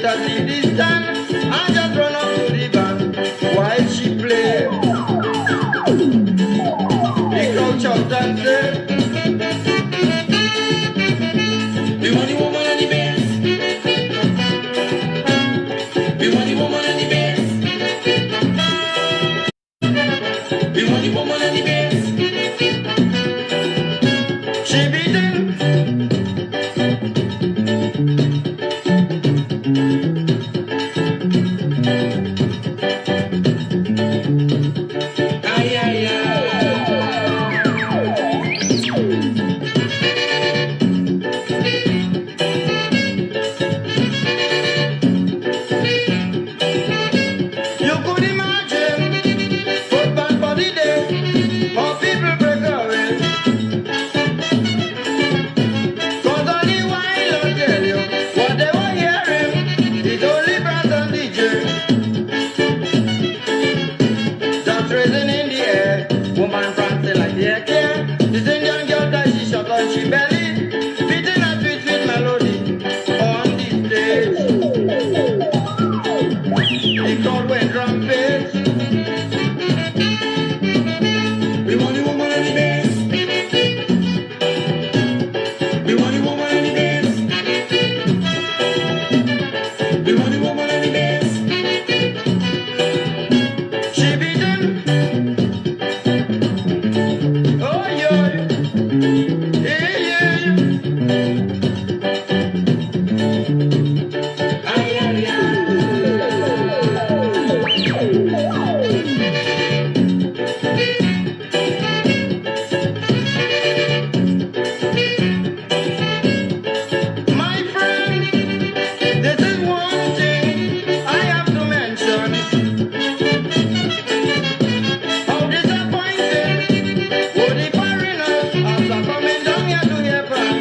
it a CD stand. I just run up to the band while she play. The crowd shout and say, we want the woman and the bass. We want the woman and the bass. We want the woman and the bass. She beating. Ay, ay, ay. You could imagine football for the day, how people break away. Cause on the while I'll tell you what they were hearing is only brass and DJ. Just raising in the air, woman prancing like the air care. This Indian girl that she shot on she belly, beating a sweet sweet melody on the stage. The crowd went rampage. We want the woman and the bass. We want the woman and the bass. We want the woman and the bass. She beating. Oh yeah, yeah, yeah. Ay, ay, ay. My friend, this is one thing I have to mention. How disappointed were the foreigners after coming down here to hear from.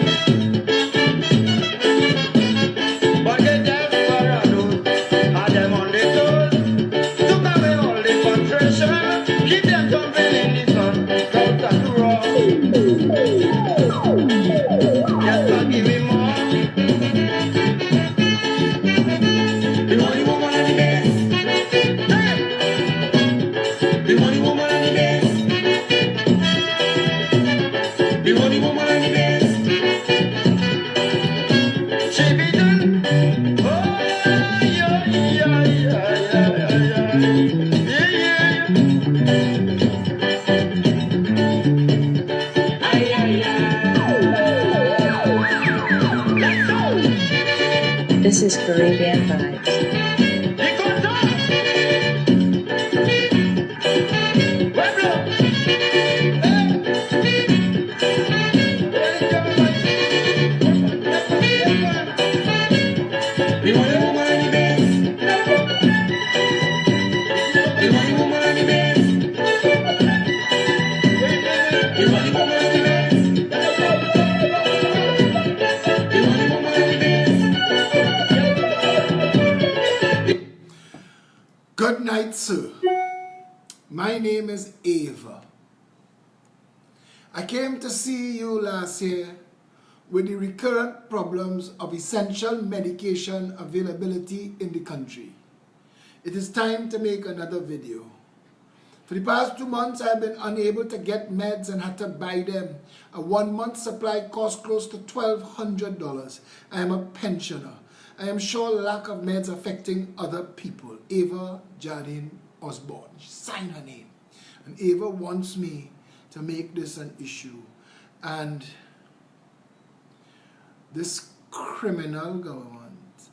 But the desperados had them on the toes, took away all the frustration, keep them jumping in the sun, crowd start to roar. Just not give me more. We want the woman and the bass. We want the woman and the bass. We want the woman and the bass. She beating. Oh yeah, yeah, yeah, yeah, yeah. Ay, ay, ay. Let's go. This is Caribbean Vibes. The control. Pueblo. We want the woman and the bass. We want the woman and the bass. We want the woman and the bass. We want the woman and the bass. Good night, sir. My name is Ava. I came to see you last year with the recurrent problems of essential medication availability in the country. It is time to make another video. For the past 2 months, I have been unable to get meds and had to buy them. A 1 month supply cost close to $1,200. I am a pensioner. I am sure lack of meds affecting other people. Ava Jardine Osborne. She signed her name. And Ava wants me to make this an issue. And this criminal government,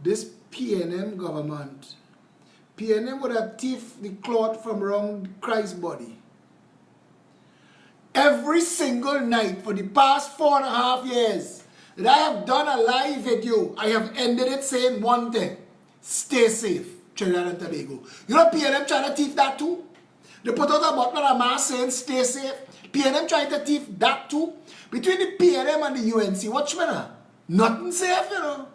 this PNM government, PNM would have thief the cloth from around Christ's body. Every single night for the past 4.5 years that I have done a live video, I have ended it saying one thing: stay safe, Trinidad and Tobago. You know PNM trying to thief that too? They put out a button on a mask saying stay safe. PNM trying to thief that too. Between the PNM and the UNC, watch me now. Nothing safe, you know.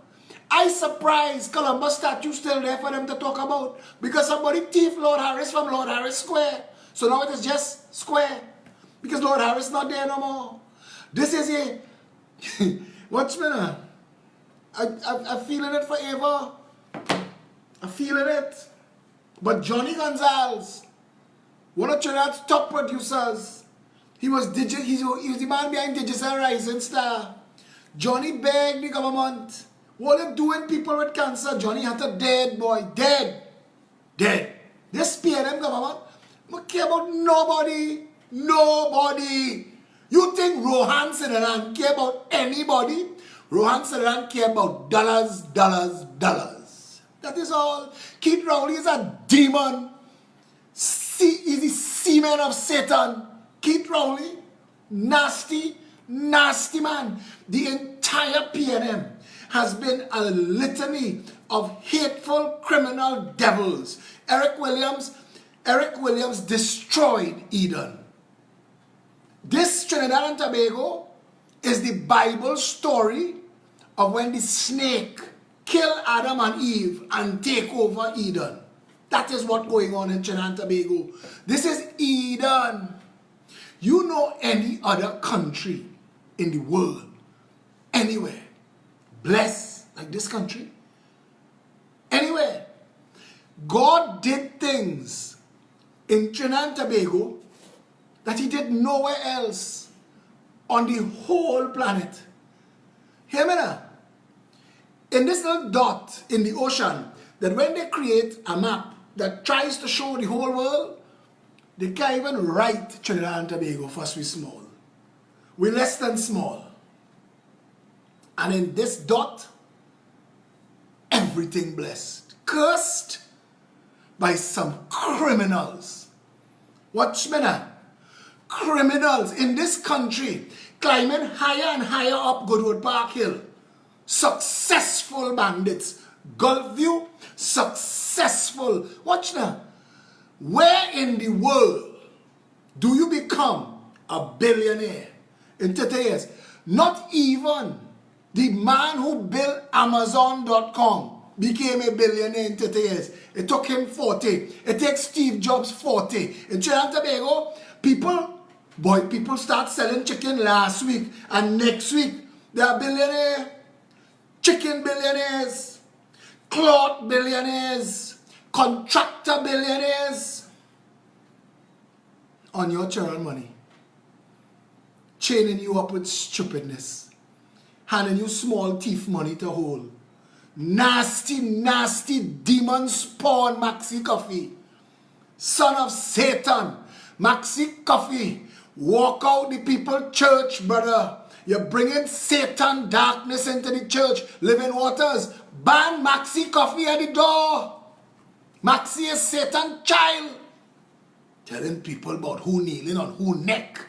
I surprised Columbus statue still there for them to talk about, because somebody thief Lord Harris from Lord Harris Square. So now it is just Square, because Lord Harris not there no more. This is a watch me now. I'm feeling it forever. I'm feeling it. But Johnny Gonzalez, one of Trinidad's top producers, he was the man behind Digital Rising Star. Johnny begged the government, what are doing people with cancer? Johnny had a dead boy, dead. They spare them government. Don't care about nobody. You think Rohan Sinaran care about anybody? Rohan Sinaran care about dollars. That is all. Keith Rowley is a demon. He's the semen of Satan. Keith Rowley, nasty man. The entire PNM has been a litany of hateful criminal devils. Eric Williams destroyed Eden. This Trinidad and Tobago is the Bible story of when the snake killed Adam and Eve and take over Eden. That is what's going on in Trinidad and Tobago. This is Eden. You know any other country in the world, anywhere, blessed like this country? Anywhere. God did things in Trinidad and Tobago that he did nowhere else on the whole planet. Hear me now. In this little dot in the ocean, that when they create a map that tries to show the whole world, they can't even write Trinidad and Tobago first we small. We're less than small. And in this dot, everything blessed. Cursed by some criminals. Watch me now. Criminals in this country climbing higher and higher up Goodwood Park Hill. Successful bandits. Gulfview, successful. Watch now. Where in the world do you become a billionaire in 30 years? Not even the man who built Amazon.com became a billionaire in 30 years. It took him 40. It takes Steve Jobs 40. In Trinidad and Tobago, people start selling chicken last week, and next week they are billionaires. Chicken billionaires, cloth billionaires, contractor billionaires. On your children money. Chaining you up with stupidness. Handing you small thief money to hold. Nasty demon spawn Maxi Coffee. Son of Satan. Maxi Coffee. Walk out the people church, brother. You're bringing Satan darkness into the church. Living Waters. Ban Maxi Coffee at the door. Maxi is Satan's child. Telling people about who kneeling on who neck.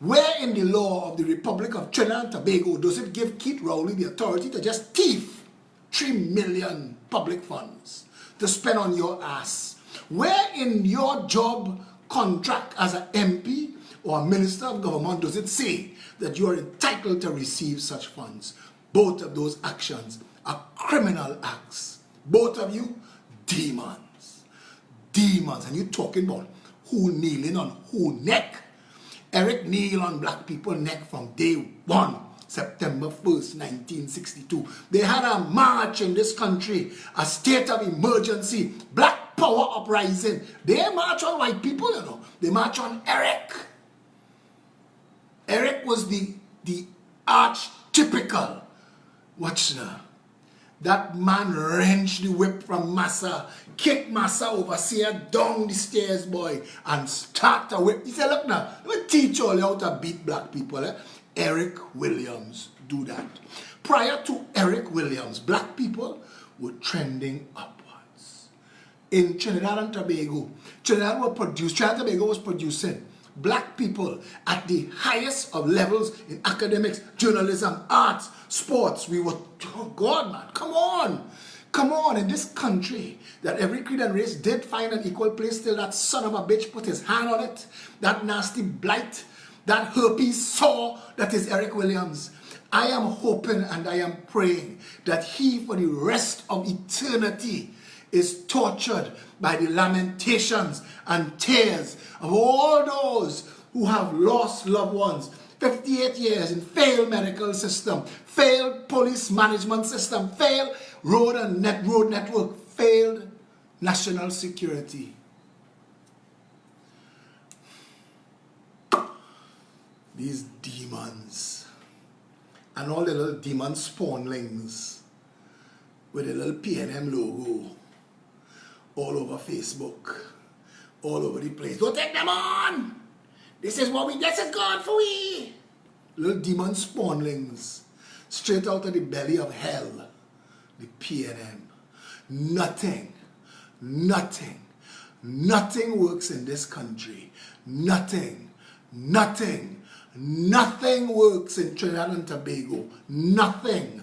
Where in the law of the Republic of Trinidad and Tobago does it give Keith Rowley the authority to just thief 3 million public funds to spend on your ass? Where in your job contract as an MP or a minister of government does it say that you are entitled to receive such funds? Both of those actions are criminal acts. Both of you, demons. And you talking about who kneeling on who neck? Eric kneel on black people neck from day one, September 1st, 1962. They had a march in this country, a state of emergency, black power uprising. They march on white people, you know. They march on Eric. Eric was the archetypical. Watch now. That man wrenched the whip from Massa, kicked Massa overseer down the stairs, boy, and start a whip. He said, look now, let me teach all you how to beat black people. Eric Williams do that. Prior to Eric Williams, black people were trending upwards. In Trinidad and Tobago, Trinidad and Tobago was producing black people at the highest of levels in academics, journalism, arts, sports. We were, oh God, man, come on, in this country that every creed and race did find an equal place till that son of a bitch put his hand on it, that nasty blight, that herpes sore that is Eric Williams. I am hoping and I am praying that he for the rest of eternity is tortured by the lamentations and tears of all those who have lost loved ones 58 years in failed medical system, failed police management system, failed road network, failed national security. These demons and all the little demon spawnlings with a little PNM logo all over Facebook, all over the place. Don't take them on! This is God for we! Little demon spawnlings straight out of the belly of hell, the PNM. Nothing works in this country. Nothing works in Trinidad and Tobago. Nothing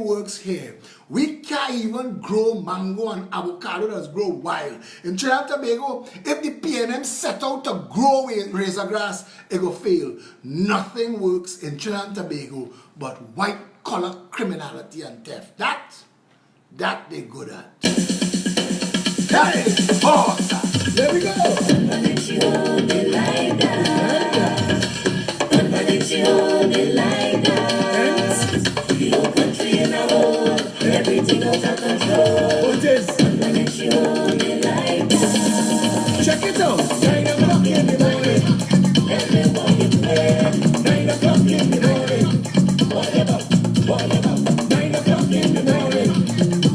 works here. We can't even grow mango and avocado that grow wild. In Trinidad and Tobago, if the PNM set out to grow razor grass, it will fail. Nothing works in Trinidad and Tobago but white collar criminality and theft. That they good at. Hey, boss! There we go! They like that. They like that. The whole country in a hole. Everything out of control. What is? They like that. Check it out. 9 o'clock in the morning. Everybody play. 9 o'clock in the morning. What about? 9 o'clock in the morning.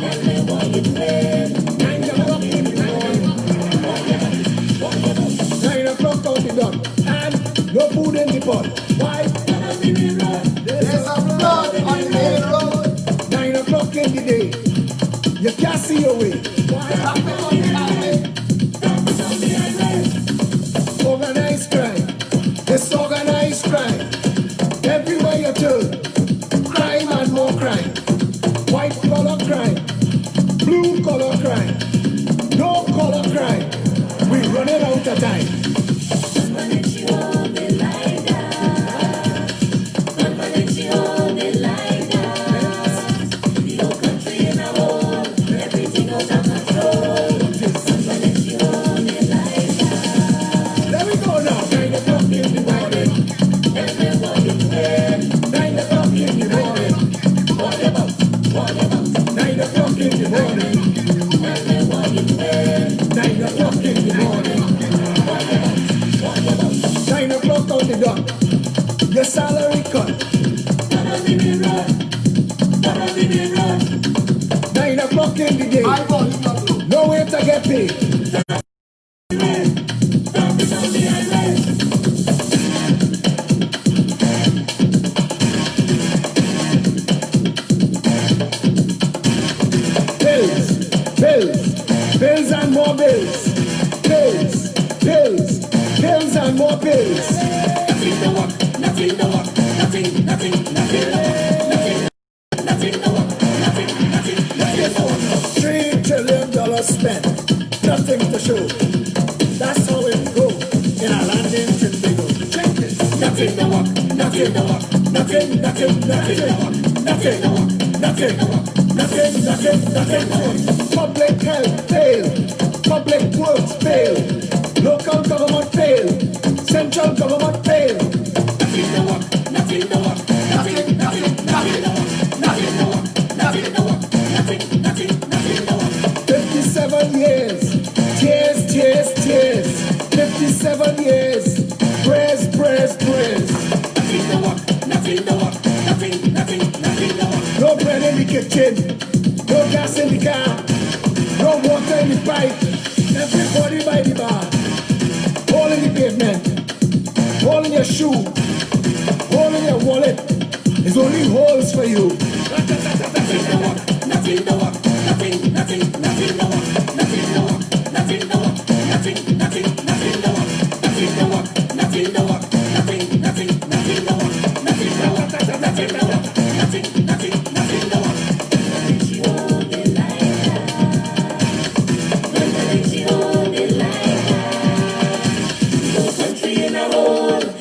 Everybody play. 9 o'clock in the morning. 9 o'clock out the done. And no food in the pot. Why? There's a flood on the main road. 9 o'clock in the day. You can't see your way. Why? Organized crime. It's organized crime. Everywhere you turn. Crime and more crime. White collar crime. Blue collar crime. No collar crime. We're running out of time. They like that. They like that. The whole country in a hole. Everything out of control. They like that. There we go now. 9 o'clock in the morning. Everybody play. 9 o'clock in the morning. What about? 9 o'clock in the morning. Everybody play. 9 o'clock in the morning. 9 o'clock on the dot. Your salary cut. 9 o'clock in the day. No way to get paid. Bills and more bills. Bills and more bills. $3 trillion spent, nothing to show. That's how it goes in a land in Trinidad. Check this. Nothing. Public health failed. Public works failed. Local government failed. Central government failed. 57 years. Tears. 57 years. Prayers. No bread in the kitchen. No gas in the car. No water in the pipe. Everybody by the bar. Hole in the pavement. Hole in your shoe. Hole in your wallet. There's only holes for you.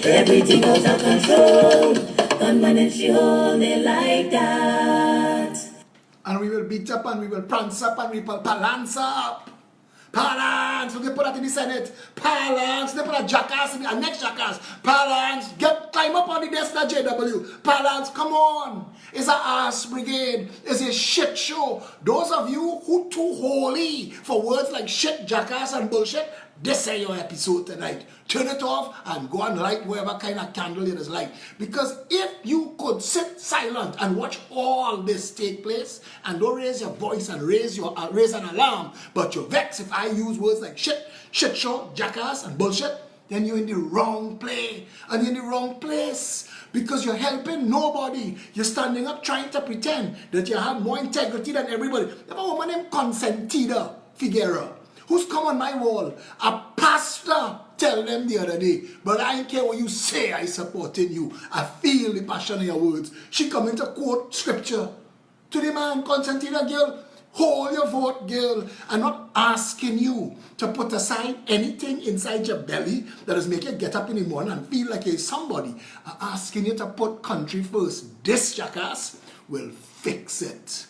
Everything out of control. Gunman and she hold it like that. And we will beat up and we will prance up and we will balance up. Balance with the put that in the Senate. Parlance, they put a jackass in the next jackass. Parlance, climb up on the desk of JW. Parlance, come on. It's a ass brigade. It's a shit show. Those of you who too holy for words like shit, jackass, and bullshit, this is your episode tonight. Turn it off and go and light whatever kind of candle it is like. Because if you could sit silent and watch all this take place and don't raise your voice and raise an alarm, but you're vexed if I use words like shit show, jackass, and bullshit, then you're in the wrong play and you're in the wrong place. Because you're helping nobody. You're standing up trying to pretend that you have more integrity than everybody. There's a woman named Consentida Figueroa who's come on my wall. A pastor tell them the other day, but I don't care what you say, I supporting you. I feel the passion in your words. She coming to quote scripture to the man, Consentida girl, hold your vote, girl. I'm not asking you to put aside anything inside your belly that is making you get up in the morning and feel like you're somebody. I'm asking you to put country first. This jackass will fix it.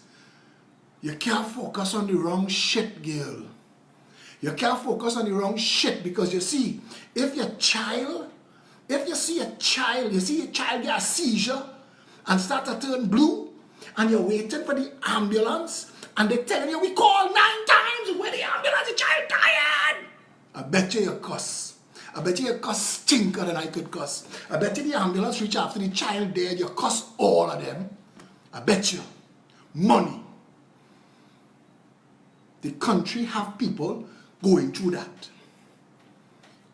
You can't focus on the wrong shit, girl. You can't focus on the wrong shit because you see, if you see a child get a seizure and start to turn blue and you're waiting for the ambulance and they're telling you, we call 9 times, where the ambulance, the child tired. I bet you cuss. I bet you cuss stinker than I could cuss. I bet you the ambulance reach after the child dead, you cuss all of them. I bet you. Money. The country have people going through that.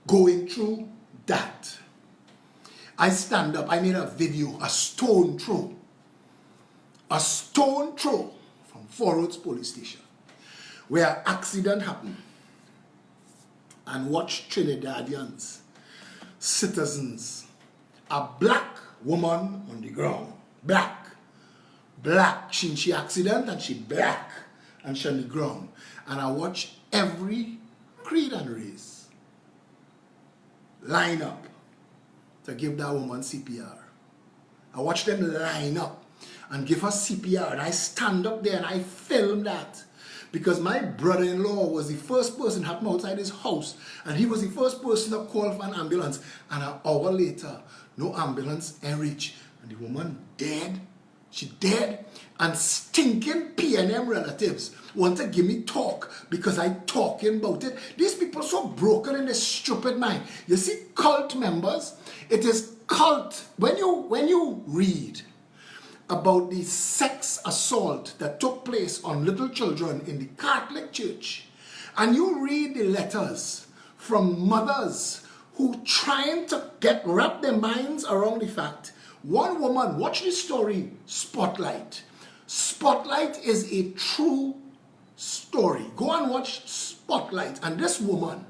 Going through that. I stand up, I made a video, a stone throw. A stone throw from Four Roads Police Station where an accident happened and watch Trinidadians, citizens, a black woman on the ground. Black. She accident and she black and she on the ground. And I watch every creed and race line up to give that woman CPR. I watch them line up and give her CPR, and I stand up there and I film that because my brother-in-law was the first person to happen outside his house, and he was the first person to call for an ambulance, and an hour later no ambulance ain't reach and the woman dead. She dead, and stinking PNM relatives want to give me talk because I talking about it. These people so broken in their stupid mind. You see, cult members, it is cult. When you read about the sex assault that took place on little children in the Catholic Church, and you read the letters from mothers who trying to wrap their minds around the fact. One woman, watch this story, Spotlight. Spotlight is a true story. Go and watch Spotlight. And this woman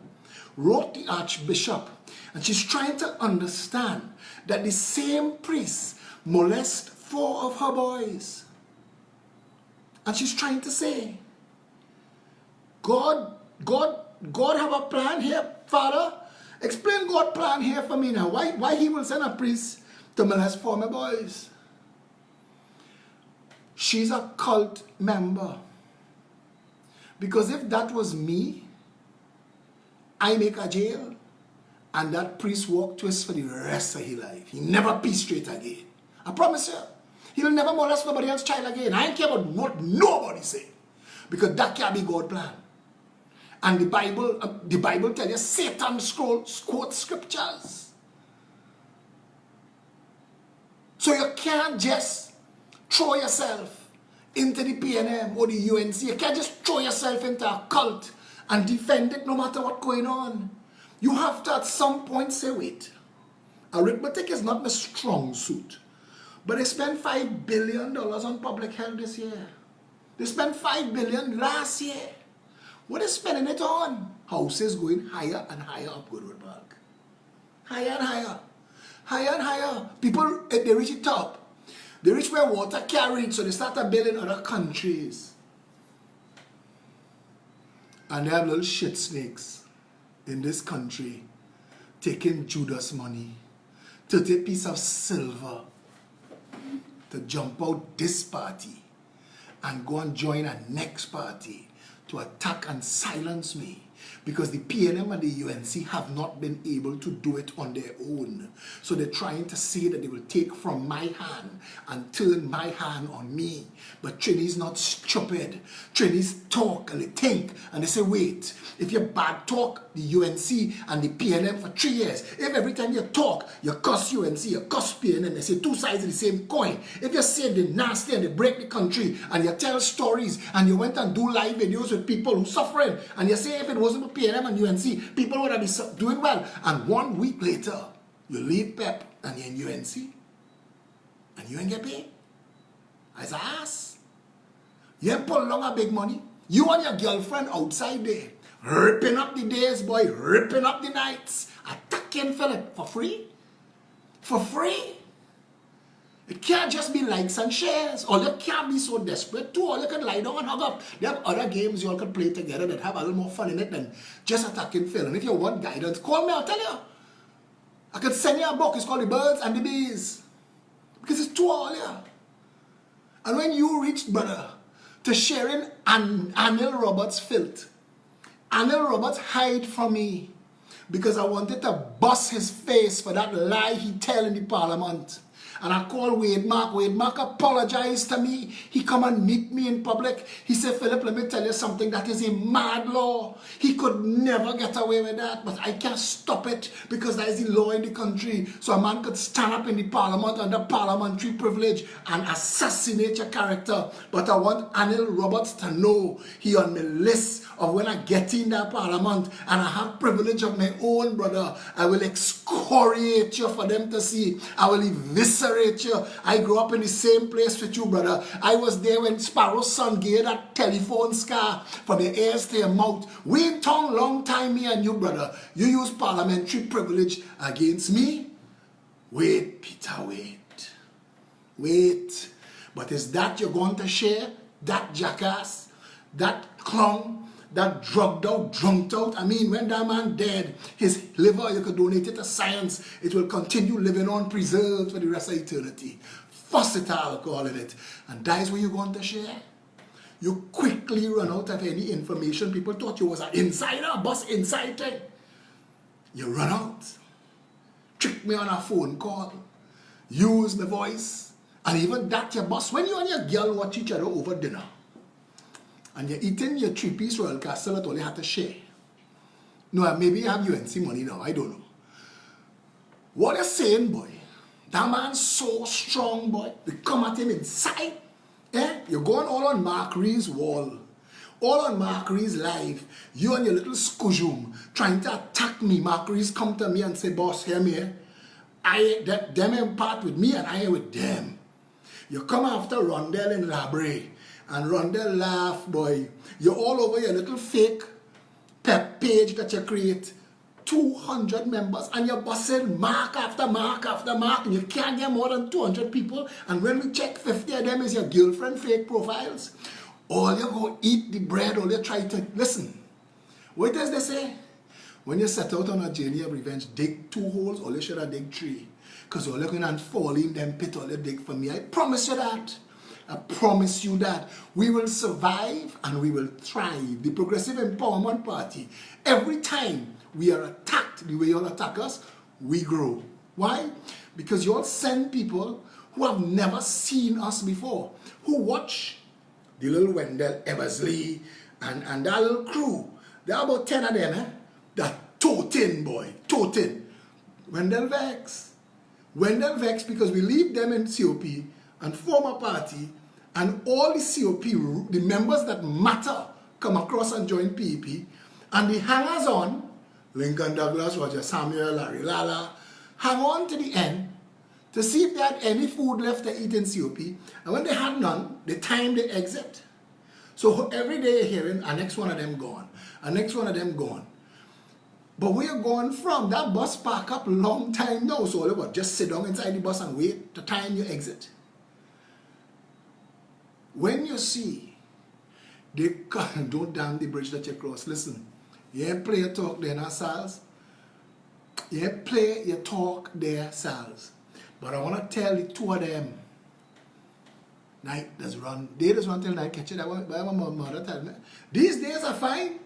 wrote the Archbishop, and she's trying to understand that the same priest molested 4 of her boys. And she's trying to say, God have a plan here, Father. Explain God's plan here for me now. Why he will send a priest to molest 4 of my boys? She's a cult member. Because if that was me, I make a jail, and that priest walk twist for the rest of his life. He never pee straight again. I promise you. He'll never molest nobody else's child again. I don't care about what nobody say. Because that can't be God's plan. And the Bible tells you Satan quotes scriptures. So you can't just throw yourself into the PNM or the UNC. You can't just throw yourself into a cult and defend it no matter what's going on. You have to at some point say, wait, arithmetic is not my strong suit. But they spent $5 billion on public health this year. They spent $5 billion last year. What are they spending it on? Houses going higher and higher up Goodwood Park. Higher and higher. Higher and higher. People, they reach the top. They reach where water can't reach, so they start to build in other countries. And they have little shit snakes in this country taking Judas money, 30 pieces of silver, to jump out this party and go and join a next party to attack and silence me. because the PNM and the UNC have not been able to do it on their own. So they're trying to say that they will take from my hand and turn my hand on me. But Trini's not stupid. Trini's talk and they think and they say, wait, if you bad talk the UNC and the PNM for 3 years, if every time you talk, you cuss UNC, you cuss PNM, they say two sides of the same coin. If you say they're nasty and they break the country and you tell stories and you went and do live videos with people who suffering and you say if it wasn't for PNM and UNC, people would have been doing well. And 1 week later, you leave PEP and you're in UNC and you ain't get paid. As an ass. You ain't pull along a big money. You and your girlfriend outside there, ripping up the days, boy, ripping up the nights, attacking Phillip for free. For free. It can't just be likes and shares. Or you can't be so desperate too. Or you can lie down and hug up. There are other games you all can play together that have a little more fun in it than just attacking Phil. And if you want guidance, call me, I'll tell you. I can send you a book. It's called The Birds and the Bees. Because it's too all here. And when you reach, brother, to sharing Anil Roberts' filth, Anil Roberts hide from me because I wanted to bust his face for that lie he tell in the parliament. And I call Wade Mark. Wade Mark apologized to me. He come and meet me in public. He said, Philip, let me tell you something. That is a mad law. He could never get away with that. But I can't stop it because that is the law in the country. So a man could stand up in the parliament under parliamentary privilege and assassinate your character. But I want Anil Roberts to know he on the list of when I get in that parliament and I have privilege of my own, brother. I will excoriate you for them to see. I will eviscerate you. I grew up in the same place with you, brother. I was there when Sparrow's son gave that telephone scar from your ears to your mouth. We tongue long time, me and you, brother. You use parliamentary privilege against me? Wait, Peter, wait. Wait. But is that you're going to share? That jackass? That clown? That drugged out, drunked out? I mean, when that man dead, his liver, you could donate it to science. It will continue living on, preserved for the rest of eternity. Fuss it alcohol in it. And that is what you're going to share. You quickly run out of any information. People thought you was an insider, a boss inside thing. You run out. Trick me on a phone call. Use my voice. And even that your boss, when you and your girl watch each other over dinner, and you're eating your 3-piece Royal Castle that all you have to share. No, maybe you have UNC money now, I don't know. What you're saying, boy, that man's so strong, boy. We come at him inside. You're going all on Mark Ree's wall. All on Mark Ree's live. You and your little scujum trying to attack me. Mark Ree's come to me and say, boss, hear me. Them in part with me and I with them. You come after Rondell and Labre. And Rondell laugh, boy. You're all over your little fake pep page that you create. 200 members and you're busting mark after mark after mark and you can't get more than 200 people. And when we check 50 of them is your girlfriend fake profiles. All you go eat the bread, all you try to... Listen, what does they say? When you set out on a journey of revenge, dig 2 holes, all you should have dig 3. Because all you're going to fall in them pit, all you dig for me. I promise you that. I promise you that we will survive and we will thrive. The Progressive Empowerment Party, every time we are attacked the way you all attack us, we grow. Why? Because you all send people who have never seen us before, who watch the little Wendell Eversley and that little crew. There are about 10 of them, that totin, boy, totin. Wendell Vex. Wendell Vex because we leave them in COP and form a party, and all the COP, the members that matter, come across and join PEP, and the hangers on, Lincoln Douglas, Roger Samuel, Larry Lala, hang on to the end to see if they had any food left to eat in COP, and when they had none, the time they exit. So every day you're hearing, a next one of them gone, a next one of them gone. But where you're going from, that bus park up long time now, so all about just sit down inside the bus and wait the time you exit. When you see they don't damn the bridge that you cross, listen, you play your talk there, not Sals. You play your talk there, Sals. But I want to tell the 2 of them, night does run, day does run till night catch it. That's what my mother tell me. These days are fine.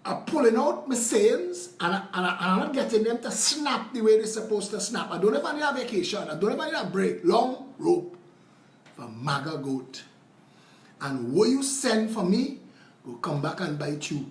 are pulling out my sayings and I'm not getting them to snap the way they're supposed to snap. I don't ever need a vacation. I don't ever need a break. Long rope for MAGA goat. And what you send for me will come back and bite you.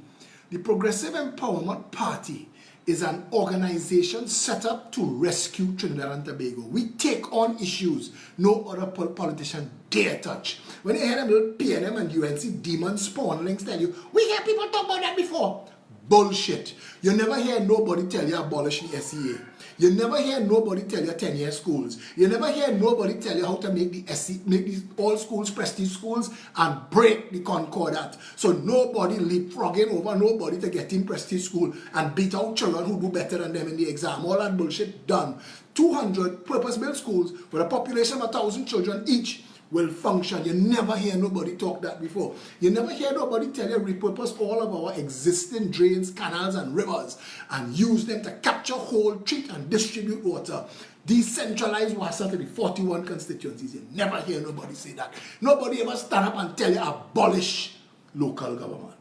The Progressive Empowerment Party is an organization set up to rescue Trinidad and Tobago. We take on issues no other politician dare touch. When you hear them little PNM and UNC demon spawnlings tell you, we hear people talk about that before. Bullshit. You never hear nobody tell you abolish the SEA. You never hear nobody tell you 10-year schools. You never hear nobody tell you how to make these all schools prestige schools and break the Concordat. So nobody leapfrogging over nobody to get in prestige school and beat out children who do better than them in the exam. All that bullshit done. 200 purpose-built schools with a population of 1,000 children each will function. You never hear nobody talk that before. You never hear nobody tell you repurpose all of our existing drains, canals and rivers and use them to capture, hold, treat and distribute water. Decentralize water to the 41 constituencies. You never hear nobody say that. Nobody ever stand up and tell you abolish local government.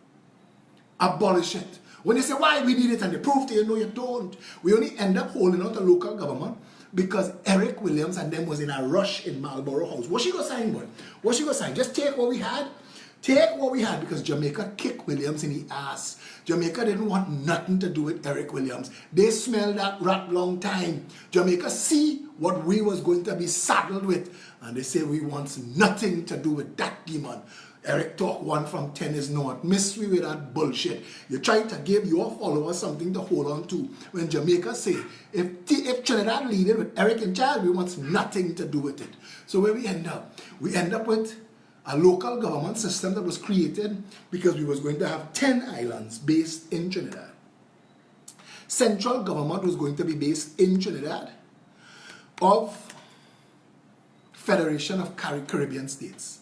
Abolish it. When they say why we need it and they prove to you, no you don't. We only end up holding out a local government because Eric Williams and them was in a rush in Marlborough House. What she gonna sign, boy? What she gonna sign? Just take what we had. Take what we had because Jamaica kicked Williams in the ass. Jamaica didn't want nothing to do with Eric Williams. They smelled that rat long time. Jamaica see what we was going to be saddled with and they say we want nothing to do with that demon. Eric talk 1 from 10 is not. Miss me with that bullshit. You're trying to give your followers something to hold on to. When Jamaica say, if Trinidad leading with Eric in charge, we want nothing to do with it. So where we end up? We end up with a local government system that was created because we was going to have 10 islands based in Trinidad. Central government was going to be based in Trinidad of Federation of Caribbean States.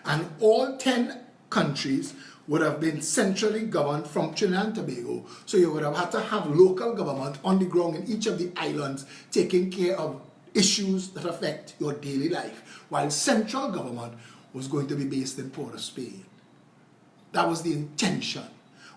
And all 10 countries would have been centrally governed from Trinidad and Tobago. So you would have had to have local government on the ground in each of the islands taking care of issues that affect your daily life, while central government was going to be based in Port of Spain. That was the intention.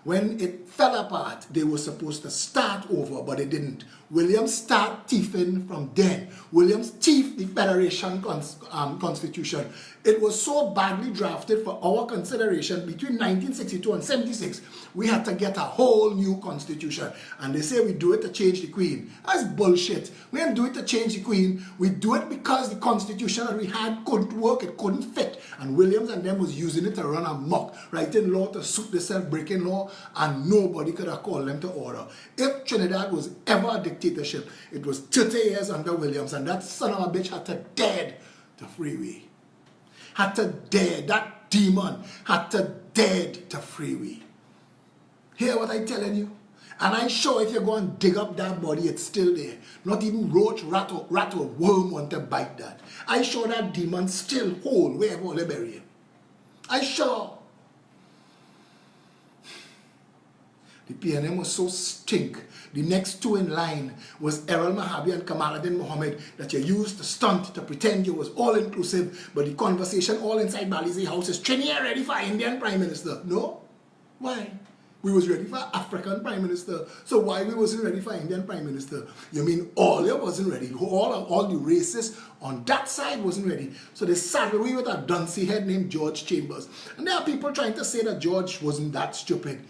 When it fell apart, they were supposed to start over, but they didn't. Williams started thieving from then. Williams thieved the Federation Constitution. It was so badly drafted for our consideration between 1962 and 76, we had to get a whole new constitution. And they say we do it to change the Queen. That's bullshit. We didn't do it to change the Queen. We do it because the constitution that we had couldn't work, it couldn't fit. And Williams and them was using it to run amok, writing law to suit themselves, breaking law, and nobody could have called them to order. If Trinidad was ever a dictatorship, it was 30 years under Williams, and that son of a bitch had to dead to freeway. Had to dead, that demon had to dead to freeway. Hear what I'm telling you? And I'm sure if you go and dig up that body, it's still there. Not even roach, rat or worm want to bite that. I'm sure that demon still whole wherever they bury him. I'm sure. The PNM was so stink. The next two in line was Errol Mahabi and Kamaluddin Mohammed that you used to stunt to pretend you was all inclusive, but the conversation all inside Balizi House is Trinidad ready for Indian Prime Minister. No? Why? We was ready for African Prime Minister. So why we wasn't ready for Indian Prime Minister? You mean all you wasn't ready? All the racists on that side wasn't ready. So they saddled we with a duncy head named George Chambers. And there are people trying to say that George wasn't that stupid.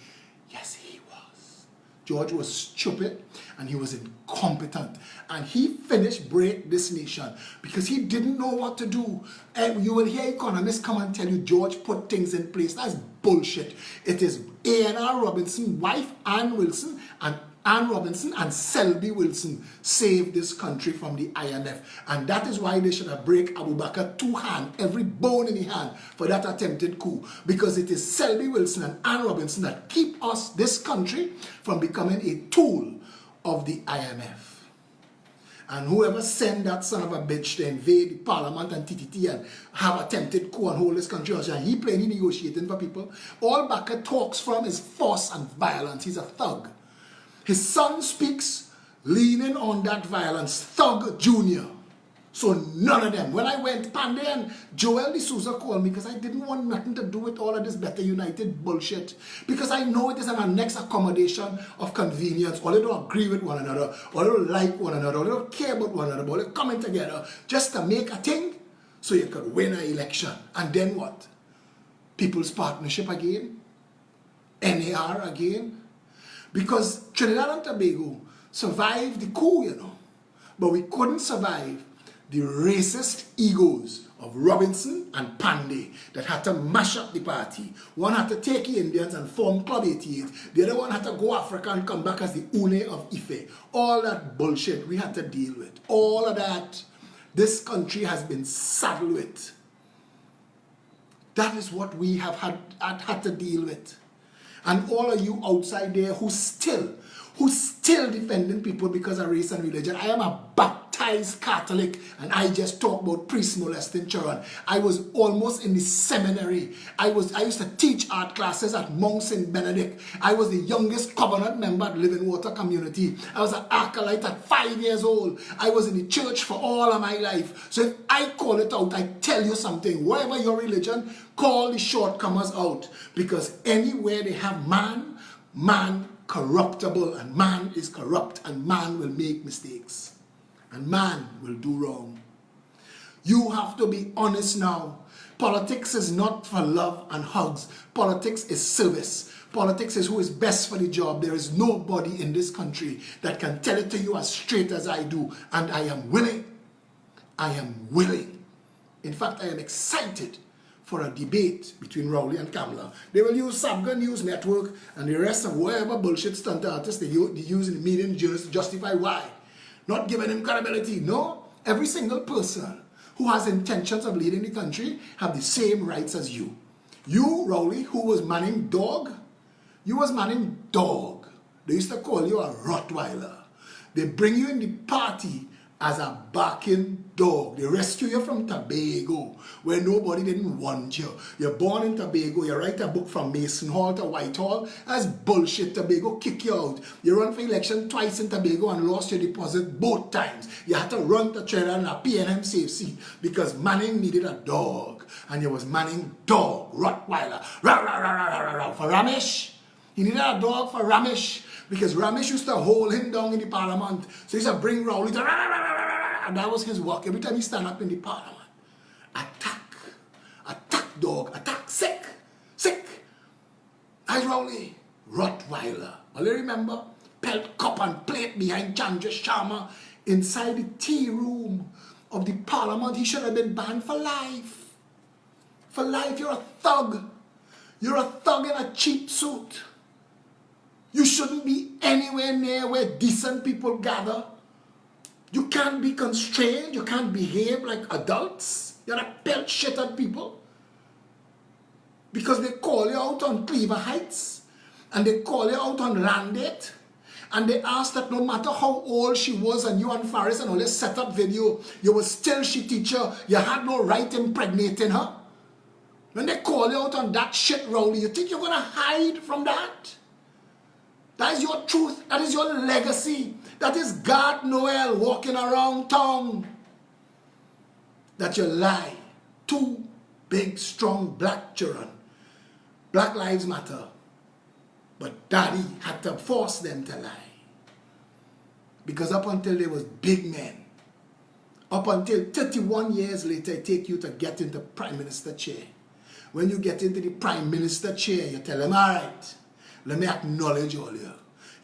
Yes, he was. George was stupid and he was incompetent. And he finished break this nation because he didn't know what to do. And you will hear economists come and tell you George put things in place. That's bullshit. It is A.N.R. Robinson, wife Ann Wilson, and Ann Robinson and Selby Wilson saved this country from the IMF. And that is why they should have break Abu Bakr 2 hands, every bone in the hand for that attempted coup. Because it is Selby Wilson and Ann Robinson that keep us, this country, from becoming a tool of the IMF. And whoever sent that son of a bitch to invade the parliament and TTT and have attempted coup and hold this country, and he plainly negotiating for people, all Bakr talks from is force and violence. He's a thug. His son speaks leaning on that violence. Thug Junior. So none of them. When I went, Pandey and Joel D'Souza called me because I didn't want nothing to do with all of this Better United bullshit. Because I know it is an annexed accommodation of convenience. Or they don't agree with one another, or they don't like one another, or they don't care about one another, but they're coming together just to make a thing so you could win an election. And then what? People's Partnership again? NAR again? Because Trinidad and Tobago survived the coup, you know. But we couldn't survive the racist egos of Robinson and Pandey that had to mash up the party. One had to take the Indians and form Club 88. The other one had to go Africa and come back as the Une of Ife. All that bullshit we had to deal with. All of that this country has been saddled with. That is what we have had to deal with. And all of you outside there who still defending people because of race and religion. I am a baptized Catholic and I just talk about priest molesting children. I was almost in the seminary. I used to teach art classes at Mount St. Benedict. I was the youngest covenant member at Living Water Community. I was an acolyte at 5 years old. I was in the church for all of my life. So if I call it out, I tell you something. Whatever your religion, call the shortcomers out. Because anywhere they have man corruptible, and man is corrupt, and man will make mistakes, and man will do wrong. You have to be honest now. Politics is not for love and hugs. Politics is service. Politics is who is best for the job. There is nobody in this country that can tell it to you as straight as I do, and I am willing. I am willing. In fact, I am excited for a debate between Rowley and Kamala. They will use Sabga News Network and the rest of whatever bullshit stunt artists they use in the media and journalists to justify why. Not giving them credibility. No. Every single person who has intentions of leading the country have the same rights as you. You, Rowley, who was manning dog, you was manning dog. They used to call you a Rottweiler. They bring you in the party as a barking dog. They rescue you from Tobago, where nobody didn't want you. You're born in Tobago, you write a book from Mason Hall to Whitehall. That's bullshit. Tobago kick you out. You run for election twice in Tobago and lost your deposit both times. You had to run to Trinidad and a PNM safe seat because Manning needed a dog. And you was Manning dog, Rottweiler. Rah, rah, rah, rah, rah, rah. For Ramesh. He needed a dog for Ramesh because Ramesh used to hold him down in the parliament. So he used to bring Rowley to rah, rah, rah, rah, rah, and that was his work. Every time he stand up in the parliament, attack dog, attack sick. How's Rowley? Rottweiler. All you remember? Pelt cup and plate behind Chandra Sharma inside the tea room of the parliament. He should have been banned for life. For life. You're a thug. You're a thug in a cheap suit. You shouldn't be anywhere near where decent people gather. You can't be constrained. You can't behave like adults. You're a pelt shit at people. Because they call you out on Cleaver Heights. And they call you out on Randate. And they ask that no matter how old she was and you and Faris and all this set up video, you were still she teacher. You had no right impregnating her. When they call you out on that shit, Rowley, you think you're going to hide from that? That is your truth. That is your legacy. That is God Noel walking around town. That you lie. Two big, strong black children. Black lives matter. But daddy had to force them to lie. Because up until they was big men, up until 31 years later, it take you to get into Prime Minister chair. When you get into the Prime Minister chair, you tell them, all right, let me acknowledge all you.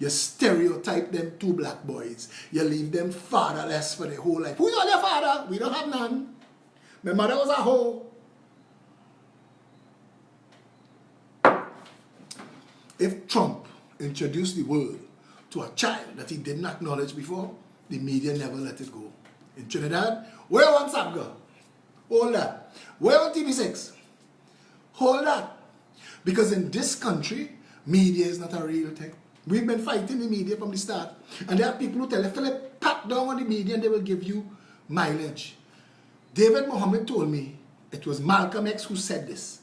You stereotype them two black boys. You leave them fatherless for their whole life. Who's all your father? We don't have none. My mother was a hoe. If Trump introduced the world to a child that he didn't acknowledge before, the media never let it go. In Trinidad, where on Sabga? Hold that. Where on TV6? Hold that. Because in this country, media is not a real thing. We've been fighting the media from the start. And there are people who tell you, Phillip, pat down on the media and they will give you mileage. David Mohammed told me, it was Malcolm X who said this,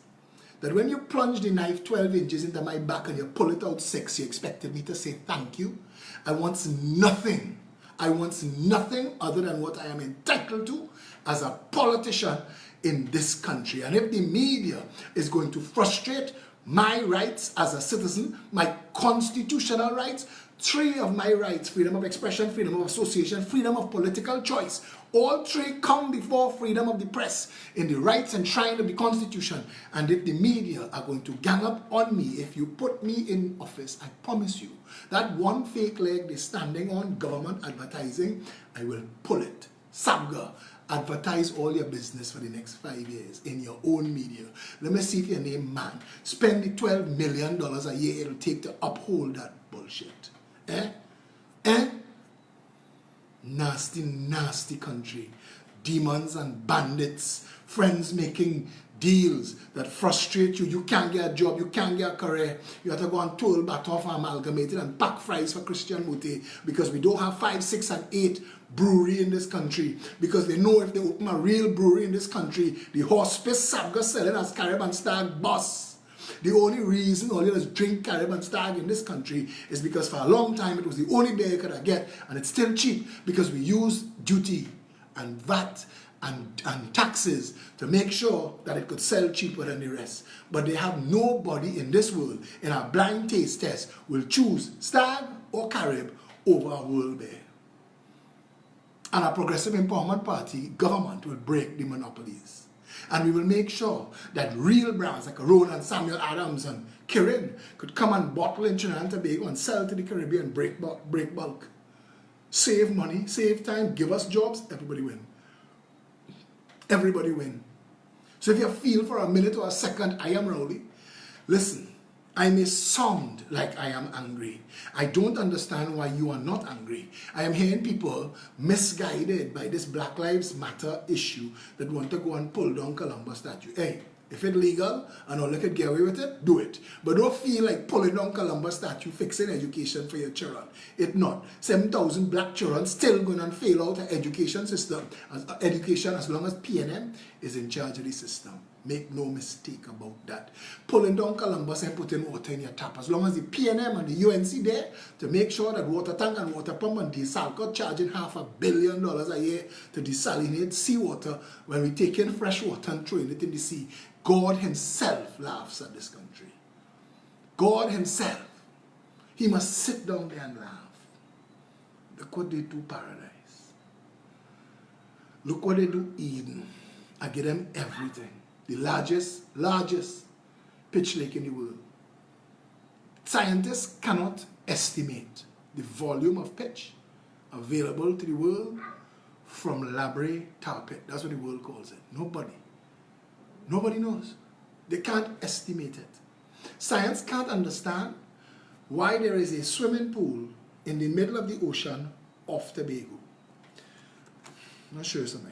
that when you plunge the knife 12 inches into my back and you pull it out 6, you expected me to say thank you. I want nothing. I want nothing other than what I am entitled to, as a politician in this country. And if the media is going to frustrate my rights as a citizen, my constitutional rights, 3 of my rights, freedom of expression, freedom of association, freedom of political choice, all 3 come before freedom of the press in the rights enshrined of the Constitution. And if the media are going to gang up on me, if you put me in office, I promise you, that one fake leg they're standing on, government advertising, I will pull it. Sabga, advertise all your business for the next 5 years in your own media. Let me see if your name man. Spend the $12 million a year it'll take to uphold that bullshit. Nasty, nasty country. Demons and bandits, friends making deals that frustrate you. You can't get a job, you can't get a career. You have to go and toll Batoff Amalgamated and pack fries for Christian Mute because we don't have 5, 6, and 8 brewery in this country. Because they know if they open a real brewery in this country, the hospice Sabga selling as Carib and Stag boss. The only reason all you drink Carib and Stag in this country is because for a long time it was the only beer you could get, and it's still cheap because we use duty and VAT and taxes to make sure that it could sell cheaper than the rest. But they have nobody in this world in a blind taste test will choose Stag or Carib over a world beer. And a Progressive Empowerment Party government will break the monopolies. And we will make sure that real brands like Rerun and Samuel Adams and Kirin could come and bottle in Trinidad and Tobago and sell to the Caribbean, break bulk. Save money, save time, give us jobs, everybody win. Everybody win. So if you feel for a minute or a second, I am rowdy, listen, I may sound like I am angry. I don't understand why you are not angry. I am hearing people misguided by this Black Lives Matter issue that want to go and pull down Columbus statue. Hey, if it's legal and all you could get away with it, do it. But don't feel like pulling down Columbus statue, fixing education for your children. It's not. 7,000 black children still going to fail out the education system. As long as PNM is in charge of the system. Make no mistake about that. Pulling down Columbus and putting water in your tap. As long as the PNM and the UNC there to make sure that water tank and water pump and desalco charging $500 million a year to desalinate seawater when we take in fresh water and throw it in the sea. God himself laughs at this country. God himself. He must sit down there and laugh. Look what they do Paradise. Look what they do Eden. I give them everything. The largest pitch lake in the world. Scientists cannot estimate the volume of pitch available to the world from Labre tar pit. That's what the world calls it. Nobody knows. They can't estimate it. Science can't understand why there is a swimming pool in the middle of the ocean off Tobago. I'm going to show you something.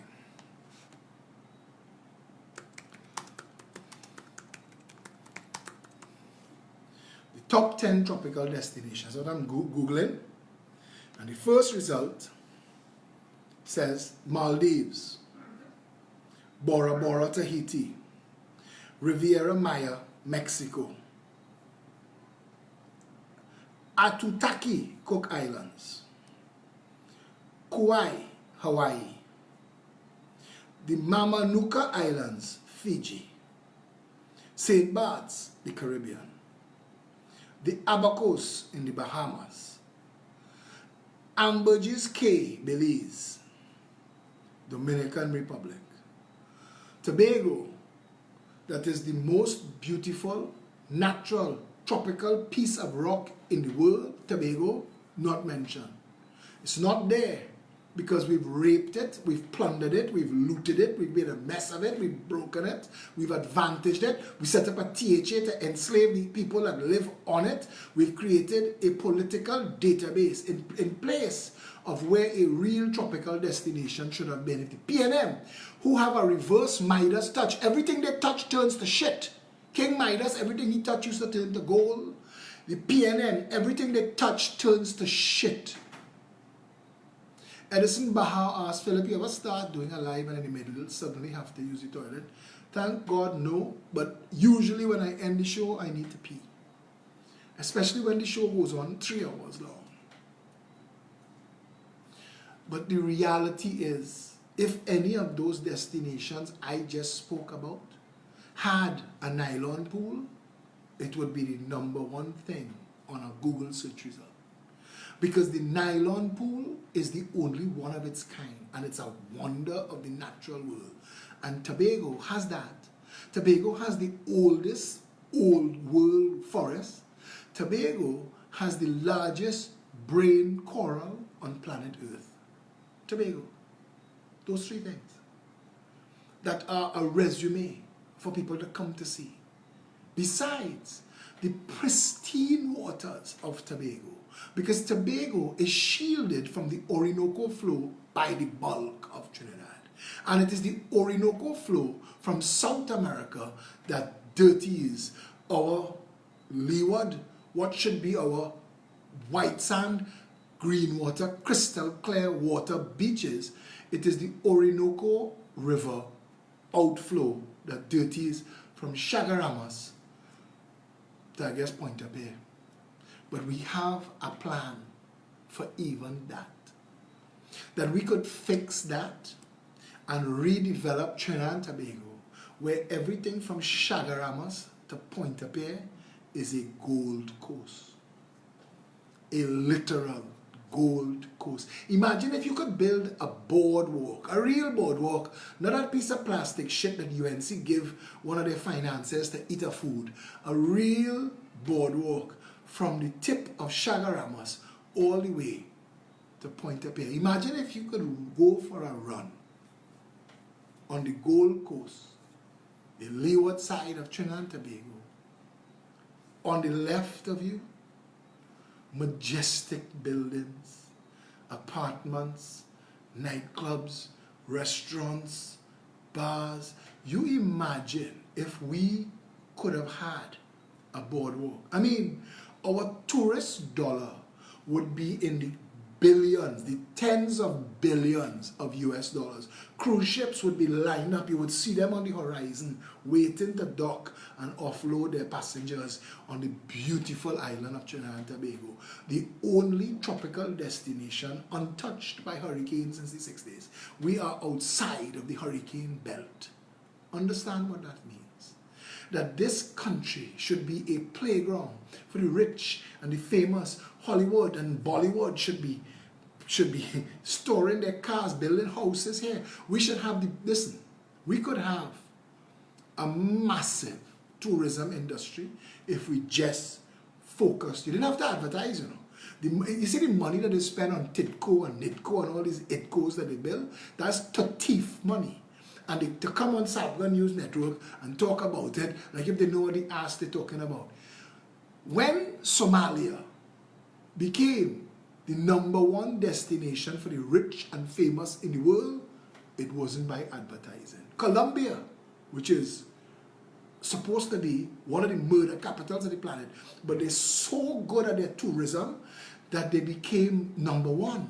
Top 10 tropical destinations. That's what I'm Googling. And the first result says Maldives, Bora Bora, Tahiti, Riviera Maya, Mexico, Atutaki, Cook Islands, Kauai, Hawaii, the Mamanuca Islands, Fiji, St. Bart's, the Caribbean, the Abacos in the Bahamas, Ambergris Cay, Belize, Dominican Republic, Tobago, that is the most beautiful, natural, tropical piece of rock in the world, Tobago, not mentioned. It's not there because we've raped it, we've plundered it, we've looted it, we've made a mess of it, we've broken it, we've advantaged it, we set up a THA to enslave the people that live on it. We've created a political database in place of where a real tropical destination should have been. If the PNM, who have a reverse Midas touch, everything they touch turns to shit. King Midas, everything he touches to turn to gold. The PNM, everything they touch turns to shit. Edison Bahar asked Phillip, you ever start doing a live and in the middle suddenly have to use the toilet? Thank God, no. But usually when I end the show, I need to pee. Especially when the show goes on 3 hours long. But the reality is, if any of those destinations I just spoke about had a nylon pool, it would be the #1 thing on a Google search result. Because the nylon pool is the only one of its kind, and it's a wonder of the natural world. And Tobago has that. Tobago has the oldest old world forest. Tobago has the largest brain coral on planet Earth. Tobago. Those 3 things that are a resume for people to come to see. Besides the pristine waters of Tobago, because Tobago is shielded from the Orinoco flow by the bulk of Trinidad. And it is the Orinoco flow from South America that dirties our leeward, what should be our white sand, green water, crystal clear water beaches. It is the Orinoco River outflow that dirties from Chagaramas to, I guess, Point-A-Pierre. But we have a plan for even that. That we could fix that and redevelop Trinidad and Tobago, where everything from Chagaramas to Point-A-Pierre is a gold coast. A literal gold coast. Imagine if you could build a boardwalk, a real boardwalk, not that piece of plastic shit that UNC give one of their financiers to eat a food. A real boardwalk from the tip of Chagaramas all the way to Point-A-Pierre. Imagine if you could go for a run on the Gold Coast, the leeward side of Trinidad and Tobago. On the left of you, majestic buildings, apartments, nightclubs, restaurants, bars. You imagine if we could have had a boardwalk. I mean, our tourist dollar would be in the billions, the tens of billions of US dollars. Cruise ships would be lined up. You would see them on the horizon waiting to dock and offload their passengers on the beautiful island of Trinidad and Tobago, the only tropical destination untouched by hurricanes since the 60s. We are outside of the hurricane belt. Understand what that means? That this country should be a playground for the rich and the famous. Hollywood and Bollywood should be storing their cars, building houses here. We should have we could have a massive tourism industry if we just focused. You didn't have to advertise, you know. You see the money that they spend on Titco and Nitco and all these ITCOs that they build? That's thief money. And to come on Sabga News Network and talk about it like if they know what the ass they're talking about. When Somalia became the #1 destination for the rich and famous in the world, it wasn't by advertising. Colombia, which is supposed to be one of the murder capitals of the planet, but they're so good at their tourism that they became #1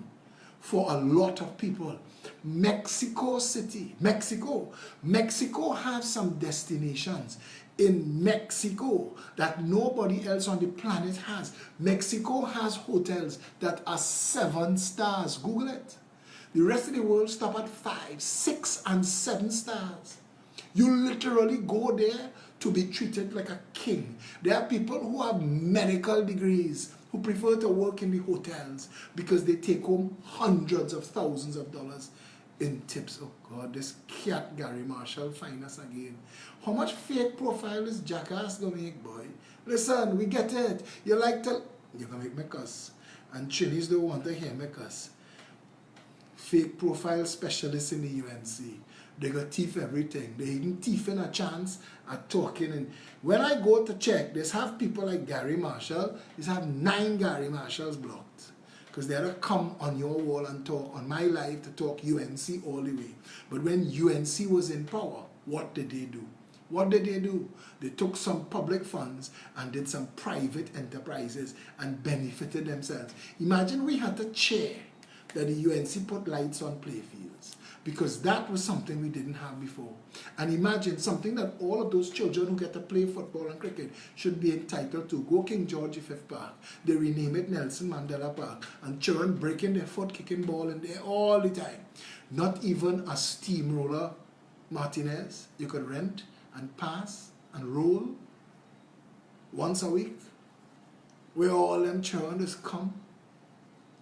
for a lot of people. Mexico City, Mexico has some destinations in Mexico that nobody else on the planet has. Mexico has hotels that are 7 stars. Google it. The rest of the world stop at 5, 6, and 7 stars. You literally go there to be treated like a king. There are people who have medical degrees who prefer to work in the hotels because they take home hundreds of thousands of dollars in tips. Oh God, this cat Gary Marshall find us again. How much fake profile is jackass gonna make, boy? Listen, we get it. You like to, you're gonna make me cuss. And Chilis don't want to hear me cuss. Fake profile specialists in the UNC. They got thief everything. They even thiefing a chance at talking. And when I go to check, there's have people like Gary Marshall. There's have 9 Gary Marshalls blocked. Because they had to come on your wall and talk on my live to talk UNC all the way. But when UNC was in power, what did they do? What did they do? They took some public funds and did some private enterprises and benefited themselves. Imagine we had to cheer that the UNC put lights on playfields, because that was something we didn't have before. And imagine something that all of those children who get to play football and cricket should be entitled to. Go King George V Park, they rename it Nelson Mandela Park, and children breaking their foot, kicking ball in there all the time. Not even a steamroller Martinez you could rent and pass and roll once a week, where all them children just come.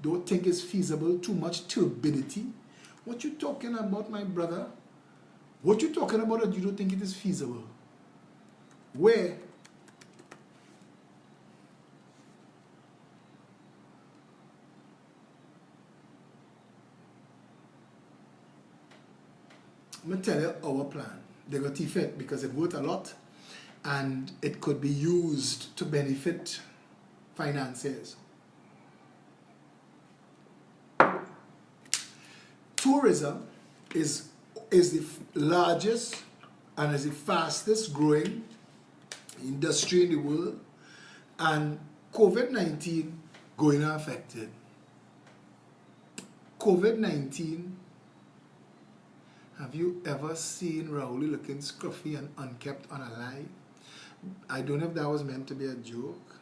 Don't think it's feasible, too much turbidity. What you talking about, my brother? What you talking about that you don't think it is feasible? Where? I'm going to tell you our plan. They got it because it worth a lot and it could be used to benefit financiers. Tourism is the largest and is the fastest growing industry in the world, and COVID-19 going to affect it. COVID-19, have you ever seen Rowley looking scruffy and unkept and alive? I don't know if that was meant to be a joke.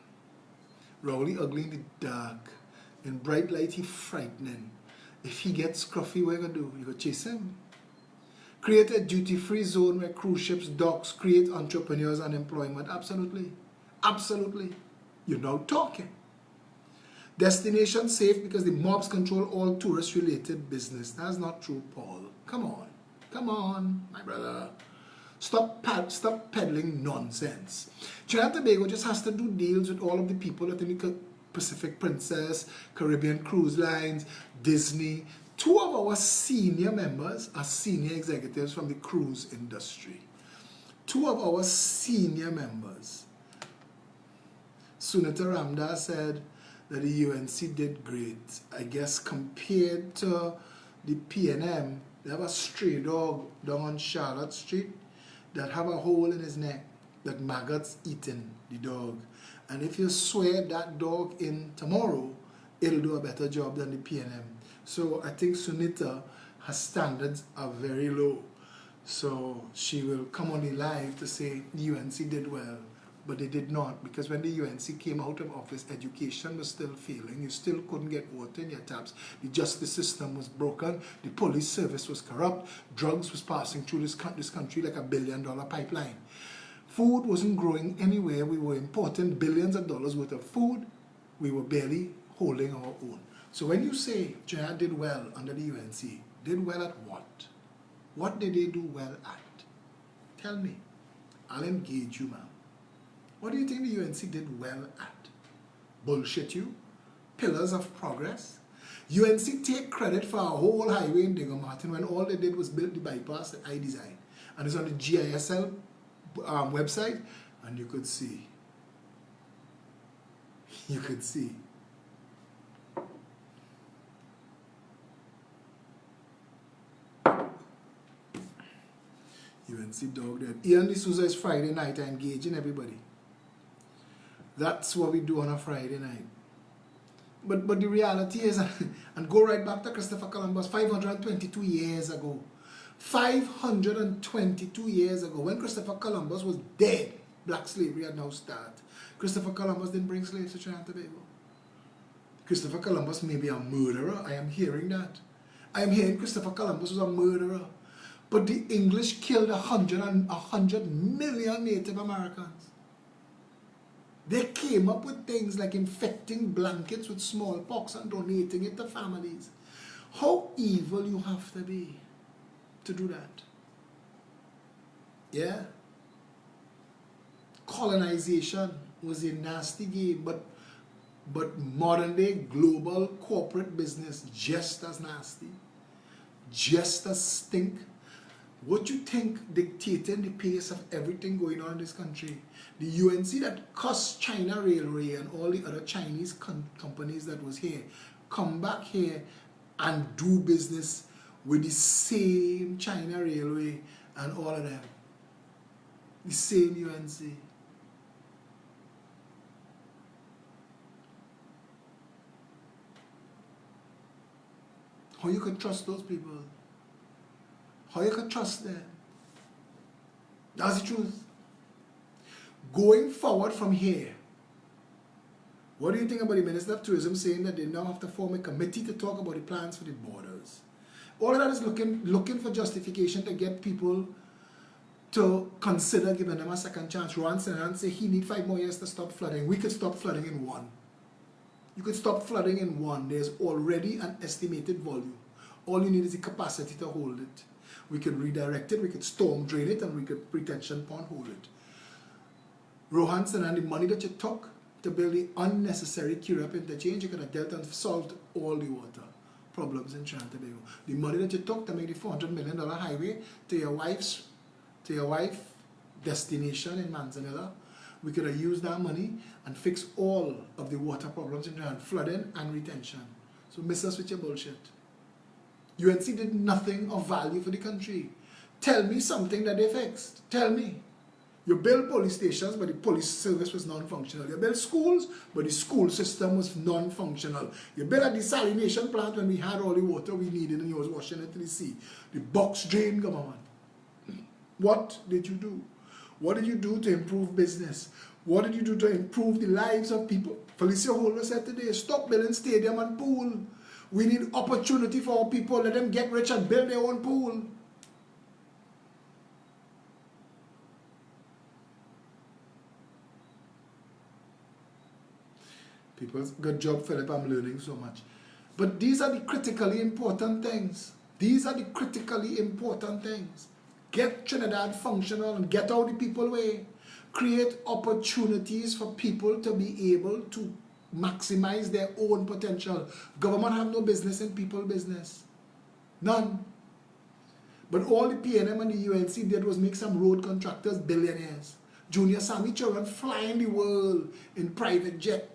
Rowley ugly in the dark. In bright light, he frightening. If he gets scruffy, what you gonna do? You gonna chase him? Create a duty-free zone where cruise ships, docks, create entrepreneurs and employment. Absolutely. Absolutely. You're now talking. Destination safe because the mobs control all tourist-related business. That's not true, Paul. Come on. Come on, my brother. Stop peddling nonsense. Trinidad and Tobago just has to do deals with all of the people that in the Pacific Princess, Caribbean Cruise Lines, Disney. Two of our senior members are senior executives from the cruise industry. Two of our senior members. Sunita Ramdas said that the UNC did great. I guess compared to the PNM, they have a stray dog down on Charlotte Street that have a hole in his neck that maggots eating the dog. And if you swear that dog in tomorrow, it'll do a better job than the PNM. So I think Sunita, her standards are very low. So she will come on the live to say the UNC did well, but they did not, because when the UNC came out of office, education was still failing. You still couldn't get water in your taps. The justice system was broken. The police service was corrupt. Drugs was passing through this country like $1 billion pipeline. Food wasn't growing anywhere. We were importing billions of dollars worth of food. We were barely holding our own. So when you say China did well under the UNC, did well at what? What did they do well at? Tell me. I'll engage you, ma'am. What do you think the UNC did well at? Bullshit you? Pillars of progress? UNC take credit for a whole highway in Digger Martin when all they did was build the bypass that I designed. And it's on the GISL website, and you could see. You could see. UNC dog dead. Ian D'Souza is Friday night engaging everybody. That's what we do on a Friday night. But the reality is, and go right back to Christopher Columbus, 522 years ago. 522 years ago, when Christopher Columbus was dead, black slavery had now started. Christopher Columbus didn't bring slaves to Trinidad and Tobago. Christopher Columbus may be a murderer. I am hearing that. I am hearing Christopher Columbus was a murderer. But the English killed 100 million Native Americans. They came up with things like infecting blankets with smallpox and donating it to families. How evil you have to be to do that? Yeah? Colonization was a nasty game, but modern day global corporate business just as nasty, just as stink. What you think dictating the pace of everything going on in this country? The UNC that cost China Railway and all the other Chinese companies that was here come back here and do business with the same China Railway and all of them. The same UNC. How you can trust those people? How you can trust them? That's the truth. Going forward from here, what do you think about the Minister of Tourism saying that they now have to form a committee to talk about the plans for the borders? All of that is looking for justification to get people to consider giving them a second chance. Rerun said he needs 5 more years to stop flooding. We could stop flooding in 1. You could stop flooding in 1. There's already an estimated volume. All you need is the capacity to hold it. We could redirect it, we could storm drain it, and we could retention pond hold it. Rerun said, and the money that you took to build the unnecessary Kirap interchange, you could have dealt and solved all the water problems in Trinidad and Tobago. The money that you took to make the $400 million highway to your wife's destination in Manzanilla, we could have used that money and fixed all of the water problems in Trinidad, flooding and retention. So miss us with your bullshit. UNC did nothing of value for the country. Tell me something that they fixed. Tell me. You build police stations, but the police service was non-functional. You build schools, but the school system was non-functional. You built a desalination plant when we had all the water we needed and you was washing it to the sea. The box drain government. What did you do? What did you do to improve business? What did you do to improve the lives of people? Felicia Holder said today, stop building stadium and pool. We need opportunity for our people. Let them get rich and build their own pool. People, good job, Phillip. I'm learning so much. But these are the critically important things. These are the critically important things. Get Trinidad functional and get out the people way. Create opportunities for people to be able to maximize their own potential. Government have no business in people business. None. But all the PNM and the UNC did was make some road contractors billionaires. Junior Sammy children flying the world in private jet.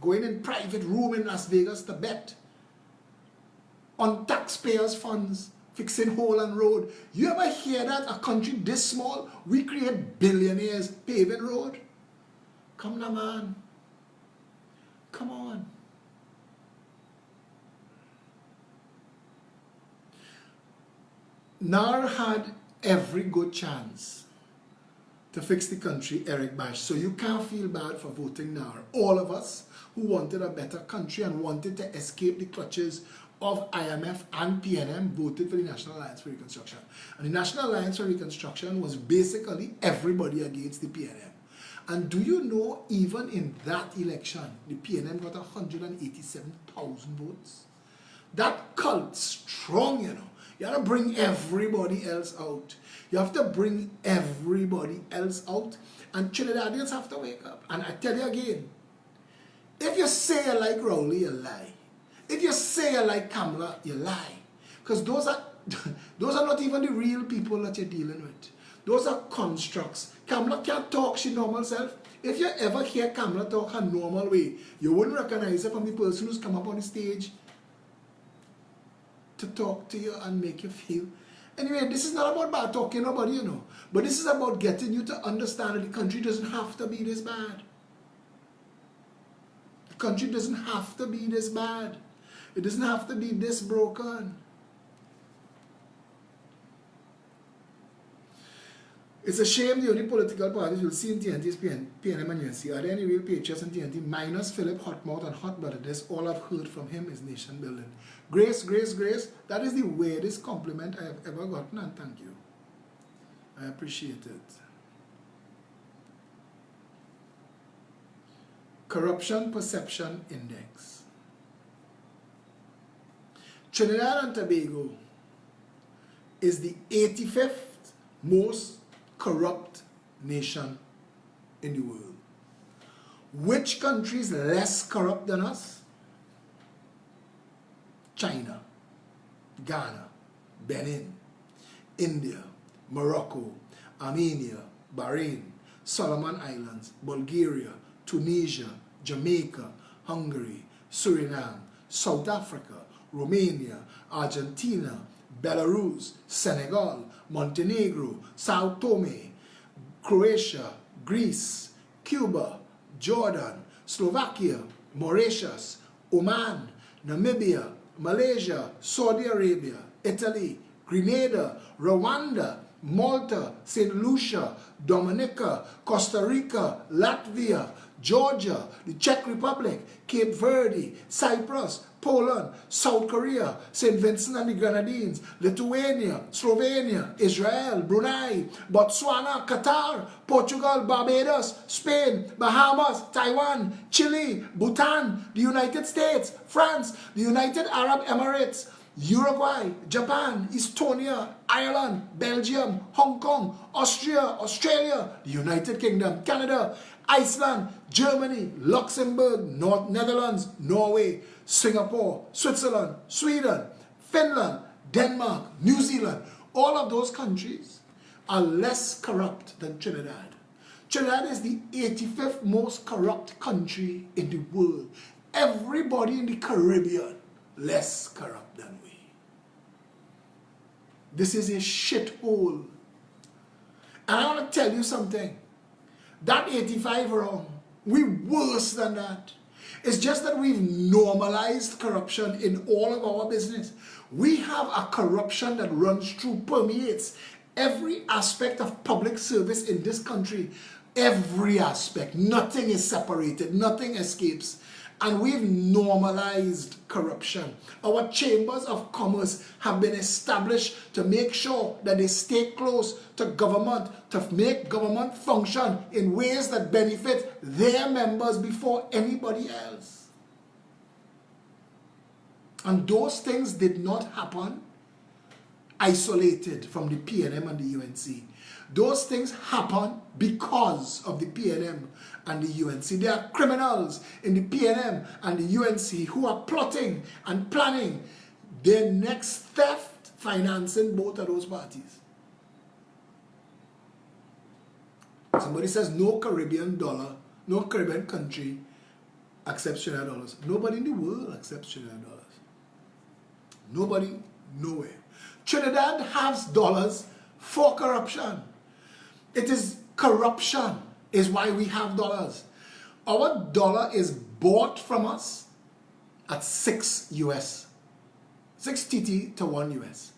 Going in private room in Las Vegas to bet. On taxpayers' funds. Fixing hole and road. You ever hear that a country this small, we create billionaires paving road? Come now, man. Come on. NAR had every good chance to fix the country, Eric Bash. So you can't feel bad for voting NAR. All of us who wanted a better country and wanted to escape the clutches of IMF and PNM voted for the National Alliance for Reconstruction. And the National Alliance for Reconstruction was basically everybody against the PNM. And do you know, even in that election, the PNM got 187,000 votes? That cult strong, you know. You have to bring everybody else out. You have to bring everybody else out. And Trinidadians have to wake up. And I tell you again, if you say you like Rowley, you lie. If you say you like Kamala, you lie. Because those are not even the real people that you're dealing with. Those are constructs. Kamala can't talk she normal self. If you ever hear Kamala talk her normal way, you wouldn't recognize her from the person who's come up on the stage to talk to you and make you feel. Anyway, this is not about bad talking nobody, you know. But this is about getting you to understand that the country doesn't have to be this bad. The country doesn't have to be this bad. It doesn't have to be this broken. It's a shame the only political parties you'll see in TNT is PNM and UNC. Are there any real patriots in TNT? Minus Phillip Hotmouth and Hotbutter. That's all I've heard from him is nation building. Grace, Grace, Grace. That is the weirdest compliment I have ever gotten, and thank you. I appreciate it. Corruption Perception Index. Trinidad and Tobago is the 85th most corrupt nation in the world. Which country is less corrupt than us? China, Ghana, Benin, India, Morocco, Armenia, Bahrain, Solomon Islands, Bulgaria, Tunisia, Jamaica, Hungary, Suriname, South Africa, Romania, Argentina, Belarus, Senegal, Montenegro, Sao Tome, Croatia, Greece, Cuba, Jordan, Slovakia, Mauritius, Oman, Namibia, Malaysia, Saudi Arabia, Italy, Grenada, Rwanda, Malta, St. Lucia, Dominica, Costa Rica, Latvia, Georgia, the Czech Republic, Cape Verde, Cyprus, Poland, South Korea, St. Vincent and the Grenadines, Lithuania, Slovenia, Israel, Brunei, Botswana, Qatar, Portugal, Barbados, Spain, Bahamas, Taiwan, Chile, Bhutan, the United States, France, the United Arab Emirates, Uruguay, Japan, Estonia, Ireland, Belgium, Hong Kong, Austria, Australia, the United Kingdom, Canada, Iceland, Germany, Luxembourg, Netherlands, Norway, Singapore, Switzerland, Sweden, Finland, Denmark, New Zealand. All of those countries are less corrupt than Trinidad. Trinidad is the 85th most corrupt country in the world. Everybody in the Caribbean less corrupt than we. This is a shithole. And I want to tell you something. That 85 wrong. We're worse than that. It's just that we've normalized corruption in all of our business. We have a corruption that runs through, permeates every aspect of public service in this country. Every aspect. Nothing is separated. Nothing escapes. And we've normalized corruption. Our chambers of commerce have been established to make sure that they stay close to government, to make government function in ways that benefit their members before anybody else. And those things did not happen isolated from the PNM and the UNC. Those things happen because of the PNM and the UNC. There are criminals in the PNM and the UNC who are plotting and planning their next theft, financing both of those parties. Somebody says no Caribbean dollar, no Caribbean country accepts Trinidad dollars. Nobody in the world accepts Trinidad dollars. Nobody, nowhere. Trinidad has dollars for corruption. It is corruption is why we have dollars. Our dollar is bought from us at 6 US. 6 TT to 1 US.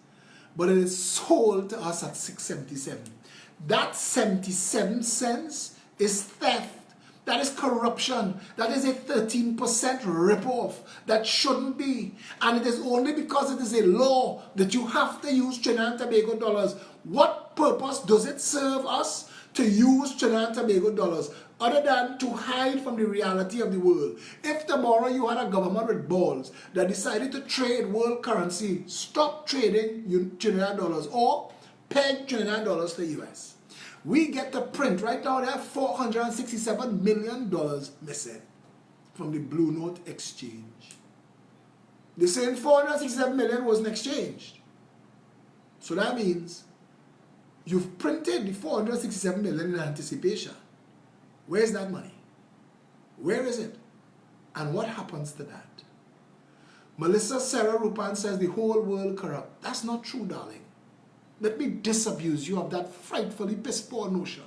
But it is sold to us at 6.77. That 77 cents is theft. That is corruption. That is a 13% ripoff. That shouldn't be. And it is only because it is a law that you have to use Trinidad and Tobago dollars. What purpose does it serve us to use Trinidad and Tobago dollars other than to hide from the reality of the world? If tomorrow you had a government with balls that decided to trade world currency, stop trading Trinidad dollars or peg Trinidad dollars to US. We get to print right now. There are $467 million missing from the Blue Note exchange. They're saying $467 million wasn't exchanged. So that means you've printed the $467 million in anticipation. Where's that money? Where is it? And what happens to that? Melissa Sarah Rupan says the whole world corrupt. That's not true, darling. Let me disabuse you of that frightfully piss-poor notion.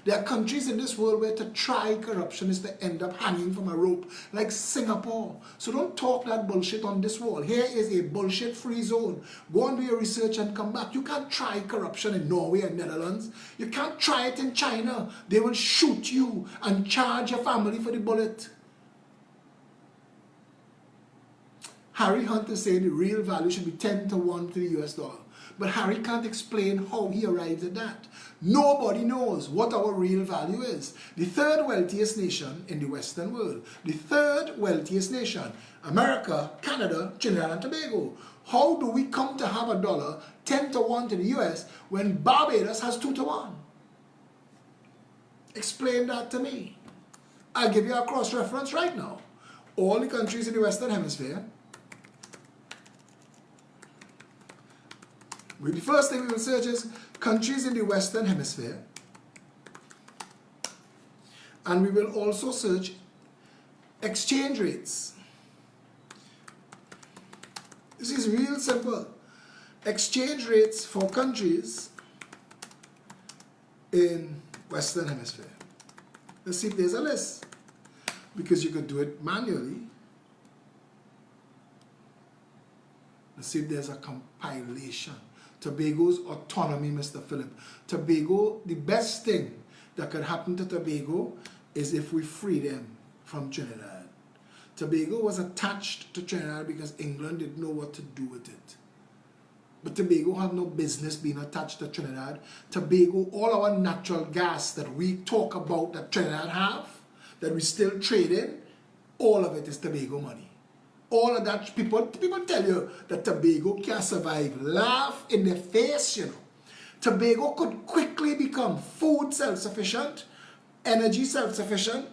There are countries in this world where to try corruption is to end up hanging from a rope, like Singapore. So don't talk that bullshit on this wall. Here is a bullshit-free zone. Go and do your research and come back. You can't try corruption in Norway and Netherlands. You can't try it in China. They will shoot you and charge your family for the bullet. Harry Hunt is saying the real value should be 10 to 1 to the US dollar. But Harry can't explain how he arrived at that. Nobody knows what our real value is. The third wealthiest nation in the Western world. The third wealthiest nation. America, Canada, Trinidad and Tobago. How do we come to have a dollar 10 to 1 to the US when Barbados has 2 to 1? Explain that to me. I'll give you a cross-reference right now. All the countries in the Western Hemisphere. The first thing we will search is countries in the Western Hemisphere. And we will also search exchange rates. This is real simple. Exchange rates for countries in Western Hemisphere. Let's see if there's a list. Because you could do it manually. Let's see if there's a compilation Tobago's autonomy, Mr. Phillip. Tobago, the best thing that could happen to Tobago is if we free them from Trinidad. Tobago was attached to Trinidad because England didn't know what to do with it. But Tobago had no business being attached to Trinidad. Tobago, all our natural gas that we talk about that Trinidad have, that we still trade in, all of it is Tobago money. All of that, people tell you that Tobago can't survive. Laugh in their face, you know. Tobago could quickly become food self-sufficient, energy self-sufficient,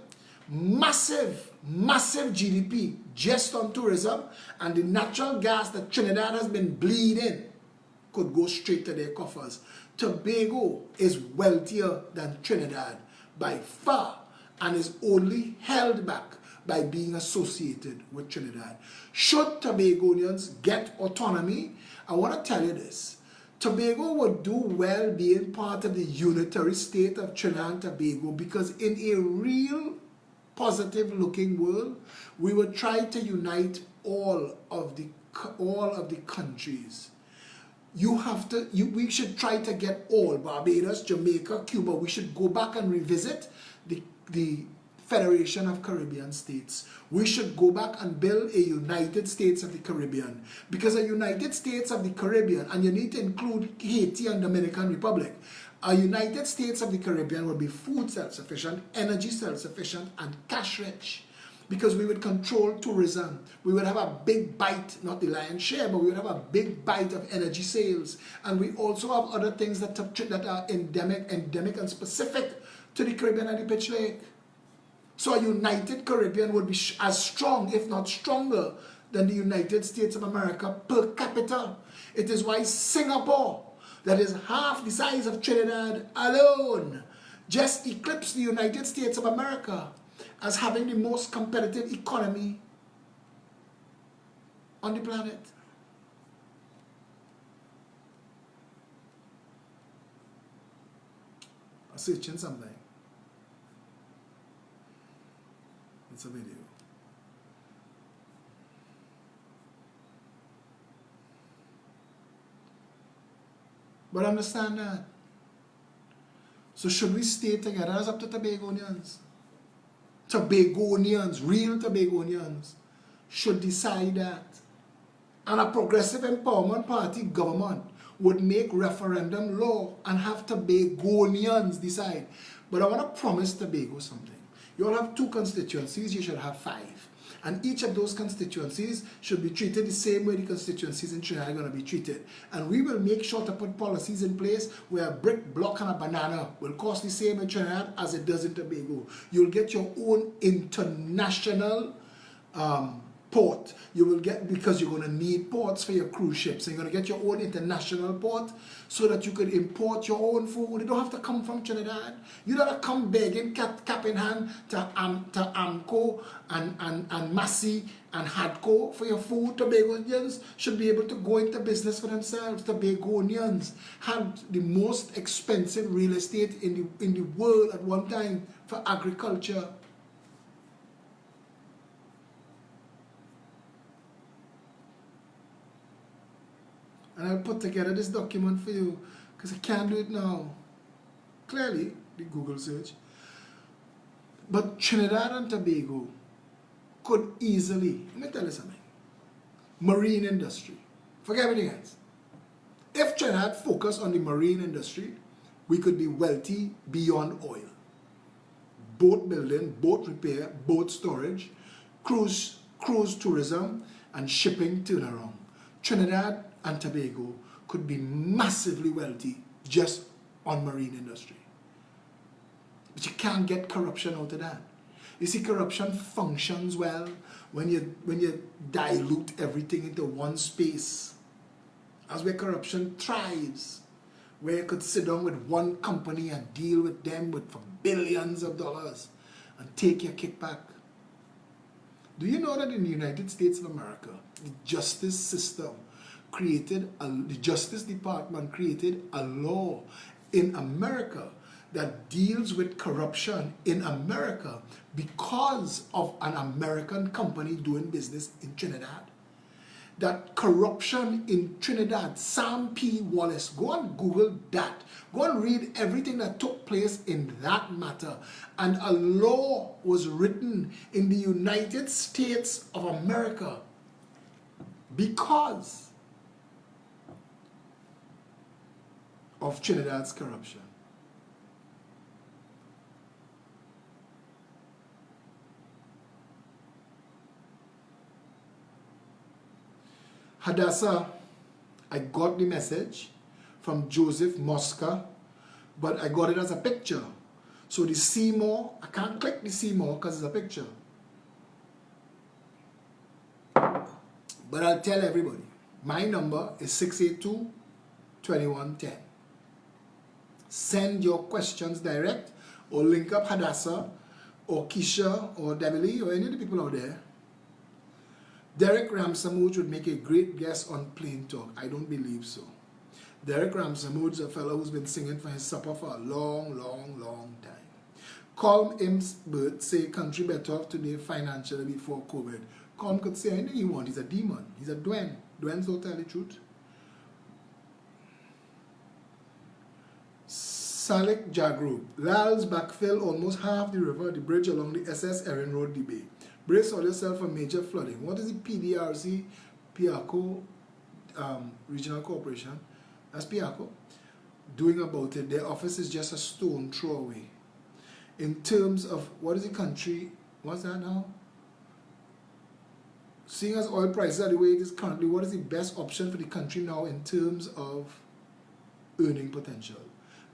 massive GDP just on tourism, and the natural gas that Trinidad has been bleeding could go straight to their coffers. Tobago is wealthier than Trinidad by far and is only held back by being associated with Trinidad. Should Tobagonians get autonomy, I want to tell you this. Tobago would do well being part of the unitary state of Trinidad and Tobago, because in a real positive looking world, we would try to unite all of the countries. We should try to get all, Barbados, Jamaica, Cuba. We should go back and revisit the Federation of Caribbean States. We should go back and build a United States of the Caribbean, because a United States of the Caribbean, and you need to include Haiti and Dominican Republic, a United States of the Caribbean would be food self-sufficient, energy self-sufficient, and cash rich, because we would control tourism. We would have a big bite, not the lion's share, but we would have a big bite of energy sales. And we also have other things that are endemic and specific to the Caribbean and the Pitch Lake. So a united Caribbean would be as strong, if not stronger, than the United States of America per capita. It is why Singapore, that is half the size of Trinidad alone, just eclipsed the United States of America as having the most competitive economy on the planet. I'm searching something. It's a video. But understand that. So should we stay together? That's up to Tobagonians. Tobagonians, real Tobagonians, should decide that. And a progressive empowerment party government would make referendum law and have Tobagonians decide. But I want to promise Tobago something. You all have 2 constituencies, you should have 5. And each of those constituencies should be treated the same way the constituencies in Trinidad are going to be treated. And we will make sure to put policies in place where a brick, block, and a banana will cost the same in Trinidad as it does in Tobago. You'll get your own international port. You will get, because you're going to need ports for your cruise ships. So you're going to get your own international port so that you could import your own food. You don't have to come from Trinidad. You don't have to come begging cap in hand to Amco and Massey and Hadco for your food. Tobagonians should be able to go into business for themselves. Tobagonians had the most expensive real estate in the world at one time for agriculture. And I'll put together this document for you because I can't do it now. Clearly, the Google search. But Trinidad and Tobago could easily, let me tell you something, marine industry. Forget everything else. If Trinidad focused on the marine industry, we could be wealthy beyond oil. Boat building, boat repair, boat storage, cruise tourism, and shipping turnaround. Trinidad and Tobago could be massively wealthy just on marine industry. But you can't get corruption out of that. You see, corruption functions well when you dilute everything into one space. That's where corruption thrives. Where you could sit down with one company and deal with them for billions of dollars and take your kickback. Do you know that in the United States of America, the justice system the Justice Department created a law in America that deals with corruption in America because of an American company doing business in Trinidad? that corruption in Trinidad, Sam P. Wallace, go and Google that. Go and read everything that took place in that matter. And a law was written in the United States of America because of Trinidad's corruption. Hadassah, I got the message from Joseph Mosca, but I got it as a picture. So the Seymour, I can't click the Seymour because it's a picture. But I'll tell everybody, my number is 682-2110. Send your questions direct or link up Hadassah or Keisha or Debbie or any of the people out there. Derek Ramsamooch would make a great guest on Plain Talk. I don't believe so. Derek Ramsamooch is a fellow who's been singing for his supper for a long, long, long time. Colm Imsbert say country better off today financially before COVID. Colm could say anything he wants. He's a demon. He's a Dwen. Dwen's don't tell the truth. Salik Jagroup. Lal's backfill almost half the river, the bridge along the SS Erin Road debate. Brace all yourself for major flooding. What is the PDRC, Piaco Regional Corporation, that's Piaco, doing about it? Their office is just a stone throw away. In terms of, what is the country, what's that now? Seeing as oil prices are the way it is currently, what is the best option for the country now in terms of earning potential?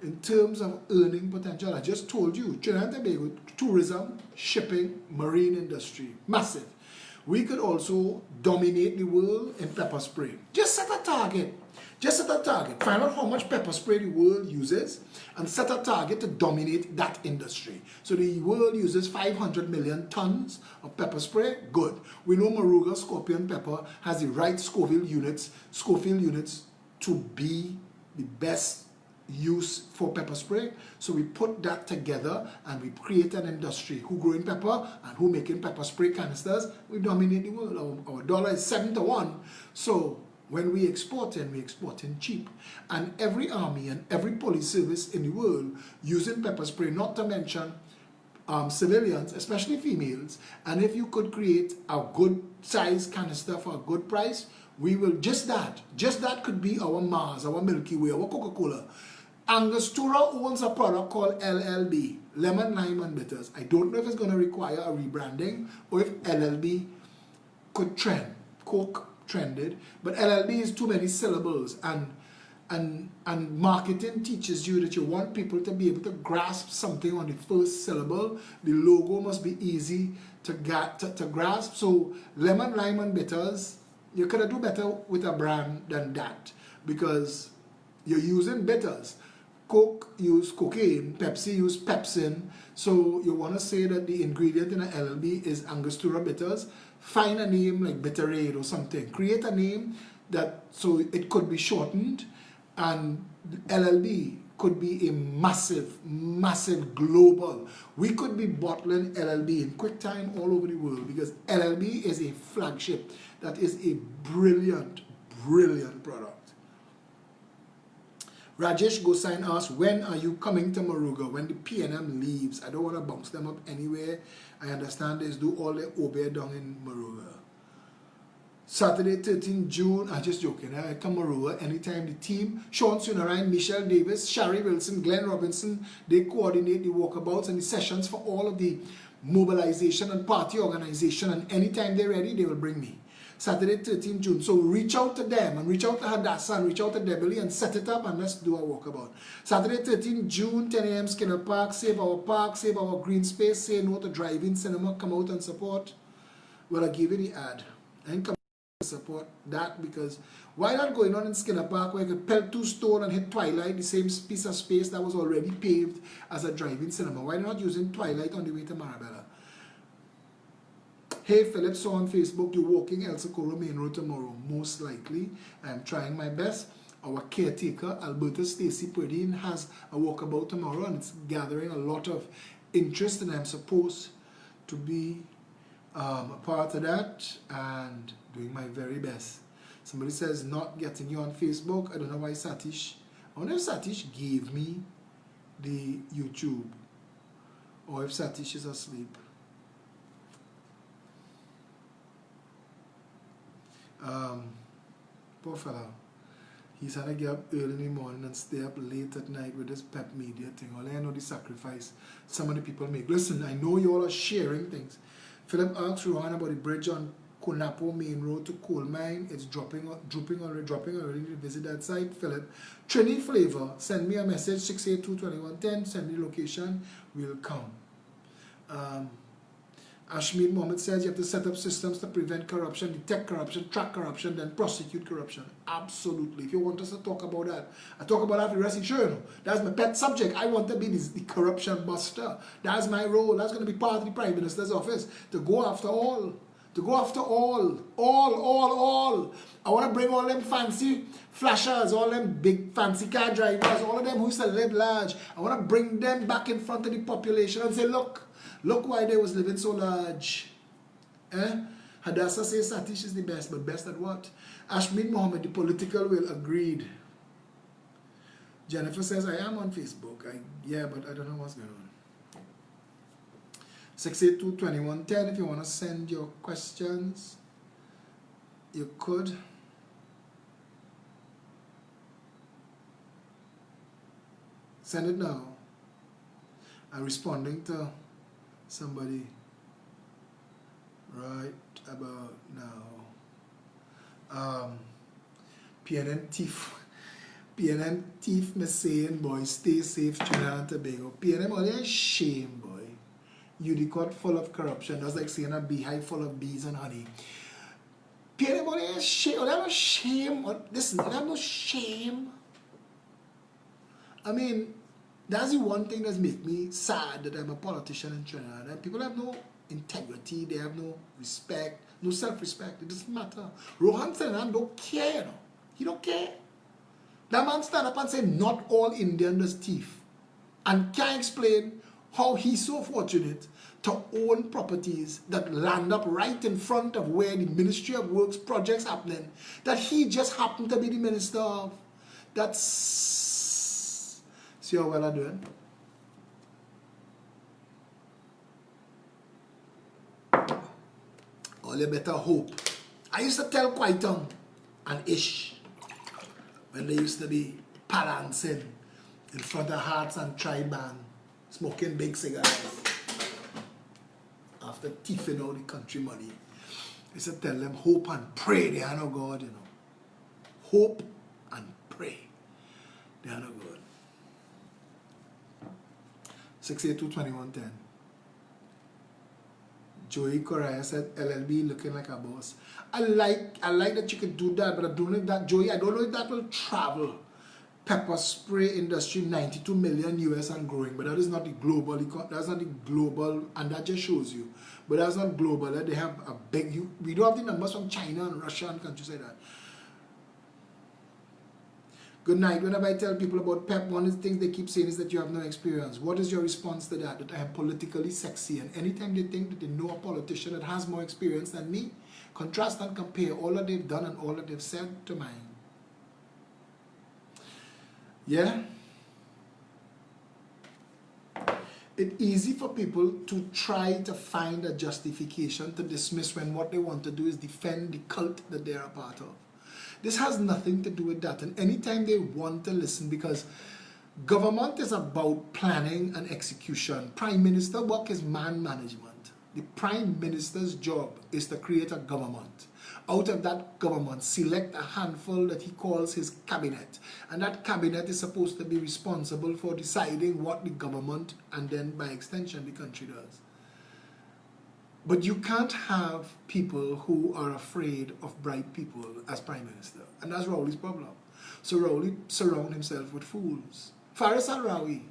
In terms of earning potential, I just told you, Trinidad and Tobago, tourism, shipping, marine industry, massive. We could also dominate the world in pepper spray. Just set a target. Just set a target. Find out how much pepper spray the world uses and set a target to dominate that industry. So the world uses 500 million tons of pepper spray. Good. We know Moruga scorpion pepper has the right Scoville units to be the best use for pepper spray. So we put that together and we create an industry who growing pepper and who making pepper spray canisters. We dominate the world. Our dollar is 7-1. So when we exporting cheap. And every army and every police service in the world using pepper spray, not to mention civilians, especially females. And if you could create a good size canister for a good price, we will just that could be our Mars, our Milky Way, our Coca-Cola. Angostura owns a product called LLB, Lemon, Lime and Bitters. I don't know if it's going to require a rebranding or if LLB could trend. Coke trended, but LLB is too many syllables, and marketing teaches you that you want people to be able to grasp something on the first syllable. The logo must be easy to grasp. So Lemon, Lime and Bitters, you could do better with a brand than that because you're using bitters. Coke use cocaine, Pepsi use pepsin. So you want to say that the ingredient in an LLB is Angostura bitters. Find a name like Bitterade or something. Create a name that so it could be shortened, and LLB could be a massive, massive global. We could be bottling LLB in quick time all over the world because LLB is a flagship. That is a brilliant, brilliant product. Rajesh Gosain asks, when are you coming to Moruga? When the PNM leaves? I don't want to bounce them up anywhere. I understand they do all their obey down in Moruga. Saturday, 13 June, I'm just joking. I come Moruga anytime the team, Sean Sunarine, Michelle Davis, Shari Wilson, Glenn Robinson, they coordinate the walkabouts and the sessions for all of the mobilization and party organization, and anytime they're ready, they will bring me. Saturday, 13 June. So reach out to them and reach out to Hadassah and reach out to Debbie and set it up and let's do a walkabout. Saturday, 13 June, 10 a.m. Skinner Park, save our green space, say no to drive-in cinema, come out and support. Well, I give you the ad. And come out and support that because why not going on in Skinner Park where you could pelt 2 stone and hit Twilight, the same piece of space that was already paved as a drive-in cinema? Why not using Twilight on the way to Marabella? Hey Phillip, saw on Facebook you're walking El Socorro Main Road tomorrow. Most likely. I'm trying my best. Our caretaker, Alberta Stacey Perdine, has a walkabout tomorrow and it's gathering a lot of interest, and I'm supposed to be a part of that and doing my very best. Somebody says not getting you on Facebook. I don't know why Satish. I wonder if Satish gave me the YouTube or if Satish is asleep. Poor fella. He's had to get up early in the morning and stay up late at night with this pep media thing. All I know the sacrifice some of the people make. Listen, I know you all are sharing things. Phillip asked Rerun about the bridge on Konapo Main Road to Coal Mine. It's dropping already to visit that site. Phillip, Trini Flavor, send me a message, 682-2110, send me location, we'll come. Ashmead Mohammed says you have to set up systems to prevent corruption, detect corruption, track corruption, then prosecute corruption. Absolutely. If you want us to talk about that, I talk about that for the rest of the show. That's my pet subject. I want to be the corruption buster. That's my role. That's going to be part of the Prime Minister's office, to go after all. To go after all. I want to bring all them fancy flashers, all them big fancy car drivers, all of them who used to live large. I want to bring them back in front of the population and say, look why they was living so large. Hadassah says Satish is the best, but best at what? Ashmead Mohammed, the political will, agreed. Jennifer says, I am on Facebook. Yeah, but I don't know what's going on. 682-2110, if you want to send your questions, you could. Send it now. I'm responding to somebody right about now. PNM Thief me saying, boy, stay safe, Trinidad and Tobago. PNM only a shame, boy. You the court full of corruption. That's like saying a beehive full of bees and honey. PNM only a shame. They have no shame. Listen, they have no shame. I mean, that's the one thing that's make me sad that I'm a politician in Trinidad. And people have no integrity, they have no respect, no self-respect. It doesn't matter. Rohan Trinidad don't care, you know. He don't care. That man stand up and say not all Indians is thief. And can't explain how he's so fortunate to own properties that land up right in front of where the Ministry of Works projects happening, that he just happened to be the minister of. That's... See how well I'm doing? All you better hope. I used to tell Quaitung and Ish when they used to be balancing in front of Hearts and Tri-Band, smoking big cigars after thieving out the country money. I used to tell them, hope and pray they are no God, you know. Hope and pray they are no God. 682-2110. Joey Correa said LLB looking like a boss. I like that you could do that, but I don't know if that, Joey, I don't know if that will travel. Pepper spray industry, 92 million US and growing, but that is not the global, that's not the global, and that just shows you. But that's not global. They have a big, we don't have the numbers from China and Russia and countries like that. Good night. Whenever I tell people about PEP, one of the things they keep saying is that you have no experience. What is your response to that? That I am politically sexy. And anytime they think that they know a politician that has more experience than me, contrast and compare all that they've done and all that they've said to mine. Yeah? It's easy for people to try to find a justification to dismiss when what they want to do is defend the cult that they're a part of. This has nothing to do with that. And anytime they want to listen, because government is about planning and execution. Prime Minister work is man management. The Prime Minister's job is to create a government. Out of that government, select a handful that he calls his cabinet. And that cabinet is supposed to be responsible for deciding what the government and then by extension the country does. But you can't have people who are afraid of bright people as Prime Minister. And that's Rowley's problem. So Rowley surrounds himself with fools. Faris Al-Rawi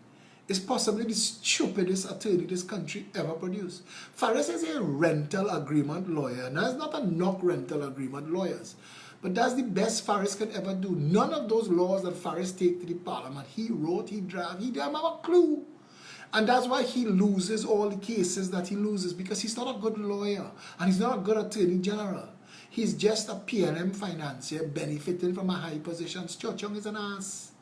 is possibly the stupidest attorney this country ever produced. Faris is a rental agreement lawyer. And that's not a knock rental agreement lawyers. But that's the best Faris can ever do. None of those laws that Faris take to the parliament, he wrote, he drafted, he didn't have a clue. And that's why he loses all the cases that he loses, because he's not a good lawyer and he's not a good attorney general. He's just a PNM financier benefiting from a high position. Stuart Young is an ass.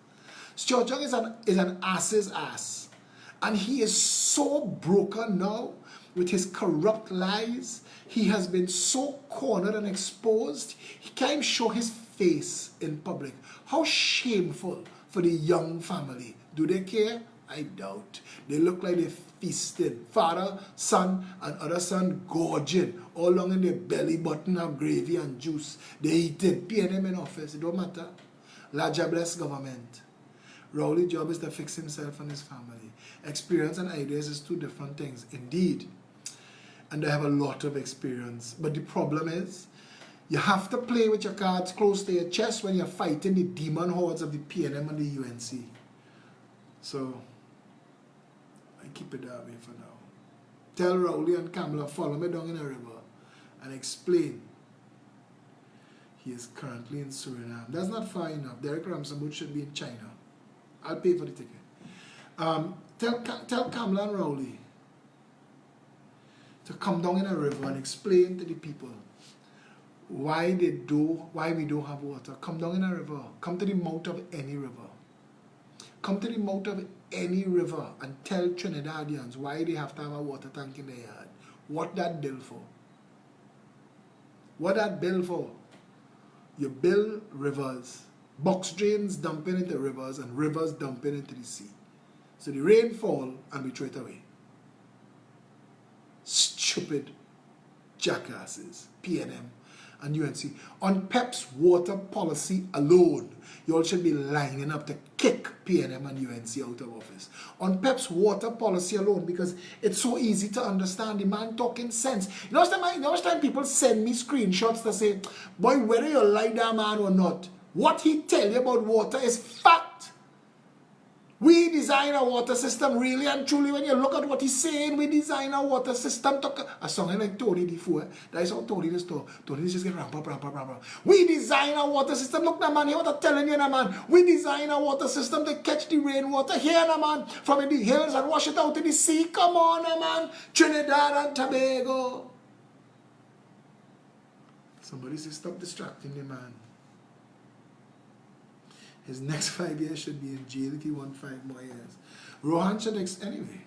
Stuart Young is an ass's ass. And he is so broken now with his corrupt lies. He has been so cornered and exposed. He can't even show his face in public. How shameful for the Young family. Do they care? I doubt. They look like they're feasting. Father, son, and other son gorging. All along in their belly button have gravy and juice. They eating. PNM in office. It don't matter. Larger bless government. Rowley's job is to fix himself and his family. Experience and ideas is two different things. Indeed. And I have a lot of experience. But the problem is, you have to play with your cards close to your chest when you're fighting the demon hordes of the PNM and the UNC. So, I keep it that way for now. Tell Rowley and Kamala, follow me down in the river and explain. He is currently in Suriname. That's not far enough. Derek Ramsambut should be in China. I'll pay for the ticket. Tell Kamala and Rowley to come down in a river and explain to the people why we don't have water. Come down in a river. Come to the mouth of any river. Come to the mouth of any river and tell Trinidadians why they have to have a water tank in their yard. What that bill for? What that bill for? You build rivers, box drains dumping into rivers and rivers dumping into the sea. So the rain fall and we throw it away. Stupid jackasses, PNM and UNC. On PEP's water policy alone, you all should be lining up to kick PNM and UNC out of office. On PEP's water policy alone, because it's so easy to understand. The man talking sense. You know how time people send me screenshots to say, boy, whether you like that man or not, what he tell you about water is fact. We design a water system really and truly. When you look at what he's saying, we design a water system. A song like Tony before. That is how Tony is talk. Tony is just getting ramp up. We design a water system. Look, now, man, hear what I'm telling you, now, man. We design a water system to catch the rainwater here, now, man, from in the hills and wash it out in the sea. Come on, now, man. Trinidad and Tobago. Somebody say, stop distracting the man. His next 5 years should be in jail if he wants 5 more years. Rohan should anyway.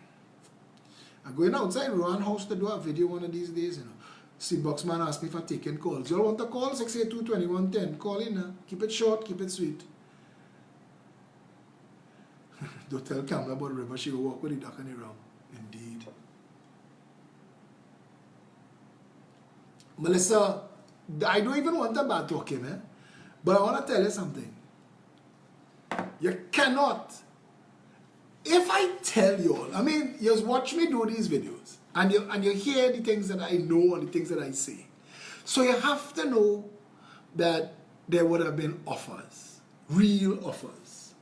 I'm going outside Rohan house to do a video one of these days, you know. See, Boxman asked me for taking calls. You all want to call? 682-2110. Call in now. Keep it short, keep it sweet. Don't tell Kamala about the river. She will walk with the duck and the rum. Indeed. Melissa, I don't even want a bad talking, eh? But I want to tell you something. You cannot. If I tell you all, I mean, you watch me do these videos and you hear the things that I know and the things that I say. So you have to know that there would have been offers, real offers,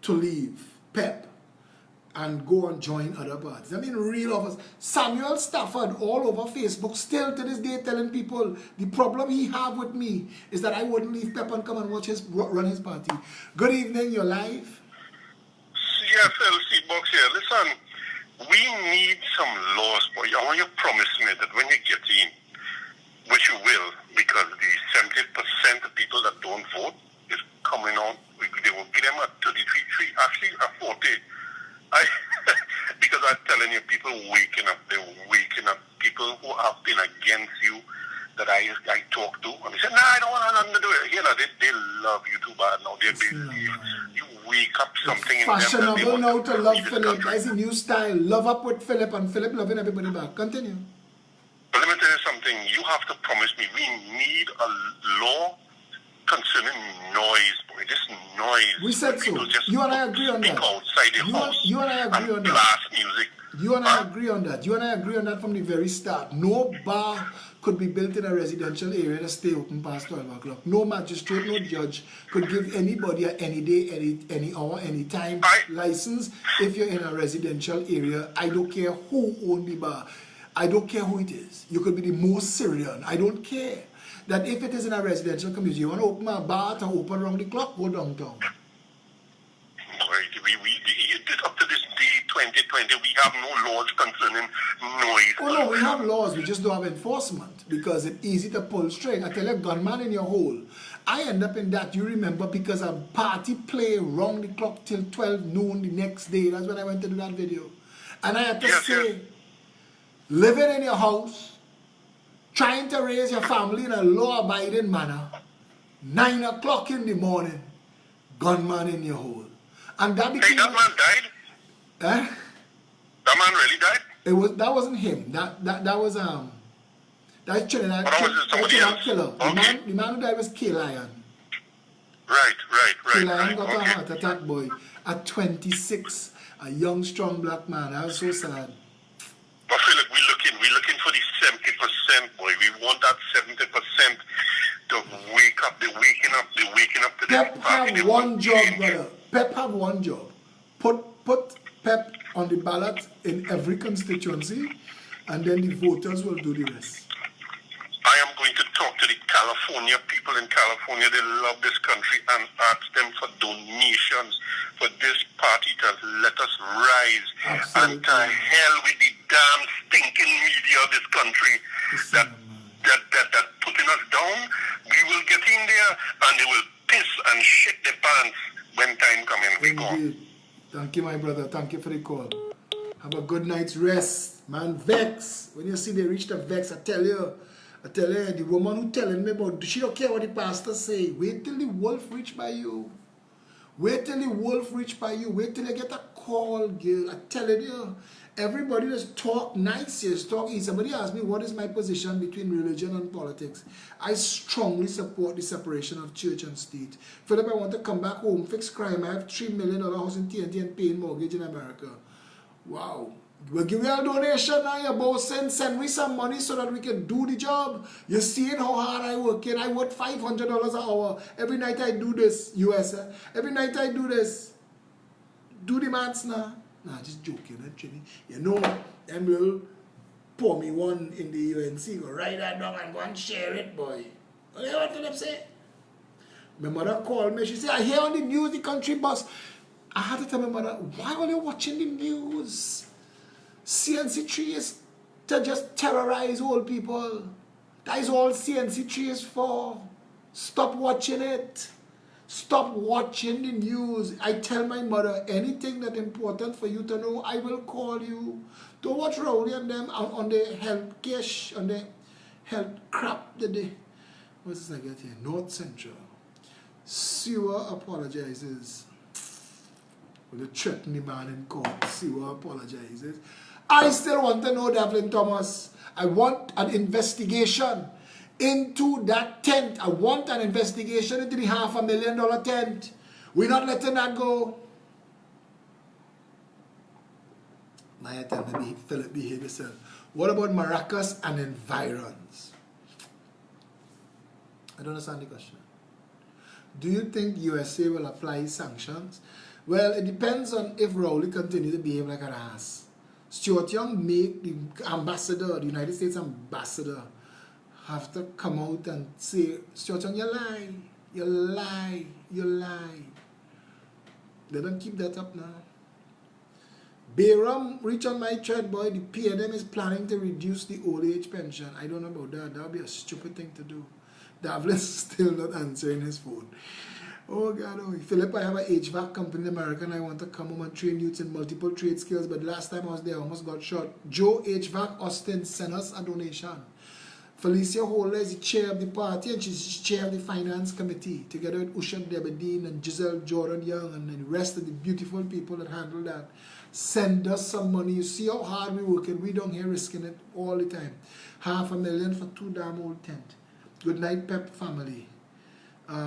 to leave PEP and go and join other parties. I mean, real offers. Samuel Stafford all over Facebook still to this day telling people the problem he have with me is that I wouldn't leave PEP and come and run his party. Good evening, you're live. Yes, LC Box here. Listen, we need some laws, boy. I want you to promise me that when you get in, which you will, because the 70% of people that don't vote is coming on, they will give them a 33, actually a 40. Because I'm telling you, people waking up, they're waking up. People who have been against you that I talk to, and they say, nah, I don't want nothing to do it. You know, they love you too bad now. You wake up something in them. Fashionable now to love Phillip. That's a new style. Love up with Phillip and Phillip loving everybody back. Continue. But let me tell you something. You have to promise me we need a law concerning noise, boy. This noise. We said so. You and I agree on that. Outside the house you and I agree on that. Blast music. You and I agree on that. You and I agree on that from the very start. No bar could be built in a residential area to stay open past 12 o'clock. No magistrate, no judge could give anybody a any day, any hour, any time license if you're in a residential area. I don't care who owns the bar. I don't care who it is. You could be the most Syrian. I don't care. That if it is in a residential community, you want to open a bar to open around the clock, go downtown. Right. We up to this day, 2020, 2020, we have no laws concerning noise. Oh no, we have laws, we just don't have enforcement because it's easy to pull string. I tell you, gunman in your hole. I end up in that, you remember, because a party play round the clock till 12 noon the next day. That's when I went to do that video. And I had to say, living in your house, trying to raise your family in a law-abiding manner, 9 o'clock in the morning, gunman in your hole. And that became... Hey, that man died? Eh? That man really died? That wasn't him. That was that's Trinidad. That was somebody else. Killer. Okay. The man who died was K-Lion. Right. K-Lion got a Okay. heart attack, boy, at 26. A young, strong black man. I was so sad. But Phillip, we're looking for the 70%, boy. We want that 70% to wake up. They're waking up to Pep the party. have one job, brother. Pep have one job. Put Pep on the ballot in every constituency, and then the voters will do the rest. I am going to talk to the California people in California. They love this country, and ask them for donations for this party to let us rise. Absolutely. And to hell with the damn stinking media of this country that putting us down. We will get in there and they will piss and shit their pants when time comes in. We go. Indeed. Thank you, my brother. Thank you for the call. Have a good night's rest. Man, vex. When you see they reach the vex, I tell you, the woman who telling me about, she don't care what the pastor say. Wait till the wolf reach by you. Wait till the wolf reach by you. Wait till you get a call, girl. I telling you, everybody just talk nice here, talk easy. Somebody asked me, what is my position between religion and politics? I strongly support the separation of church and state. Phillip, I want to come back home, fix crime. I have $3 million house in TNT and paying mortgage in America. Wow. We'll give you a donation now, your boss. Send me some money so that we can do the job. You're seeing how hard I work. I work $500 an hour. Every night I do this, US. Every night I do this. Do the maths now. Nah, just joking, actually. You know, them will pour me one in the UNC. Go write that down and go and share it, boy. You know what Phillip say? My mother called me. She said, I hear on the news the country bus. I had to tell my mother, why are you watching the news? CNC3 is to just terrorize old people. That is all CNC3 is for. Stop watching it. Stop watching the news. I tell my mother, anything that's important for you to know, I will call you. Don't watch Rowley and them on the health cash, on the health crap that they... What's this I get here? North Central. Sewer apologizes. With the threatening man in court. Sewer apologizes. I still want to know, Devlin Thomas. I want an investigation into that tent. I want an investigation into the $500,000 tent. We're not letting that go. Now you tell me, Phillip, behave yourself. What about maracas and environs? I don't understand the question. Do you think USA will apply sanctions? Well, it depends on if Rowley continue to behave like an ass. Stuart Young make the ambassador, the United States ambassador, have to come out and say, Stuart Young, you lie, you lie, you lie. They don't keep that up now. Bayram, reach on my thread, boy. The PNM is planning to reduce the old age pension. I don't know about that. That would be a stupid thing to do. Davlin's still not answering his phone. Oh God, oh Phillip, I have an HVAC company in America and I want to come home and train youths in multiple trade skills, but last time I was there I almost got shot. Joe HVAC Austin sent us a donation. Felicia Holder is the chair of the party and she's the chair of the finance committee, together with Usha Debedine and Giselle Jordan Young and the rest of the beautiful people that handle that. Send us some money. You see how hard we working. We don't here risking it all the time. $500,000 for 2 damn old tent. Good night, Pep family.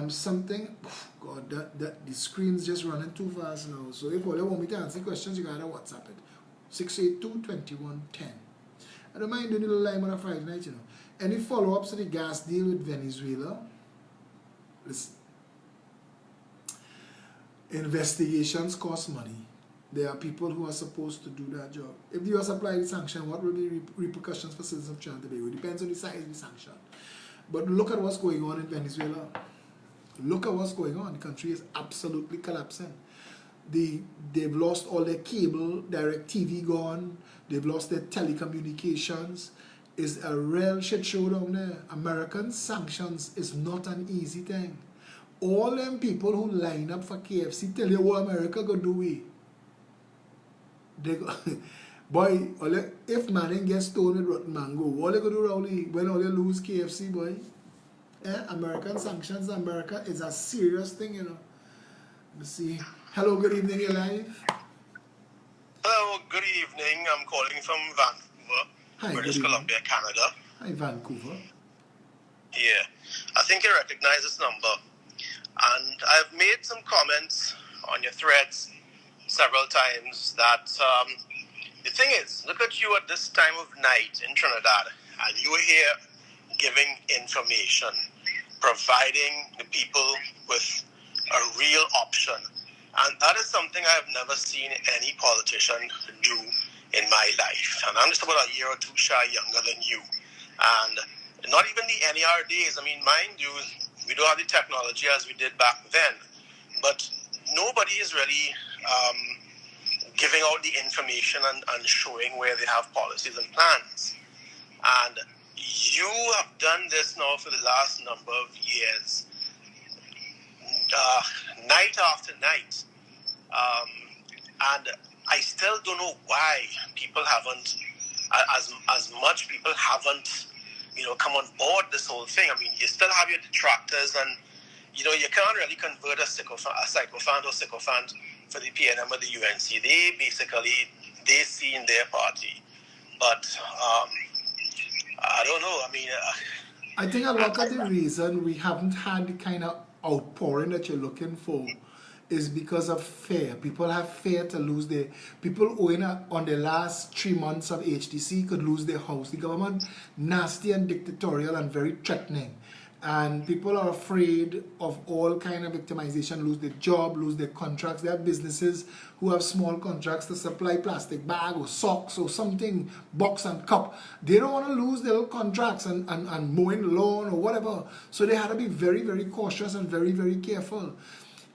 Something, God, the screen's just running too fast now. So if all you want me to answer questions, you gotta WhatsApp it. 682-2110. I don't mind doing a little lime on a Friday night, you know. Any follow-ups to the gas deal with Venezuela? Listen. Investigations cost money. There are people who are supposed to do that job. If the US apply the sanction, what will be the repercussions for citizens of Trinidad and Tobago? It depends on the size of the sanction. But look at what's going on in Venezuela. Look at what's going on. The country is absolutely collapsing. they've lost all their cable, direct TV gone, they've lost their telecommunications. It's a real shit show down there. American sanctions is not an easy thing. All them people who line up for KFC tell you what America go do we. They go, boy, if Manning gets stoned with rotten mango, what they go do Rowley when all they lose KFC, boy? American sanctions, America is a serious thing, you know. Let's see. Hello, good evening, you're live. Hello, good evening. I'm calling from Vancouver, Hi, British Columbia, Canada. Hi, Vancouver. Yeah, I think you recognize this number. And I've made some comments on your threads several times that the thing is, look at you at this time of night in Trinidad, and you are here giving information, providing the people with a real option. And that is something I've never seen any politician do in my life. And I'm just about a year or two shy younger than you. And not even the NER days. I mean, mind you, we don't have the technology as we did back then. But nobody is really giving out the information and showing where they have policies and plans. And you have done this now for the last number of years, night after night. And I still don't know why people haven't, as much people haven't, come on board this whole thing. I mean, you still have your detractors, and, you can't really convert a sycophant or sycophant for the PNM or the UNC. They see in their party. But I don't know. I mean, I think a lot of the reason we haven't had the kind of outpouring that you're looking for is because of fear. People have fear to lose their... People owing on the last 3 months of HTC could lose their house. The government nasty and dictatorial and very threatening. And people are afraid of all kind of victimization, lose their job, lose their contracts. There are businesses who have small contracts to supply plastic bag or socks or something, box and cup. They don't want to lose their contracts and mowing lawn or whatever. So they had to be very, very cautious and very, very careful.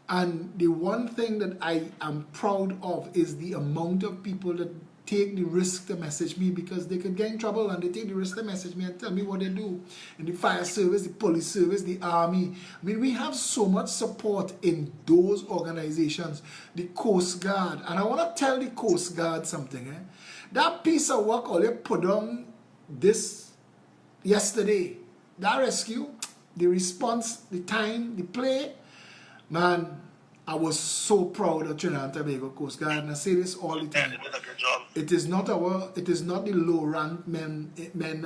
And the one thing that I am proud of is the amount of people that take the risk to message me, because they could get in trouble and they take the risk to message me and tell me what they do. In the fire service, the police service, the army. I mean, we have so much support in those organizations. The Coast Guard. And I want to tell the Coast Guard something. That piece of work all they put on this yesterday, that rescue, the response, the time, the play, man, I was so proud of Trinidad and Tobago Coast Guard, and I say this all the time. they did a good job. It is not the low-ranked men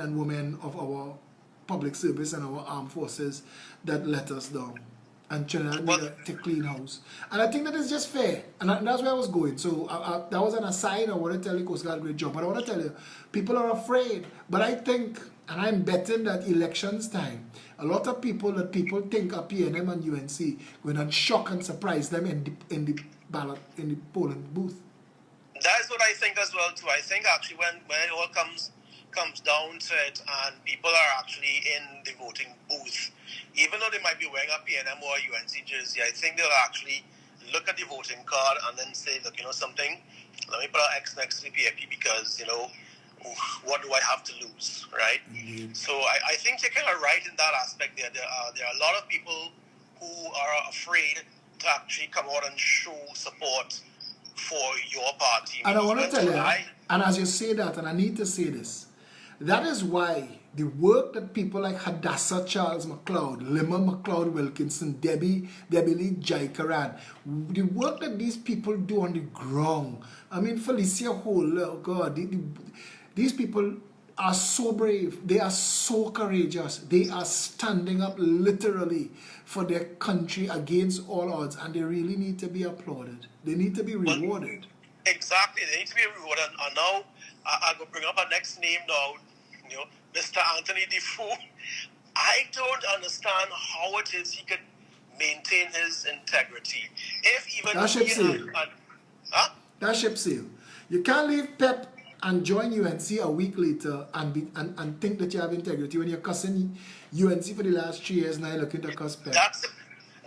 and women of our public service and our armed forces that let us down. And Trinidad need to clean house. And I think that is just fair. And that's where I was going. So that was an aside. I want to tell the Coast Guard great job. But I want to tell you, people are afraid. But I think, and I'm betting that elections time, a lot of people that people think are PNM and UNC will not shock and surprise them in the ballot, in the polling booth. That's what I think as well too. I think actually when it all comes down to it and people are actually in the voting booth, even though they might be wearing a PNM or a UNC jersey, I think they'll actually look at the voting card and then say, look, something, let me put an X next to the PAP because, what do I have to lose, right? Mm-hmm. So I think you're kind of right in that aspect there. There are a lot of people who are afraid to actually come out and show support for your party. And I want to tell you, and as you say that, and I need to say this, that is why the work that people like Hadassah Charles McLeod, Lima McLeod Wilkinson, Debbie Lee Jaikaran, the work that these people do on the ground, I mean, Felicia Hole, oh God, these people are so brave, they are so courageous, they are standing up literally for their country against all odds, and they really need to be applauded. They need to be rewarded. Exactly, they need to be rewarded. And now, I go bring up our next name now, Mr. Anthony Defoe. I don't understand how it is he could maintain his integrity. If even that ship sail. That ship sail. You can't leave Pep and join UNC a week later and think that you have integrity when you're cussing UNC for the last 3 years now you're looking to cuss Pep.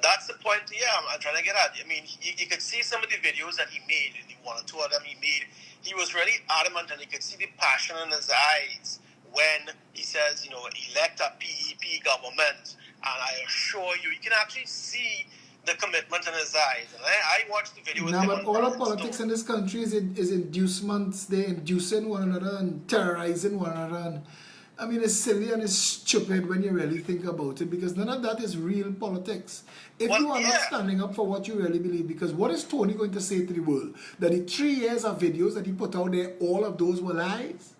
That's the point, yeah, I'm trying to get at. I mean, you could see some of the videos that he made, and one or two of them he made. He was really adamant, and you could see the passion in his eyes when he says, elect a PEP government. And I assure you, you can actually see the commitment in his eyes. And I watched the video with him. But all of politics in this country is inducements. They're inducing one another and terrorizing one another. And, I mean, it's silly and it's stupid when you really think about it, because none of that is real politics. If you are not standing up for what you really believe, because what is Tony going to say to the world? That the 3 years of videos that he put out there, all of those were lies?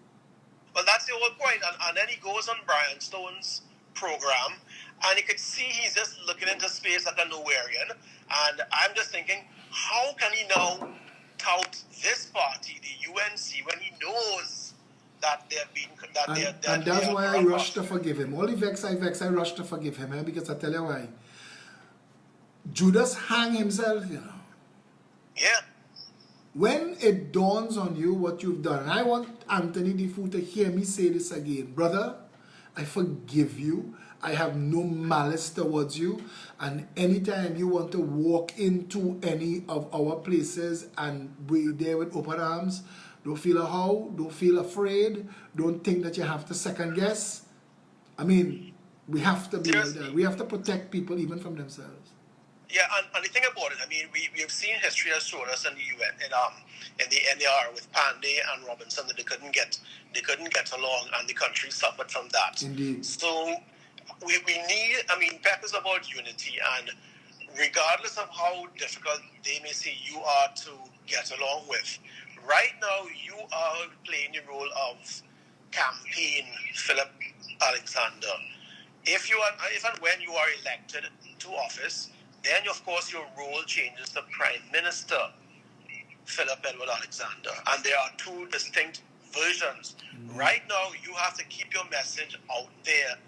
Well, that's the whole point. And then he goes on Brian Stone's program, and you could see he's just looking into space like a nowhereian. And I'm just thinking, how can he now tout this party, the UNC, when he knows that they're being... And that's why I rushed to forgive him. All the vex, I rushed to forgive him, because I tell you why. Judas hang himself, Yeah. When it dawns on you what you've done, and I want Anthony Defoe to hear me say this again, brother, I forgive you. I have no malice towards you. And anytime you want to walk into any of our places and be there with open arms, don't feel a how, don't feel afraid, don't think that you have to second guess. I mean, we have to be like that. We have to protect people even from themselves. Yeah, and the thing about it, I mean, we've seen history has shown us in the UN, in the NDR with Pandey and Robinson, that they couldn't get along, and the country suffered from that. Indeed. So we need, I mean, PEP is about unity, and regardless of how difficult they may say you are to get along with, right now you are playing the role of campaign Phillip Alexander. If and when you are elected to office, then of course your role changes to Prime Minister Phillip Edward Alexander. And there are two distinct versions. Right now you have to keep your message out there,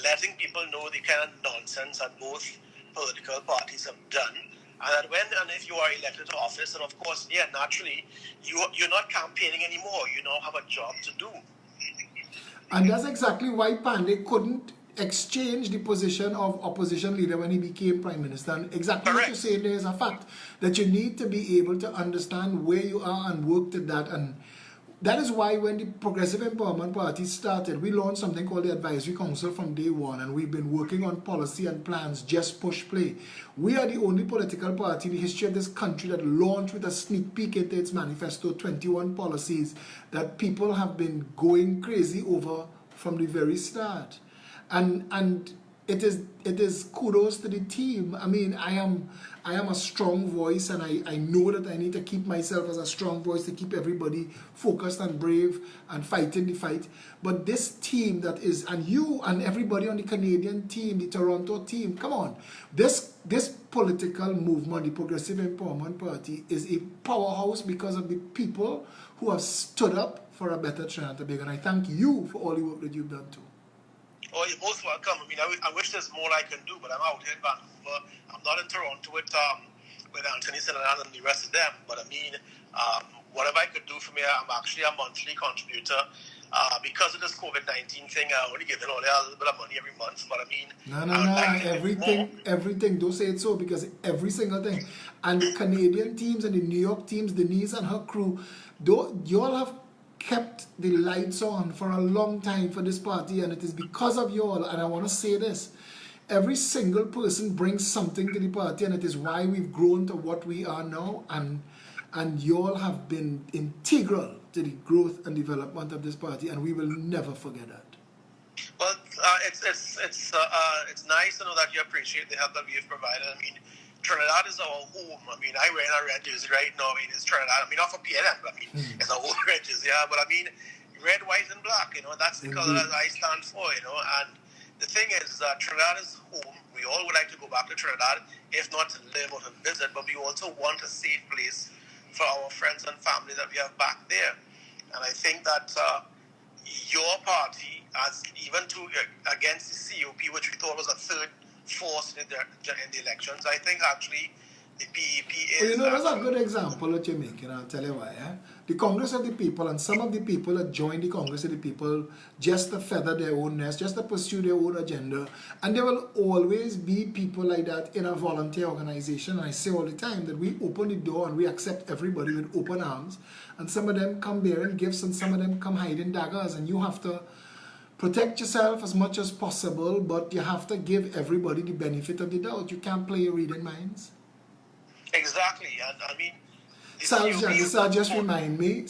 letting people know the kind of nonsense that both political parties have done. And that and if you are elected to office, and of course, naturally, you're not campaigning anymore. You now have a job to do. And that's exactly why Pandey couldn't exchange the position of opposition leader when he became Prime Minister. And exactly what you're saying there is a fact, that you need to be able to understand where you are and work to that. And that is why when the Progressive Empowerment Party started, we launched something called the Advisory Council from day one, and we've been working on policy and plans, just push play. We are the only political party in the history of this country that launched with a sneak peek into its manifesto 21 policies that people have been going crazy over from the very start. And it is kudos to the team. I mean, I am a strong voice, and I know that I need to keep myself as a strong voice to keep everybody focused and brave and fighting the fight. But this team that is, and you and everybody on the Canadian team, the Toronto team, come on. This political movement, the Progressive Empowerment Party, is a powerhouse because of the people who have stood up for a better Trinidad and Tobago. And I thank you for all the work that you've done too. Oh, you're most welcome. I mean, I wish there's more I can do, but I'm out here in Vancouver. I'm not in Toronto with Anthony Sinanan and the rest of them. But I mean, whatever I could do for me, I'm actually a monthly contributor. Because of this COVID-19 thing, I only give it all a little bit of money every month. But I mean, everything. Don't say it so, because every single thing. And the Canadian teams and the New York teams, Denise and her crew, you all have kept the lights on for a long time for this party, and it is because of you all. And I want to say this, every single person brings something to the party, and it is why we've grown to what we are now, and you all have been integral to the growth and development of this party, and we will never forget that. Well, it's nice to know that you appreciate the help that we have provided. I mean, Trinidad is our home. I mean, I wear a red jersey right now. I mean, it's Trinidad. I mean, not for PLM, but I mean, it's a whole red jersey. Yeah, but I mean, red, white, and black. That's the color that I stand for. And the thing is, Trinidad is home. We all would like to go back to Trinidad, if not to live or to visit, but we also want a safe place for our friends and family that we have back there. And I think that your party, as even against the COP, which we thought was a third force in the elections, I think actually the PEP Well, is that's a actually... good example that you're making. I'll tell you why. The Congress of the People, and some of the people that join the Congress of the People just to feather their own nest, just to pursue their own agenda. And there will always be people like that in a volunteer organization. And I say all the time that we open the door and we accept everybody with open arms. And some of them come bearing gifts and some of them come hiding daggers. And you have to protect yourself as much as possible, but you have to give everybody the benefit of the doubt. You can't play your reading minds. Exactly, and I mean... Saladin just remind me,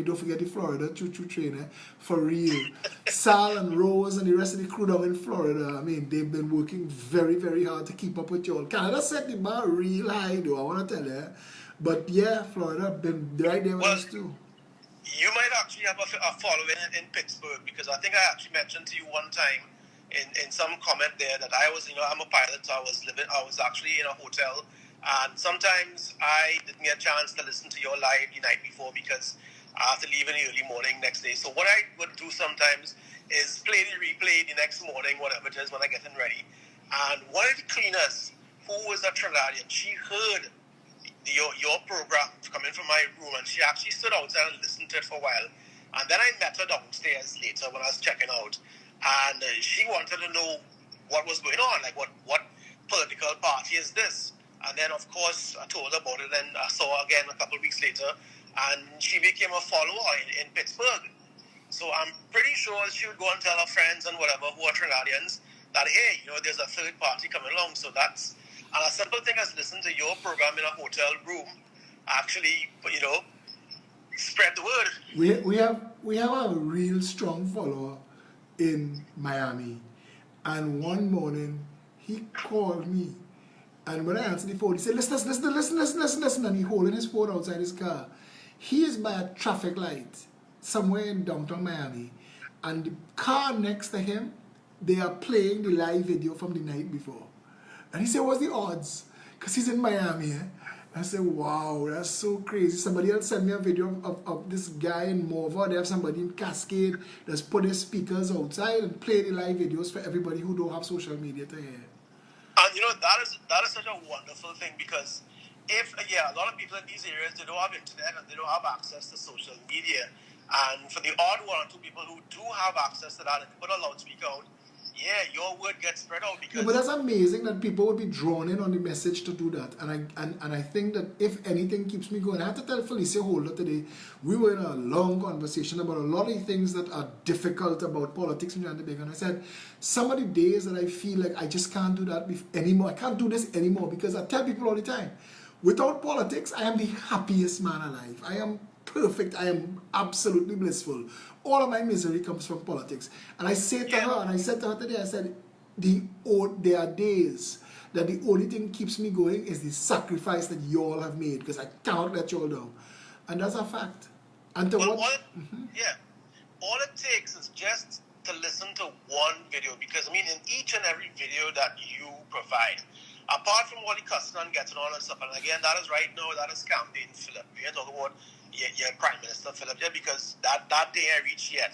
don't forget the Florida choo-choo trainer, for real. Sal and Rose and the rest of the crew down in Florida, I mean, they've been working very, very hard to keep up with y'all. Canada set the bar real high though, I want to tell you. But yeah, Florida been right there with us too. You might actually have a following in Pittsburgh, because I think I actually mentioned to you one time in some comment there that I was, I'm a pilot, so I was actually in a hotel. And sometimes I didn't get a chance to listen to your live the night before because I have to leave in the early morning next day. So what I would do sometimes is play the replay the next morning, whatever it is, when I get in ready. And one of the cleaners, who was a Trinidadian, she heard your program coming from my room, and she actually stood outside and listened to it for a while. And then I met her downstairs later when I was checking out, and she wanted to know what was going on, like what political party is this? And then, of course, I told her about it, and I saw her again a couple of weeks later, and she became a follower in Pittsburgh. So I'm pretty sure she would go and tell her friends and whatever who are Trinidadians that, hey, there's a third party coming along. So that's, and a simple thing as listen to your program in a hotel room, actually, spread the word. We have a real strong follower in Miami, and one morning he called me. And when I answered the phone, he said, listen, and he holding his phone outside his car. He is by a traffic light somewhere in downtown Miami, and the car next to him, they are playing the live video from the night before. And he said, what's the odds? Because he's in Miami. I said, wow, that's so crazy. Somebody else sent me a video of this guy in Morva. They have somebody in Cascade that's put their speakers outside and play the live videos for everybody who don't have social media to hear. And that is such a wonderful thing, because a lot of people in these areas, they don't have internet and they don't have access to social media. And for the odd one or two people who do have access to that and put a loudspeaker out, your word gets spread out. Because but that's amazing that people would be drawn in on the message to do that. And I think that if anything keeps me going, I had to tell Felicia Holder today, we were in a long conversation about a lot of things that are difficult about politics in Trinidad and Tobago. And I said, some of the days that I feel like I just can't do that anymore, I can't do this anymore, because I tell people all the time, without politics, I am the happiest man alive. I am perfect. I am absolutely blissful. All of my misery comes from politics. And I say to her, and I said to her today, I said, there are days that the only thing keeps me going is the sacrifice that you all have made, because I cannot let you all down. And that's a fact. And to all it takes is just to listen to one video, because in each and every video that you provide, apart from all the cussing and getting on and stuff, and again, that is right now, that is campaign Phillip. We are talking about your Prime Minister Phillip, because that day I reached yet.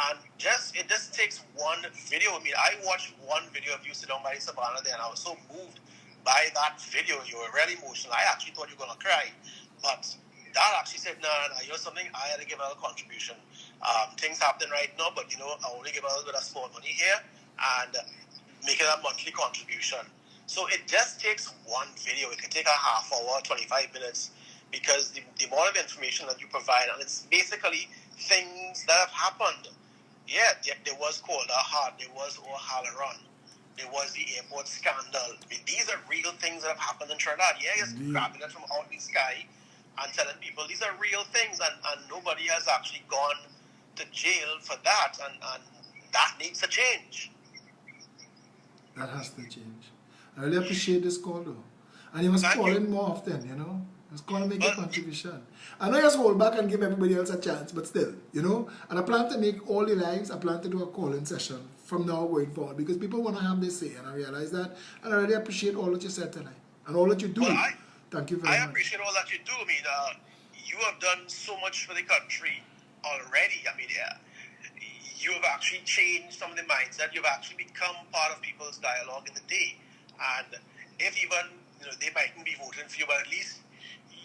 And it just takes one video. I watched one video of you sit down by the Savannah there, and I was so moved by that video. You were really emotional. I actually thought you were going to cry. But that actually said, no, here's something I had to give a contribution. Things happening right now, but I only give a little bit of small money here and make it a monthly contribution. So it just takes one video. It can take a half hour, 25 minutes, because the amount of information that you provide, and it's basically things that have happened. There was Calder Hart, there was O'Halloran, there was the airport scandal. These are real things that have happened in Trinidad. Just grabbing it from out the sky and telling people these are real things, and nobody has actually gone to jail for that, and that needs to change. That has to change. I really appreciate this call though. And you must call in more often, It's going to make a contribution. I know you just hold back and give everybody else a chance, but still, And I plan to make all the lives, I plan to do a call-in session from now going forward, because people want to have their say, and I realize that. And I really appreciate all that you said tonight, and all that you do. Thank you very much. I appreciate all that you do. You have done so much for the country already. You have actually changed some of the mindset. You've actually become part of people's dialogue in the day. And if even they mightn't be voting for you, but at least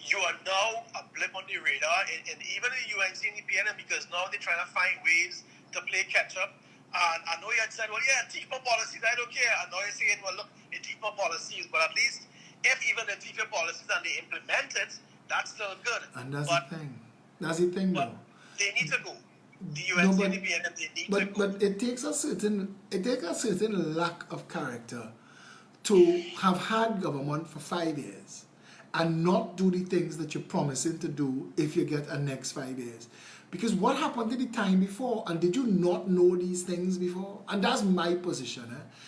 you are now a blip on the radar, and even in the UNC and the PNM, because now they're trying to find ways to play catch up. And I know you had said, well, yeah, TIFA policies, I don't care. And now you're saying, well, look, the TIFA policies, but at least if even the TIFA policies and they implement it, that's still good. And that's the thing. That's the thing, though. They need to go. The UNC and the PNM, they need to go. But it takes a certain lack of character to have had government for 5 years and not do the things that you're promising to do if you get a next 5 years. Because what happened at the time before, and did you not know these things before? And that's my position.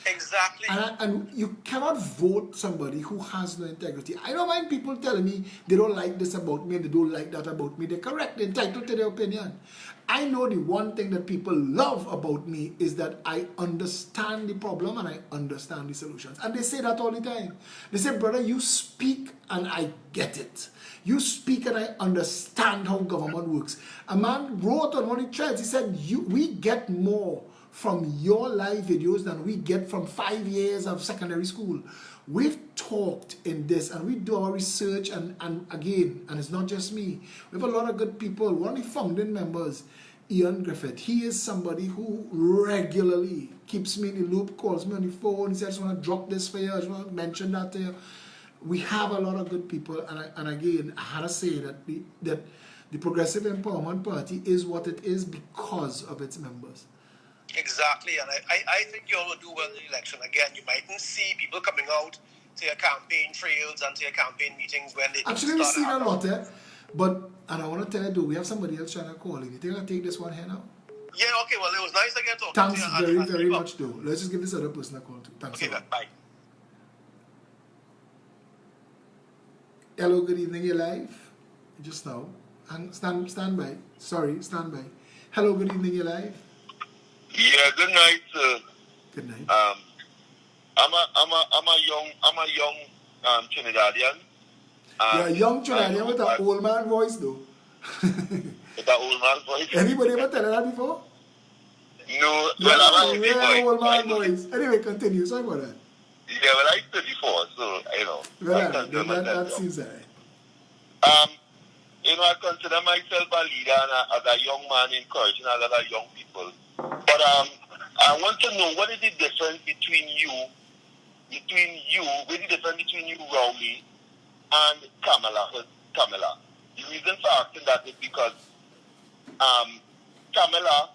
Exactly. And you cannot vote somebody who has no integrity. I don't mind people telling me they don't like this about me and they don't like that about me. They're correct, they're entitled to their opinion. I know the one thing that people love about me is that I understand the problem and I understand the solutions. And they say that all the time. They say, brother, you speak and I get it. You speak and I understand how government works. A man wrote on one of the threads, he said, we get more from your live videos than we get from 5 years of secondary school. We've talked in this and we do our research and again, and it's not just me. We have a lot of good people. One of the founding members, Ian Griffith, he is somebody who regularly keeps me in the loop, calls me on the phone, he says, I just want to drop this for you, I just want to mention that to you. We have a lot of good people, and again, I had to say that the Progressive Empowerment Party is what it is because of its members. Exactly, and I think you all will do well in the election. Again, you mightn't see people coming out to your campaign trails and to your campaign meetings when they actually we've seen a lot, but, and I want to tell you, do we have somebody else trying to call in? You think I'll take this one here now? Yeah, okay, well, it was nice again talking to you. Thanks very much, though. Let's just give this other person a call, too. Thanks. Okay, bye. Hello, good evening, you're live. Just now. And stand by. Sorry, stand by. Hello, good evening, you're live. Yeah, good night, sir. Good night. I'm a young Trinidadian. You're a young Trinidadian with an old man voice, though. With an old man voice. Anybody ever tell you that before? No, well, I'm an old man voice. Anyway, continue. Sorry about that. Yeah, well, I'm 34, so, you know. Well, that seems right. You know, I consider myself a leader and as a young man encouraging a lot of young people. But I want to know what is the difference between you, Rowley, and Kamala. The reason for asking that is because Kamala,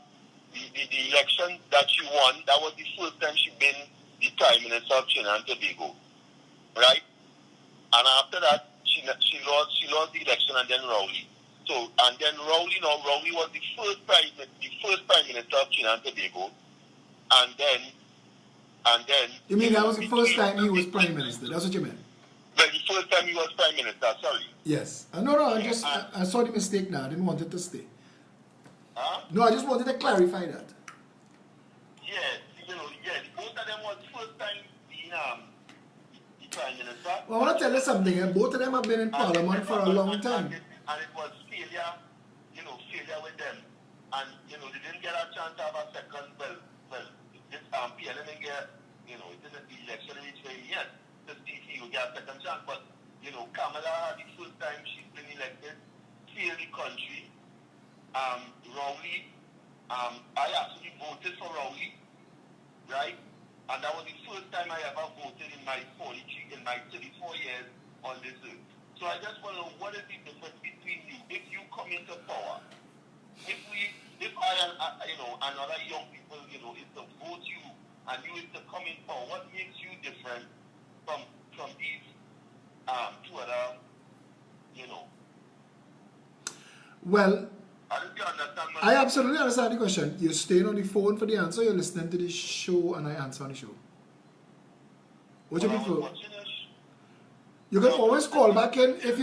the election that she won, that was the first time she been the Prime Minister of Trinidad and Tobago, right? And after that, she lost the election, and then Rowley. So, and then Rowley was the first Prime Minister of Trinidad and Tobago, and then. You mean that was the first time he was Prime Minister? That's what you meant? Well, the first time he was Prime Minister. Sorry. Yes. No. I saw the mistake now. I didn't want it to stay. Huh? No, I just wanted to clarify that. Yes. Both of them was first time being the Prime Minister. Well, I want to tell you something. Both of them have been in Parliament for a long time. And it was failure with them. And, they didn't get a chance to have a second, this PLN didn't get, it isn't the election in Israel yet. The DC will get a second chance. But, Kamala, the first time she's been elected, failed the country. Rowley, I actually voted for Rowley, right? And that was the first time I ever voted in my 34 years on this earth. So I just want to know, what is the difference between you? If you come into power, if I and other young people, is to vote you and you is to come in power, what makes you different from these two other, Well, I I absolutely understand the question. You're staying on the phone for the answer, you're listening to the show, and I answer on the show. What do you prefer? You can always call back in if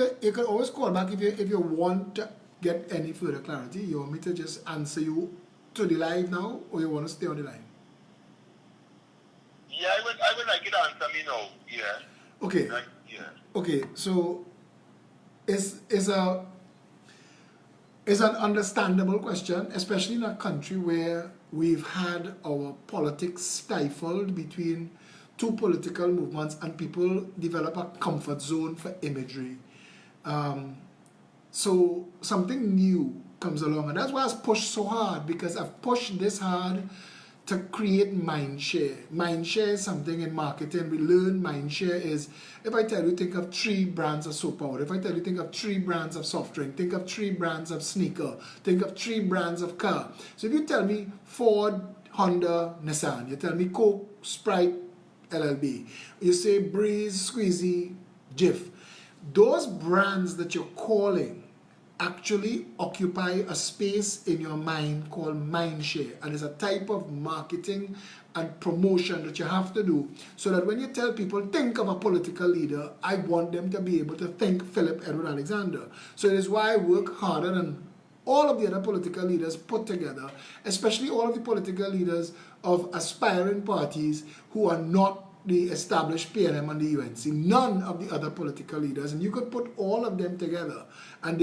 you want to get any further clarity. You want me to just answer you to the live now, or you want to stay on the line? Yeah, I would like you to answer me now. Yeah. Okay. Yeah. Okay. So, it's an understandable question, especially in a country where we've had our politics stifled between two political movements, and people develop a comfort zone for imagery. So something new comes along, and that's why I've pushed so hard, because I've pushed this hard to create mindshare. Mindshare is something in marketing. We learn mindshare is, if I tell you, think of 3 brands of soap powder. If I tell you, think of 3 brands of soft drink. Think of 3 brands of sneaker. Think of 3 brands of car. So if you tell me Ford, Honda, Nissan, you tell me Coke, Sprite, LLB, you say Breeze, Squeezy, Jif, those brands that you're calling actually occupy a space in your mind called mindshare, and it's a type of marketing and promotion that you have to do, so that when you tell people, think of a political leader, I want them to be able to think Phillip Edward Alexander. So it is why I work harder than all of the other political leaders put together, especially all of the political leaders of aspiring parties who are not the established PNM and the UNC, none of the other political leaders, and you could put all of them together, and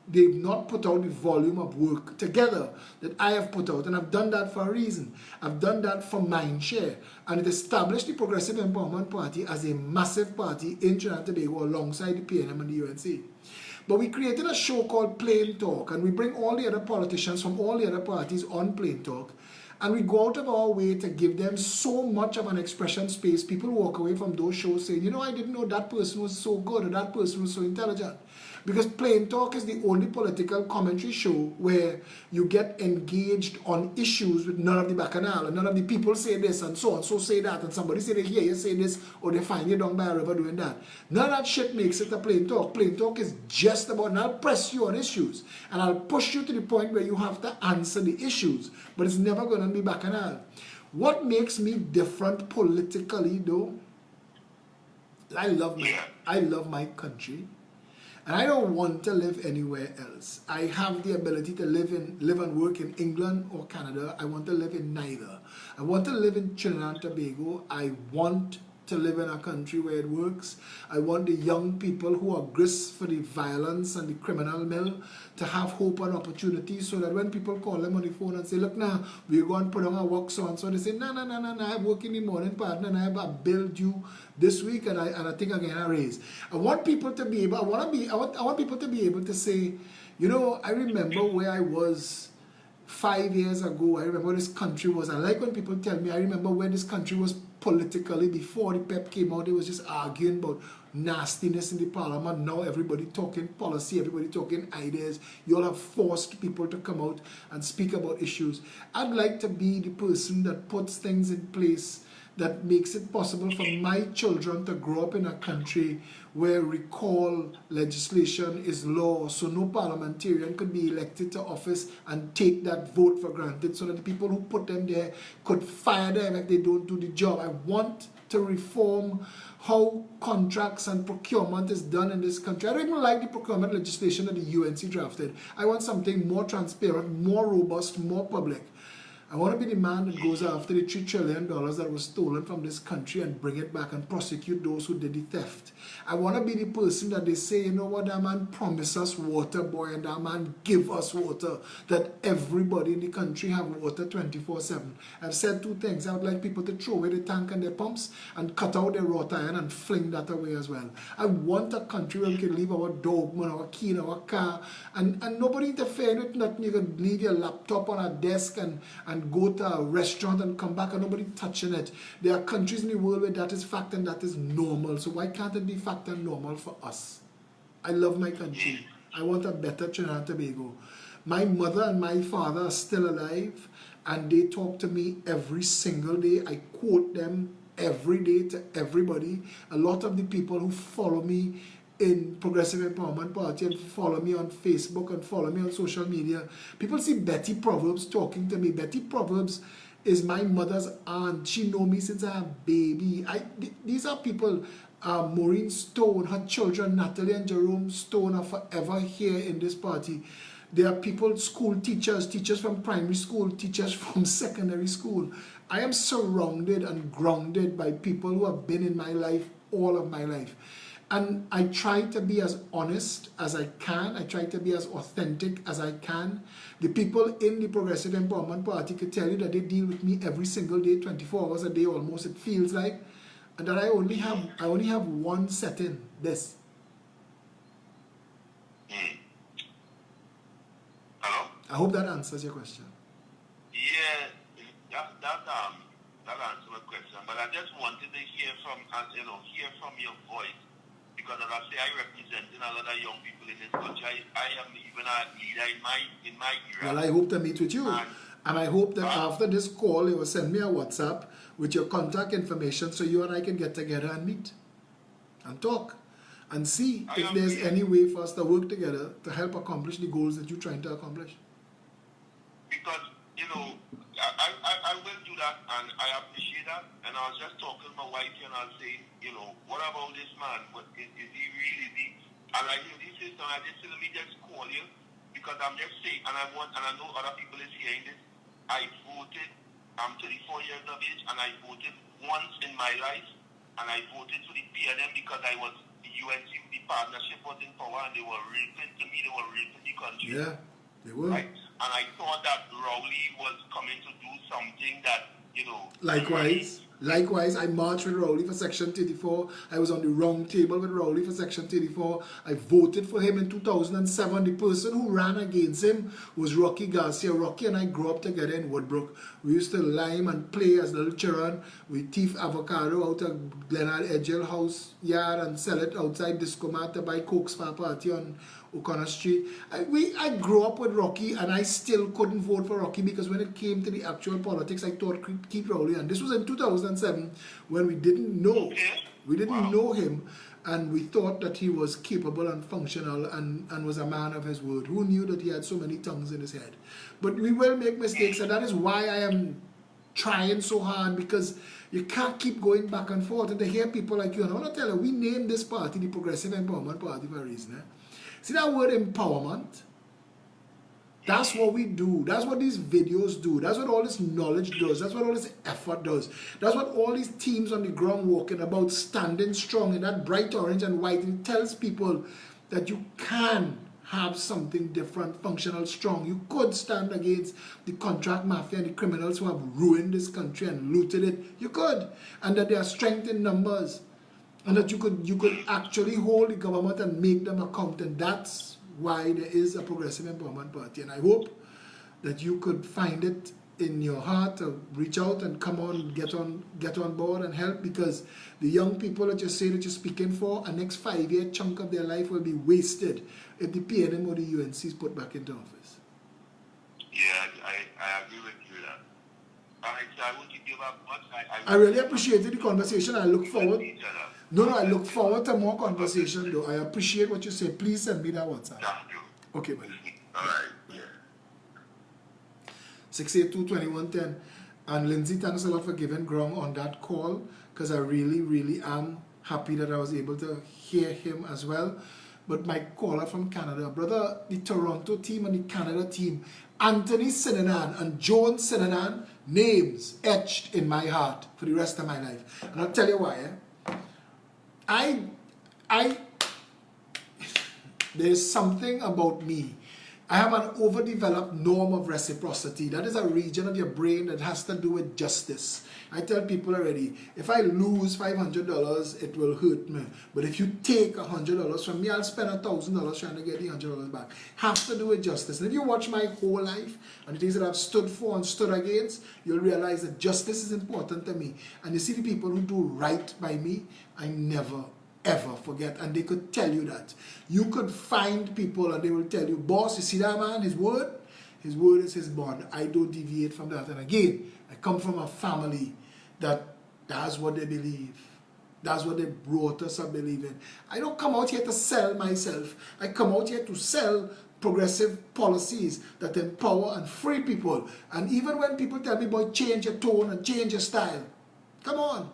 they've not put out the volume of work together that I have put out, and I've done that for a reason. I've done that for mindshare, and it established the Progressive Empowerment Party as a massive party in Trinidad and Tobago alongside the PNM and the UNC. But we created a show called Plain Talk, and we bring all the other politicians from all the other parties on Plain Talk, and we go out of our way to give them so much of an expression space. People walk away from those shows saying, you know, I didn't know that person was so good or that person was so intelligent. Because Plain Talk is the only political commentary show where you get engaged on issues with none of the bacchanal, and none of the people say this and so say that, and somebody say they hear you say this, or they find you down by a river doing that. None of that shit makes it a Plain Talk. Plain Talk is just about, and I'll press you on issues, and I'll push you to the point where you have to answer the issues, but it's never going to be bacchanal. What makes me different politically, though, I love my country. And I don't want to live anywhere else. I have the ability to live and work in England or Canada. I want to live in neither. I want to live in Trinidad and Tobago. I want to live in a country where it works. I want the young people who are grist for the violence and the criminal mill to have hope and opportunity, so that when people call them on the phone and say, look now, we're going to put on our work so and so, they say, no, I work in the morning partner and I have a bill due this week, and I think I get a raise. I want people to be able, I want people to be able to say, you know, I remember where I was 5 years ago. I remember this country was. I like when people tell me, I remember where this country was politically before the PEP came out. They was just arguing about nastiness in the parliament. Now everybody talking policy, everybody talking ideas. You all have forced people to come out and speak about issues. I'd like to be the person that puts things in place that makes it possible for my children to grow up in a country where recall legislation is law, so no parliamentarian could be elected to office and take that vote for granted, so that the people who put them there could fire them if they don't do the job. I want to reform how contracts and procurement is done in this country. I don't even like the procurement legislation that the UNC drafted. I want something more transparent, more robust, more public. I want to be the man that goes after the $3 trillion that was stolen from this country and bring it back and prosecute those who did the theft. I want to be the person that they say, you know what, that man promised us water, boy, and that man give us water, that everybody in the country have water 24/7. I've said 2 things. I would like people to throw away the tank and their pumps and cut out their wrought iron and fling that away as well. I want a country where we can leave our door open, our key in our car, and nobody interfering with nothing. You can leave your laptop on a desk and go to a restaurant and come back and nobody touching it. There are countries in the world where that is fact and that is normal. So why can't it be fact and normal for us? I love my country. I want a better Trinidad and Tobago. My mother and my father are still alive, and they talk to me every single day. I quote them every day to everybody. A lot of the people who follow me in Progressive Empowerment Party and follow me on Facebook and follow me on social media, people see Betty Proverbs talking to me. Betty Proverbs is my mother's aunt. She knows me since I'm a baby. These are people. Maureen Stone, her children, Natalie and Jerome Stone, are forever here in this party. There are people, school teachers, teachers from primary school, teachers from secondary school. I am surrounded and grounded by people who have been in my life all of my life. And I try to be as honest as I can. I try to be as authentic as I can. The people in the Progressive Empowerment Party could tell you that they deal with me every single day, 24 hours a day almost, it feels like. and that I only have one setting, this. Hello? I hope that answers your question. Yeah, that answers my question. But I just wanted to hear from your voice, because as I say, I represent a lot of young people in this country. I am even a leader in my era. Well, I hope to meet with you. And I hope that after this call, you will send me a WhatsApp with your contact information so you and I can get together and meet and talk and see if there's any way for us to work together to help accomplish the goals that you're trying to accomplish. Because, I will do that, and I appreciate that. And I was just talking to my wife, and I was saying, what about this man? Is he really the... And I hear this system, I just said, let me just call you, because I'm just saying, and I know other people is hearing this. I voted, I'm 34 years of age, and I voted once in my life, and I voted for the PNM because the UNC, the partnership was in power, and they were raping the country. Yeah, they were. Right? And I thought that Rowley was coming to do something that, Likewise, I marched with Rowley for Section 34. I was on the round table with Rowley for Section 34. I voted for him in 2007. The person who ran against him was Rocky Garcia. Rocky and I grew up together in Woodbrook. We used to lime and play as little children. We thief avocado out of Glenard Edgell house yard and sell it outside Disco Mart to buy Cokes for a party on O'Connor Street. I grew up with Rocky, and I still couldn't vote for Rocky because when it came to the actual politics, I thought keep Rowley. And this was in 2007 when we didn't know him, and we thought that he was capable and functional and was a man of his word. Who knew that he had so many tongues in his head? But we will make mistakes, and that is why I am trying so hard, because you can't keep going back and forth. And to hear people like you, and I want to tell you, we named this party the Progressive Empowerment Party for a reason. See that word empowerment? That's what we do. That's what these videos do. That's what all this knowledge does. That's what all this effort does. That's what all these teams on the ground walking about, standing strong in that bright orange and white. It tells people that you can have something different, functional, strong. You could stand against the contract mafia and the criminals who have ruined this country and looted it. You could. And that there are strength in numbers. And that you could actually hold the government and make them account. And that's why there is a Progressive Empowerment Party. And I hope that you could find it in your heart to reach out and come on, get on board and help, because the young people that you say that you're speaking for, a next 5-year chunk of their life will be wasted if the PNM or the UNC is put back into office. Yeah, I agree with you that. I won't give you that much. I really appreciated the conversation. I look forward. I look forward to more conversation though. I appreciate what you say. Please send me that WhatsApp. Okay, buddy. All right. Yeah. 682-2110. And Lindsay, thanks a lot for giving ground on that call, because I really, really am happy that I was able to hear him as well. But my caller from Canada, brother, the Toronto team and the Canada team, Anthony Sinanan and Joan Sinanan, names etched in my heart for the rest of my life. And I'll tell you why. There's something about me. I have an overdeveloped norm of reciprocity. That is a region of your brain that has to do with justice. I tell people already, if I lose $500, it will hurt me. But if you take $100 from me, I'll spend $1,000 trying to get the $100 back. Has to do with justice. And if you watch my whole life and the things that I've stood for and stood against, you'll realize that justice is important to me. And you see the people who do right by me, I never ever forget, and they could tell you that. You could find people and they will tell you, boss, you see that man, his word is his bond. I don't deviate from that. And again, I come from a family that's what they believe. That's what they brought us up believing. I don't come out here to sell myself. I come out here to sell progressive policies that empower and free people. And even when people tell me, boy, change your tone and change your style, come on.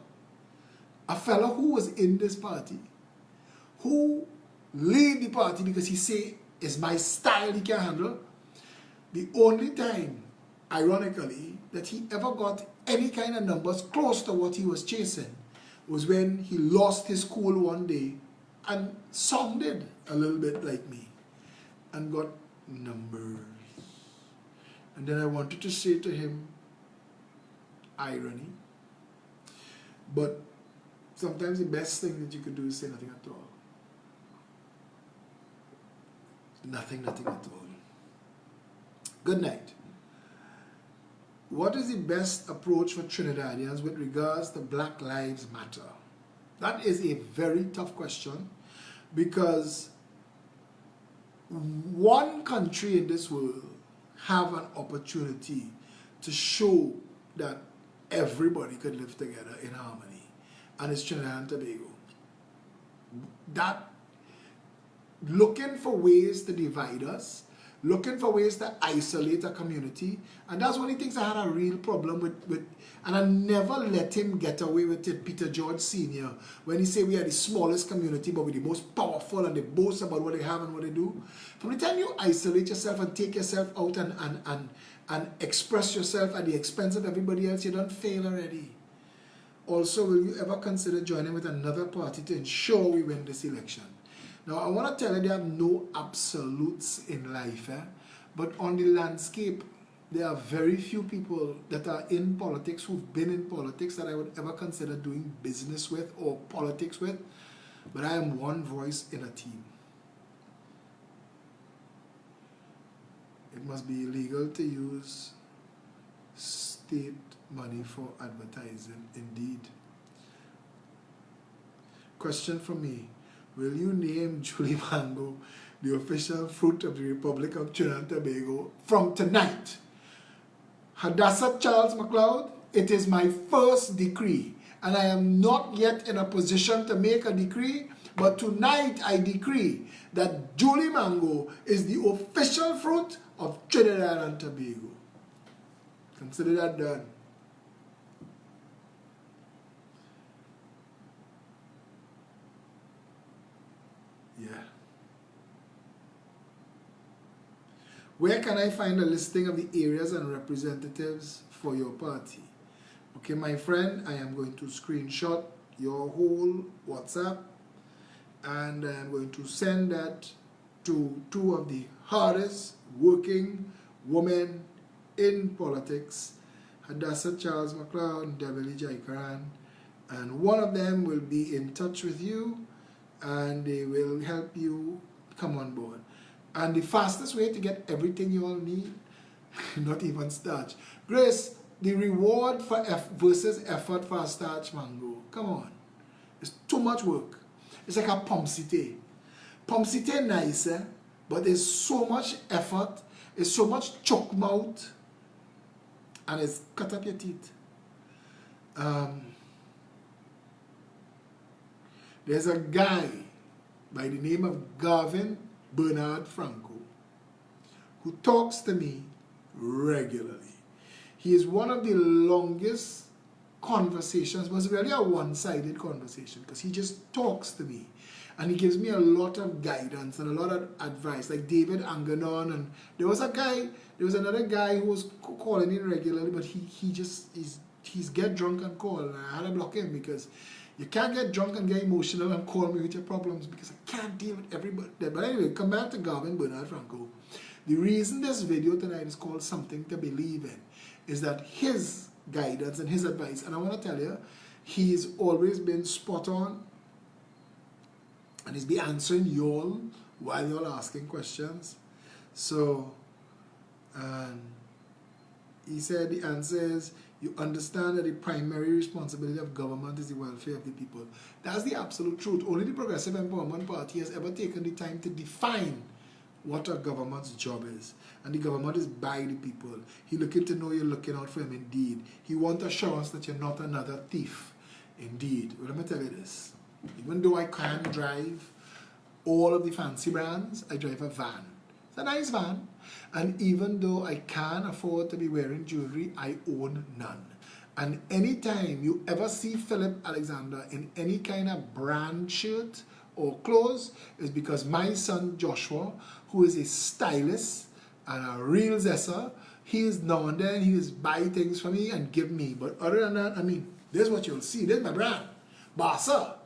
A fellow who was in this party, who lead the party because he say, it's my style he can handle. The only time, ironically, that he ever got any kind of numbers close to what he was chasing was when he lost his cool one day and sounded a little bit like me and got numbers. And then I wanted to say to him, irony, but sometimes the best thing that you could do is say nothing at all. Nothing at all. Good night. What is the best approach for Trinidadians with regards to Black Lives Matter? That is a very tough question, because one country in this world have an opportunity to show that everybody could live together in harmony, and it's Trinidad and Tobago. That looking for ways to divide us, looking for ways to isolate a community, and that's one of the things I had a real problem with, and I never let him get away with it, Peter George Sr., when he said we are the smallest community but we're the most powerful, and they boast about what they have and what they do. From the time you isolate yourself and take yourself out and express yourself at the expense of everybody else, you don't fail already. Also, will you ever consider joining with another party to ensure we win this election? Now, I want to tell you there are no absolutes in life, but on the landscape, there are very few people that are in politics, who've been in politics, that I would ever consider doing business with or politics with, but I am one voice in a team. It must be illegal to use state money for advertising, indeed. Question from me. Will you name Julie Mango the official fruit of the Republic of Trinidad and Tobago from tonight? Hadassah Charles McLeod, it is my first decree, and I am not yet in a position to make a decree, but tonight I decree that Julie Mango is the official fruit of Trinidad and Tobago. Consider that done. Yeah. Where can I find a listing of the areas and representatives for your party? Okay, my friend, I am going to screenshot your whole WhatsApp, and I am going to send that to two of the hardest working women in politics, Hadassah Charles McLeod and Devili Jaikaran, and one of them will be in touch with you and they will help you come on board. And the fastest way to get everything you all need, not even starch. Grace, the reward for versus effort for a starch mango, come on. It's too much work. It's like a pomsite. Pomsite nice, but there's so much effort, it's so much choke mouth, and it's cut up your teeth. There's a guy by the name of Gavin Bernard Franco who talks to me regularly. He is one of the longest conversations, but it's really a one-sided conversation, because he just talks to me and he gives me a lot of guidance and a lot of advice, like David Anganon. And there was another guy who was calling in regularly, but he's get drunk and call, and I had to block him, because you can't get drunk and get emotional and call me with your problems, because I can't deal with everybody. But anyway, come back to Gavin Bernard Franco. The reason this video tonight is called Something to Believe In is that his guidance and his advice, and I want to tell you, he's always been spot on, and he's been answering y'all while y'all asking questions. So, he said the answer is, you understand that the primary responsibility of government is the welfare of the people. That's the absolute truth. Only the Progressive Empowerment Party has ever taken the time to define what a government's job is. And the government is by the people. He looking to know you're looking out for him indeed. He wants assurance that you're not another thief. Indeed. Well, let me tell you this. Even though I can't drive all of the fancy brands, I drive a van. It's a nice van. And even though I can't afford to be wearing jewelry, I own none. And anytime you ever see Phillip Alexander in any kind of brand shirt or clothes, is because my son Joshua, who is a stylist and a real zesser, he is now and then, he is buy things for me and give me. But other than that, I mean, this is what you'll see. This is my brand. Bassa.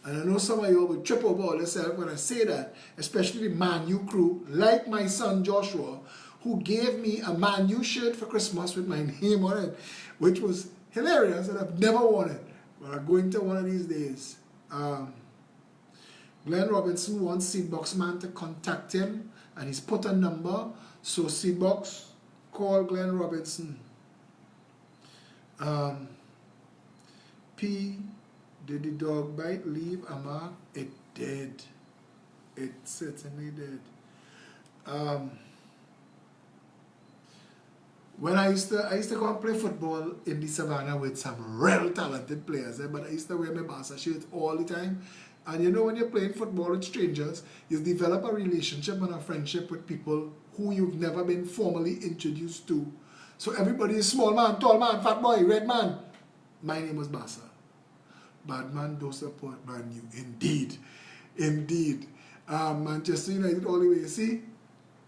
And I know some of you will trip over all yourself when I say that, especially the Man U crew, like my son Joshua, who gave me a Man U shirt for Christmas with my name on it, which was hilarious, and I've never worn it. But I'm going to one of these days. Glenn Robinson wants Seedbox Man to contact him, and he's put a number. So Seedbox, call Glenn Robinson. P, did the dog bite leave a mark? It did. It certainly did. When I used to go and play football in the savannah with some real talented players, but I used to wear my Barca shirt all the time. And you know, when you're playing football with strangers, you develop a relationship and a friendship with people who you've never been formally introduced to. So everybody is small man, tall man, fat boy, red man. My name was Barca. Bad man don't support Man U. Indeed. Indeed. Manchester United all the way. See?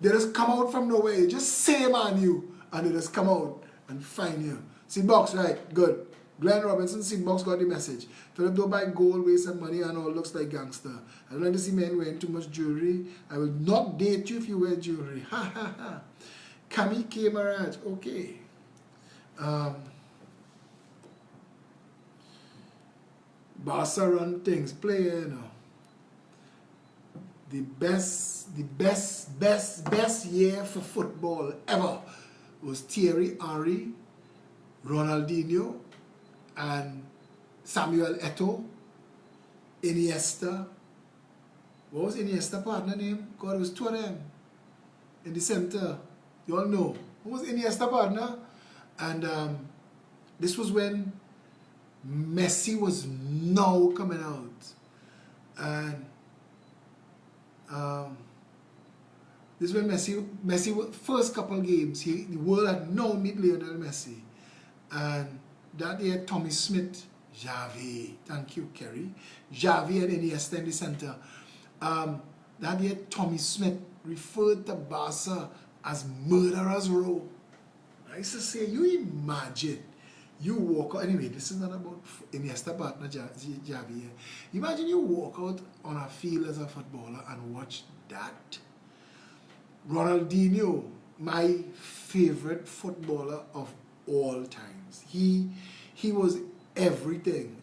They just come out from nowhere. You just say Man U, and they just come out and find you. Seedbox, right? Good. Glenn Robinson, Seedbox got the message. Phillip don't buy gold, waste some money, and all looks like gangster. I don't like to see men wearing too much jewelry. I will not date you if you wear jewelry. Ha ha ha. Kami K. Maraj. Okay. Barca run things. Play, you know. The best year for football ever was Thierry Henry, Ronaldinho, and Samuel Eto'o, Iniesta. What was Iniesta's partner name? God, it was two of them in the center. You all know. Who was Iniesta's partner? And this was when Messi was now coming out. And this is when Messi first couple games, the world had no meet Lionel Messi. And that year, Tommy Smith, Xavi, thank you, Kerry, Xavi and Iniesta in the center. That year, Tommy Smith referred to Barca as Murderers Row. I used to say, you imagine, you walk out, anyway, this is not about Iniesta partner Xavi. Imagine you walk out on a field as a footballer and watch that. Ronaldinho, my favorite footballer of all times. He was everything.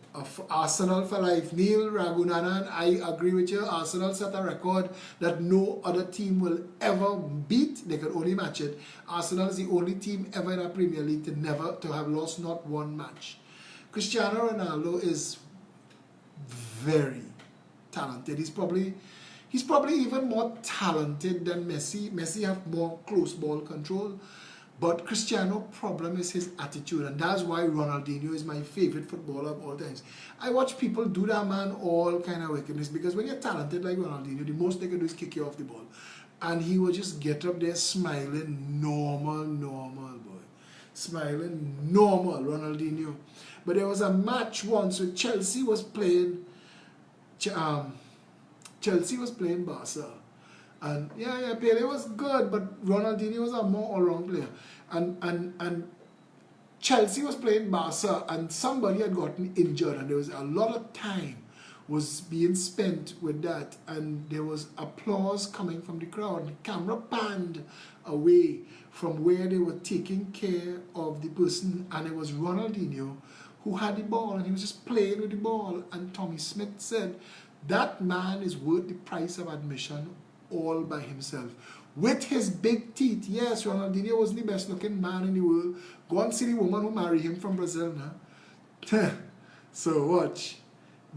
Arsenal for life. Neil Ragunanan, I agree with you. Arsenal set a record that no other team will ever beat. They could only match it. Arsenal is the only team ever in a Premier League to have lost not one match. Cristiano Ronaldo is very talented. He's probably even more talented than Messi. Messi have more close ball control. But Cristiano's problem is his attitude, and that's why Ronaldinho is my favorite footballer of all times. I watch people do that man all kind of wickedness, because when you're talented like Ronaldinho, the most they can do is kick you off the ball. And he would just get up there smiling, normal boy. Smiling, normal, Ronaldinho. But there was a match once where Chelsea was playing Barca. And Pele was good, but Ronaldinho was a more all-round player. And Chelsea was playing Barca, and somebody had gotten injured, and there was a lot of time was being spent with that, and there was applause coming from the crowd. The camera panned away from where they were taking care of the person, and it was Ronaldinho who had the ball, and he was just playing with the ball. And Tommy Smith said, that man is worth the price of admission all by himself. With his big teeth. Yes, Ronaldinho wasn't the best looking man in the world. Go and see the woman who married him from Brazil now. So watch.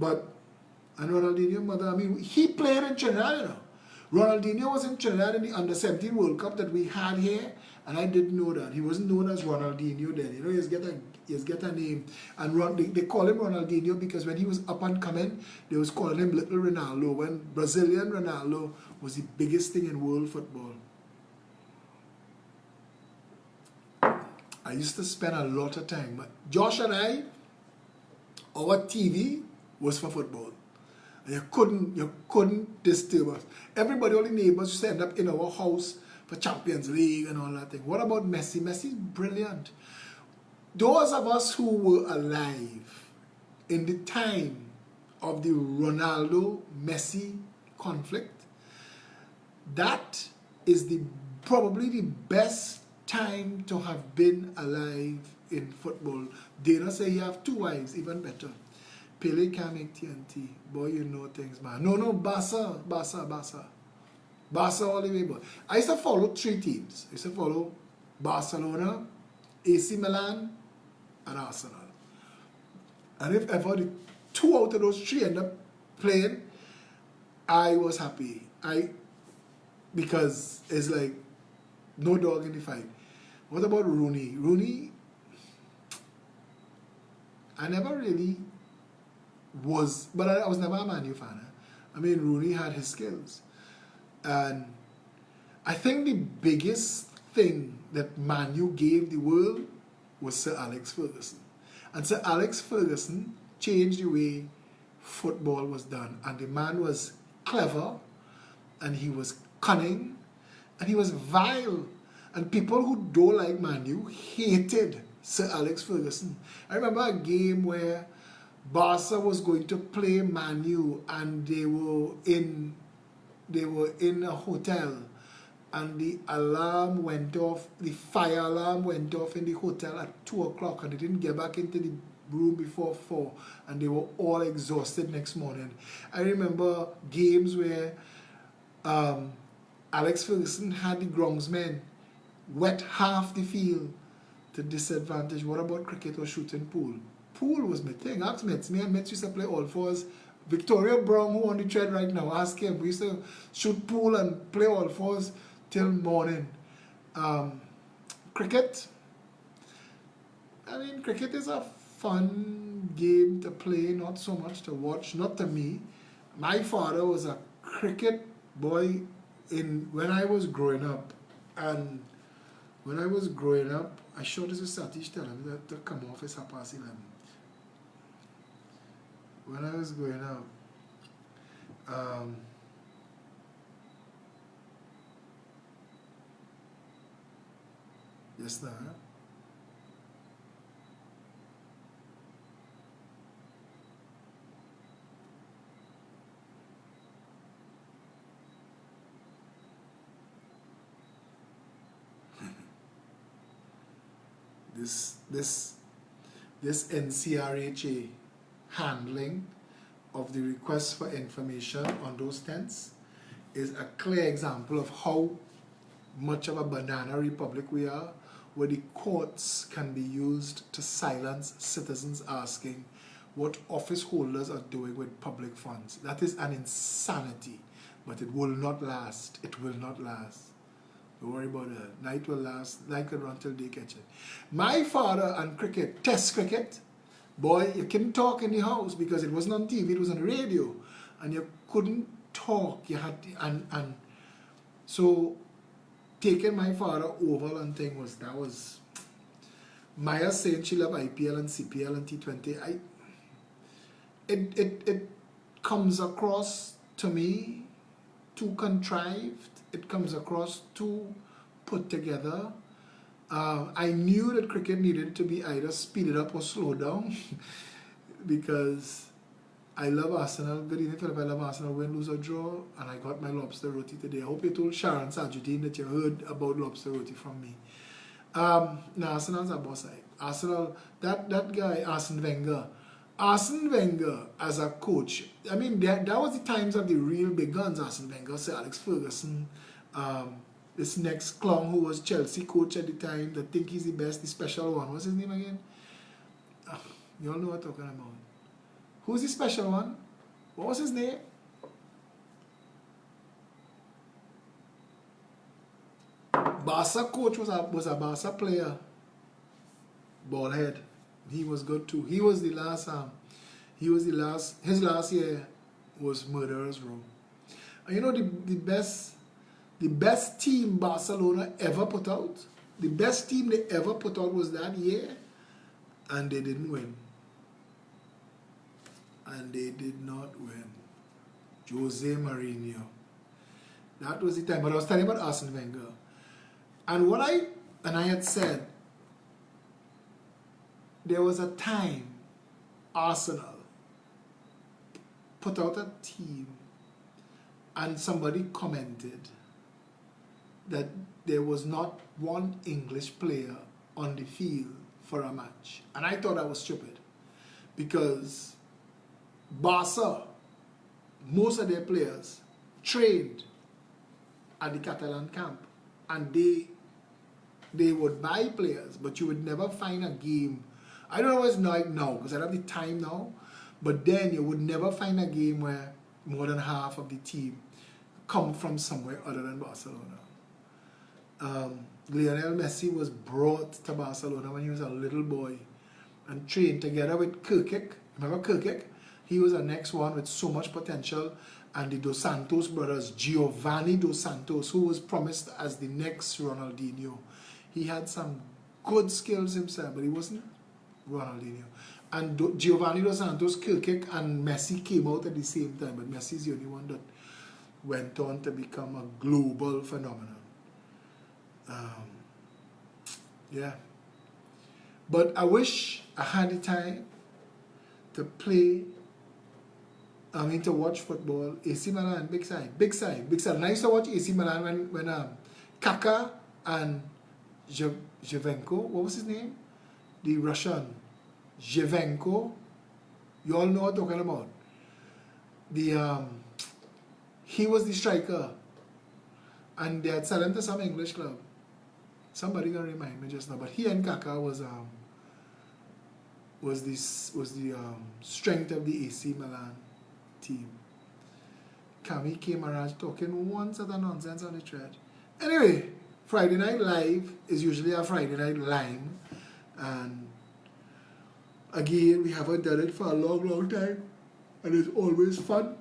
And Ronaldinho mother, I mean, he played in Trinidad, you know. Ronaldinho was in Trinidad in the Under-17 World Cup that we had here, and I didn't know that. He wasn't known as Ronaldinho then. You know, he has get a name. And they call him Ronaldinho because when he was up and coming, they was calling him Little Ronaldo, when Brazilian Ronaldo was the biggest thing in world football. I used to spend a lot of time. Josh and I, our TV was for football. And you couldn't disturb us. Everybody, all the neighbors used to end up in our house for Champions League and all that thing. What about Messi? Messi's brilliant. Those of us who were alive in the time of the Ronaldo-Messi conflict, that is probably the best time to have been alive in football. Dana say he have 2 wives, even better. Pele can't make TNT. Boy, you know things, man. No, Barca. Barca all the way, but I used to follow 3 teams. I used to follow Barcelona, AC Milan, and Arsenal. And if ever the 2 out of those 3 end up playing, I was happy. Because it's like no dog in the fight. What about Rooney? Rooney, I never really was, but I was never a Man U fan. I mean, Rooney had his skills. And I think the biggest thing that Man U gave the world was Sir Alex Ferguson. And Sir Alex Ferguson changed the way football was done. And the man was clever, and he was cunning, and he was vile. And people who don't like Man U hated Sir Alex Ferguson. I remember a game where Barca was going to play Man U, and they were in a hotel, and the alarm went off, the fire alarm went off in the hotel at 2 o'clock, and they didn't get back into the room before 4, and they were all exhausted next morning. I remember games where Alex Ferguson had the groundsmen wet half the field to disadvantage. What about cricket or shooting pool? Pool was my thing. Ask Mets. Me and Mets used to play all fours. Victoria Brown, who on the thread right now, ask him. We used to shoot pool and play all fours till morning. Cricket. I mean, cricket is a fun game to play, not so much to watch, not to me. My father was a cricket boy when I was growing up. And when I was growing up, I showed this to Satish, tell him that to come off his 11:30. When I was growing up, yes, now. This NCRHA handling of the request for information on those tents is a clear example of how much of a banana republic we are, where the courts can be used to silence citizens asking what office holders are doing with public funds. That is an insanity, but it will not last. It will not last. Don't worry about that. Night will last. Night will run till day catch it. My father and cricket, test cricket, boy, you couldn't talk in the house because it wasn't on TV, it was on the radio. And you couldn't talk. You had to, and so taking my father over and thing was Maya saying she loved IPL and CPL and T20. It comes across to me too contrived. It comes across too put together. I knew that cricket needed to be either speeded up or slowed down because I love Arsenal. Good evening, Phillip. I love Arsenal. Win, lose or draw. And I got my lobster roti today. I hope you told Sharon Sajudeen that you heard about lobster roti from me. Now, Arsenal's a boss side. Arsenal, that guy, Arsene Wenger. Arsene Wenger as a coach, I mean, that was the times of the real big guns. Arsene Wenger, Sir Alex Ferguson, this next clown who was Chelsea coach at the time, that think he's the best, the special one. What's his name again? You all know what I'm talking about. Who's the special one? What was his name? Barca coach was a Barca player. Ballhead. He was good too. He was the last, his last year was Murderer's Row. And you know the best team Barcelona ever put out? The best team they ever put out was that year, and they didn't win. And they did not win. Jose Mourinho. That was the time. But I was telling about Arsene Wenger. And I had said, there was a time Arsenal put out a team and somebody commented that there was not one English player on the field for a match. And I thought that was stupid because Barca, most of their players trained at the Catalan camp, and they would buy players, but you would never find a game. I don't know what it's like now, because I don't have the time now, but then you would never find a game where more than half of the team come from somewhere other than Barcelona. Lionel Messi was brought to Barcelona when he was a little boy and trained together with Kirkic. Remember Kirkic? He was the next one with so much potential. And the Dos Santos brothers, Giovanni Dos Santos, who was promised as the next Ronaldinho. He had some good skills himself, but he wasn't Ronaldinho. And Giovanni Dos Santos, Kirkic, and Messi came out at the same time, but Messi is the only one that went on to become a global phenomenon. Yeah. But I wish I had the time to play, to watch football. AC Milan, big side. And I used to watch AC Milan when Kaka and Zhevenko, what was his name? The Russian. Zhevenko. You all know what I'm talking about. He was the striker. And they had sold him to some English club. Somebody gonna remind me just now. But he and Kaka was the strength of the AC Milan team. Kami came around talking one set of nonsense on the thread. Anyway, Friday Night Live is usually a Friday Night Lime, and again we haven't done it for a long time, and it's always fun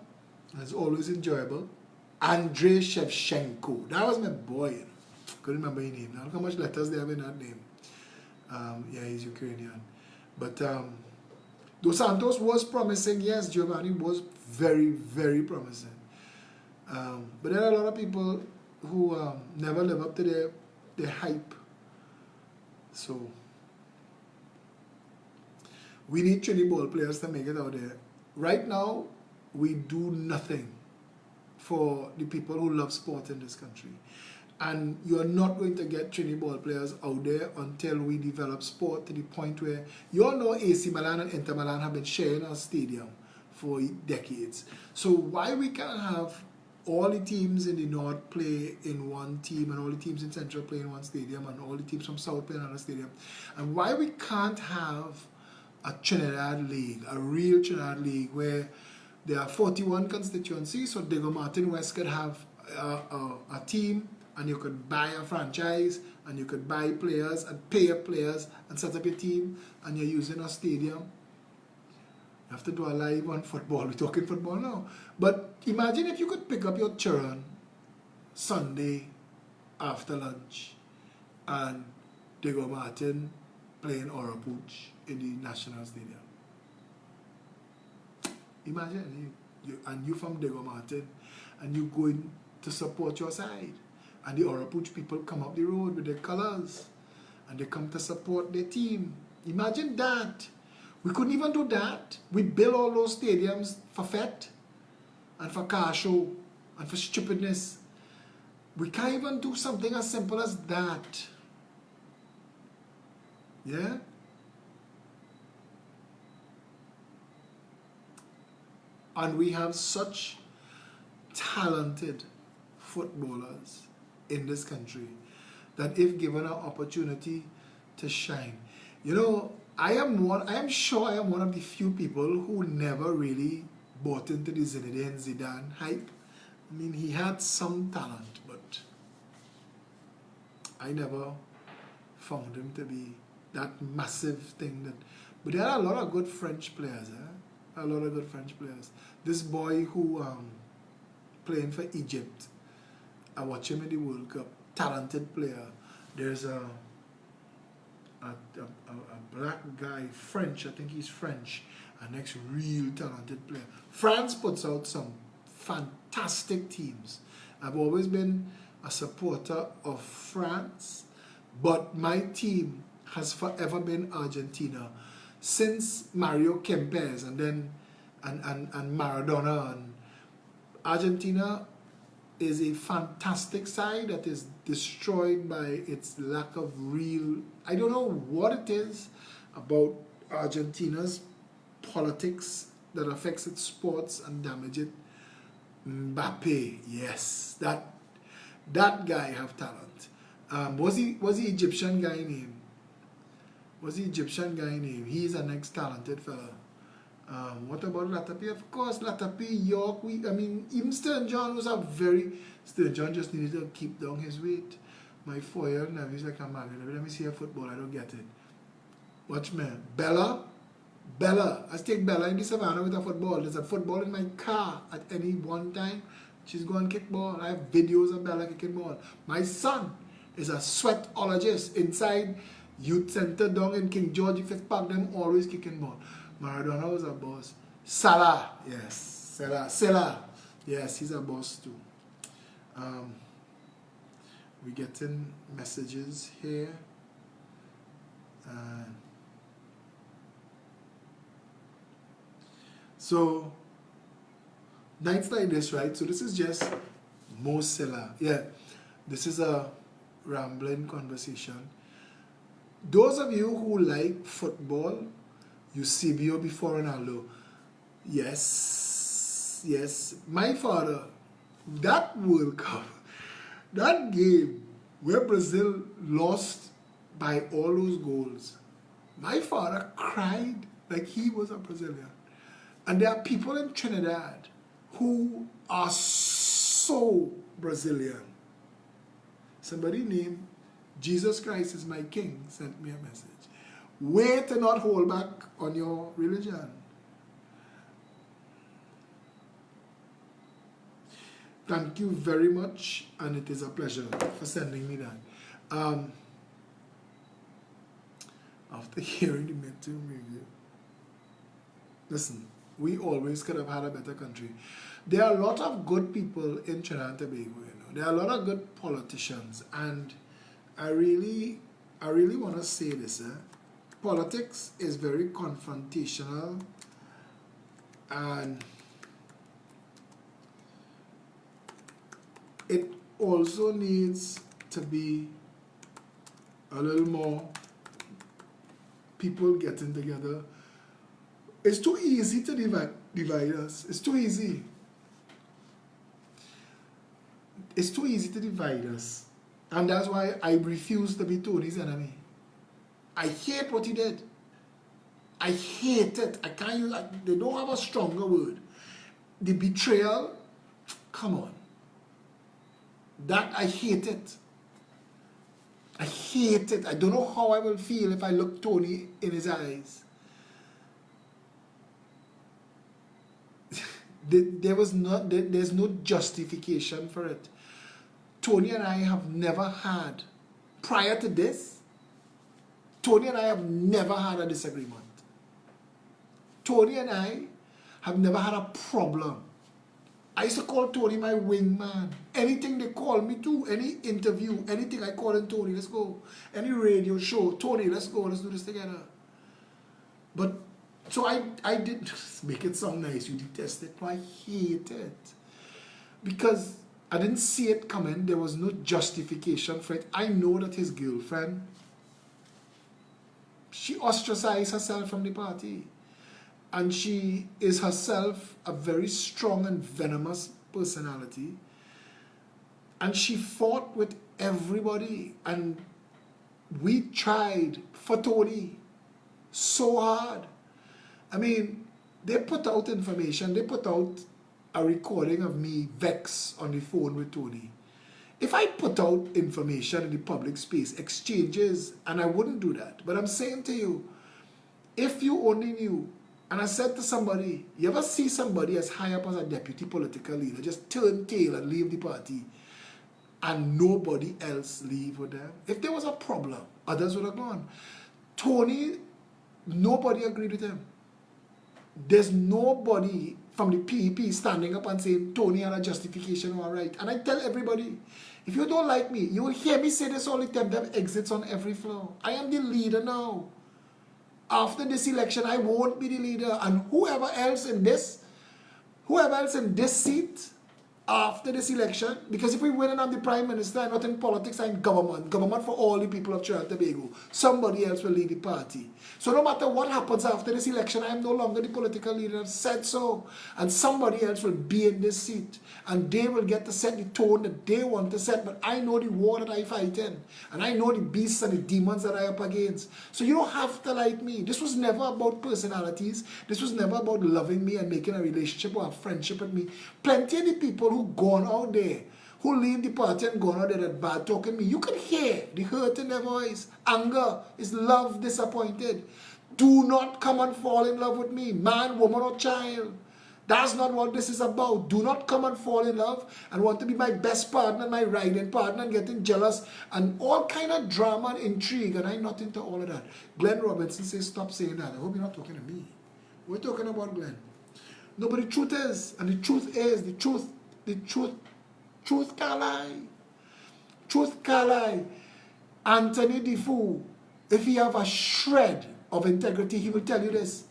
and it's always enjoyable. Andrei Shevchenko, that was my boy. Couldn't remember his name. Look how much letters they have in that name. Yeah, he's Ukrainian. But Dos Santos was promising. Yes, Giovanni was very, very promising. But there are a lot of people who never live up to their hype. So we need Trinity ball players to make it out there. Right now, we do nothing for the people who love sport in this country. And you're not going to get Trinity ball players out there until we develop sport to the point where you all know AC Milan and Inter Milan have been sharing our stadium for decades. So why we can't have all the teams in the North play in one team and all the teams in Central play in one stadium and all the teams from South play in another stadium? And why we can't have a Trinidad League, a real Trinidad League where there are 41 constituencies, so Diego Martin West could have a team, and you could buy a franchise, and you could buy players and pay your players and set up your team, and you're using a stadium. You have to do a live on football. We're talking football now. But imagine if you could pick up your children Sunday after lunch and Diego Martin playing Orapuch in the National Stadium. Imagine, you from Diego Martin, and you going to support your side. And the Orapuch people come up the road with their colors, and they come to support their team. Imagine that. We couldn't even do that. We build all those stadiums for fete, and for car show, and for stupidness. We can't even do something as simple as that. Yeah? And we have such talented footballers in this country that if given an opportunity to shine. You know, I am sure I am one of the few people who never really bought into the Zinedine Zidane hype. I mean, he had some talent, but I never found him to be that massive thing. But there are a lot of good French players, a lot of good French players. This boy who playing for Egypt, I watch him in the World Cup, talented player. There's a black guy, French, I think he's French, a next real talented player. France puts out some fantastic teams. I've always been a supporter of France, but my team has forever been Argentina. Since Mario Kempes and then and Maradona, and Argentina is a fantastic side that is destroyed by its lack of real, I don't know what it is about Argentina's politics that affects its sports and damage it. Mbappe, yes, that guy have talent. Was the Egyptian guy name? He's an ex-talented fella. What about Latapi? Of course, Latapi, York. Even Stern John was a very. Stern John just needed to keep down his weight. My 4-year-old nephew is like a man. Let me see a football. I don't get it. Watch me. Bella. I take Bella in the savannah with a football. There's a football in my car at any one time. She's going to kick ball. I have videos of Bella kicking ball. My son is a sweatologist inside Youth Center down in King George V Park. Them always kicking ball. Maradona was a boss. Salah. Yes. Salah. Yes, he's a boss too. We're getting messages here. So, nights like this, right? So this is just Mo Salah. Yeah, this is a rambling conversation. Those of you who like football, Eusebio before Ronaldo. Yes. My father, that World Cup, that game where Brazil lost by all those goals, my father cried like he was a Brazilian. And there are people in Trinidad who are so Brazilian. Somebody named Jesus Christ is my King sent me a message. Wait to not hold back on your religion. Thank you very much, and it is a pleasure for sending me that. After hearing the midterm review, listen, we always could have had a better country. There are a lot of good people in Trinidad and Tobago, There are a lot of good politicians, and I really want to say this. Politics is very confrontational, and it also needs to be a little more people getting together. It's too easy to divide us. It's too easy. It's too easy to divide us. And that's why I refuse to be Tony's enemy. I hate what he did. I hate it. I can't use it. They don't have a stronger word. The betrayal, come on. That, I hate it. I hate it. I don't know how I will feel if I look Tony in his eyes. There's no justification for it. Tony and I have never had, prior to this, Tony and I have never had a disagreement. Tony and I have never had a problem. I used to call Tony my wingman. Anything they call me to, any interview, anything I call him, Tony, let's go. Any radio show, Tony, let's go, let's do this together. But, so I did make it sound nice, you detest it, but I hate it. Because I didn't see it coming, there was no justification for it. I know that his girlfriend, she ostracized herself from the party. And she is herself a very strong and venomous personality. And she fought with everybody. And we tried for Tony so hard. I mean, they put out information. They put out a recording of me vexed on the phone with Tony. If I put out information in the public space, exchanges, and I wouldn't do that. But I'm saying to you, if you only knew. And I said to somebody, you ever see somebody as high up as a deputy political leader just turn tail and leave the party and nobody else leave with them? If there was a problem, others would have gone. Tony, nobody agreed with him. There's nobody from the PEP standing up and saying Tony had a justification or a right. And I tell everybody, if you don't like me, you will hear me say this all the time, there exits on every floor. I am the leader now. After this election, I won't be the leader, and whoever else in this seat after this election, because if we win and I'm the Prime Minister, I'm not in politics, I'm in government. Government for all the people of Trinidad and Tobago. Somebody else will lead the party. So no matter what happens after this election, I am no longer the political leader. I've said so. And somebody else will be in this seat. And they will get to set the tone that they want to set. But I know the war that I fight in. And I know the beasts and the demons that I am up against. So you don't have to like me. This was never about personalities. This was never about loving me and making a relationship or a friendship with me. Plenty of the people who gone out there, who leave the party and gone out there that bad talking me, you can hear the hurt in their voice. Anger is love disappointed. Do not come and fall in love with me, man, woman, or child. That's not what this is about. Do not come and fall in love and want to be my best partner, my riding partner, and getting jealous and all kind of drama and intrigue. And I'm not into all of that. Glenn Robinson says, stop saying that. I hope you're not talking to me. We're talking about Glenn. No, but the truth is, and the truth is, truth can't lie. Truth can't lie. Anthony Defoe, if he have a shred of integrity, he will tell you this.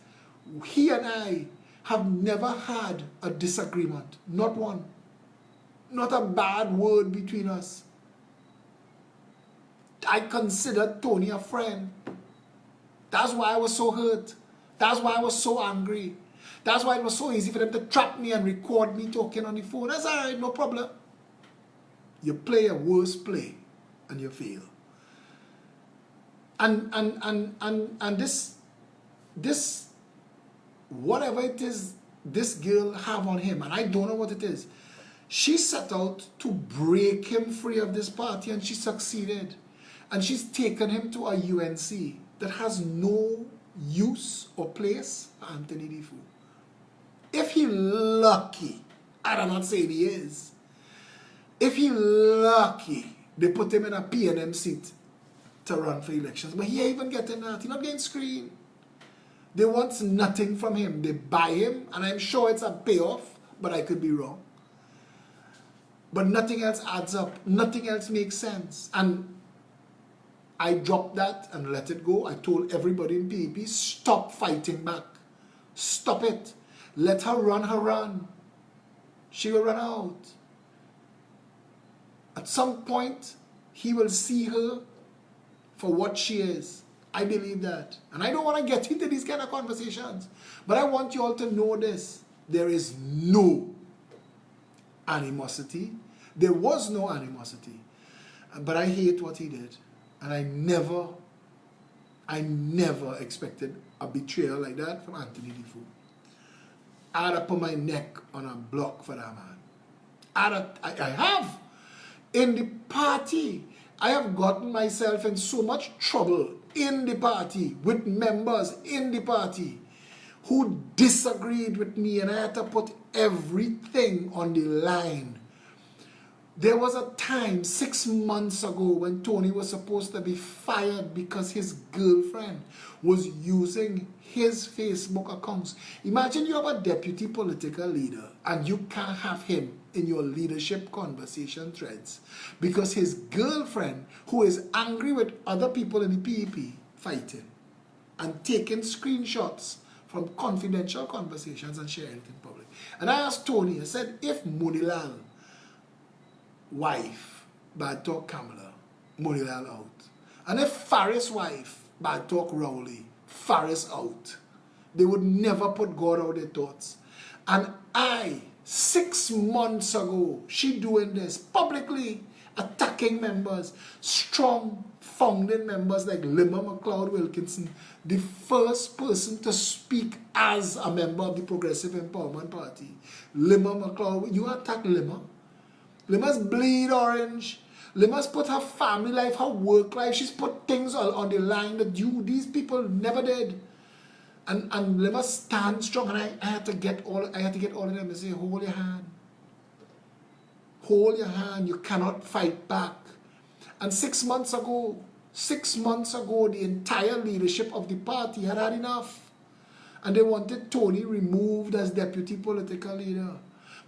He and I have never had a disagreement. Not one. Not a bad word between us. I considered Tony a friend. That's why I was so hurt. That's why I was so angry. That's why it was so easy for them to trap me and record me talking on the phone. That's all right, no problem. You play a worse play and you fail. And this whatever it is this girl have on him, and I don't know what it is, she set out to break him free of this party, and she succeeded. And she's taken him to a UNC that has no use or place for Anthony Defoe. If he lucky, I'm not saying he is, if he lucky, they put him in a PNM seat to run for elections. But he ain't even getting that. He's not getting screened. They want nothing from him. They buy him, and I'm sure it's a payoff, but I could be wrong. But nothing else adds up. Nothing else makes sense. And I dropped that and let it go. I told everybody in PEP, stop fighting back. Stop it. Let her run her run. She will run out. At some point, he will see her for what she is. I believe that. And I don't want to get into these kind of conversations. But I want you all to know this. There is no animosity. There was no animosity. But I hate what he did. And I never expected a betrayal like that from Anthony Defoe. I'd have put my neck on a block for that man. I have. In the party, I have gotten myself in so much trouble in the party, with members in the party who disagreed with me, and I had to put everything on the line. There was a time 6 months ago when Tony was supposed to be fired because his girlfriend was using his Facebook accounts. Imagine you have a deputy political leader and you can't have him in your leadership conversation threads because his girlfriend, who is angry with other people in the PEP, fighting and taking screenshots from confidential conversations and sharing it in public. And I asked Tony, I said, if Munilal wife bad talk Kamala, Munilal out. And if Faris wife bad talk Rowley, Faris out. They would never put God out their thoughts. And 6 months ago, she doing this publicly, attacking members, strong founding members like Lima McLeod Wilkinson, the first person to speak as a member of the Progressive Empowerment Party. Lima McLeod, you attack Lima? Lima's bleed orange. Lima's put her family life, her work life, she's put things on the line that these people never did. And Lima stand strong, and I had to get all of them and say, hold your hand. Hold your hand, you cannot fight back. And 6 months ago, the entire leadership of the party had had enough. And they wanted Tony removed as deputy political leader.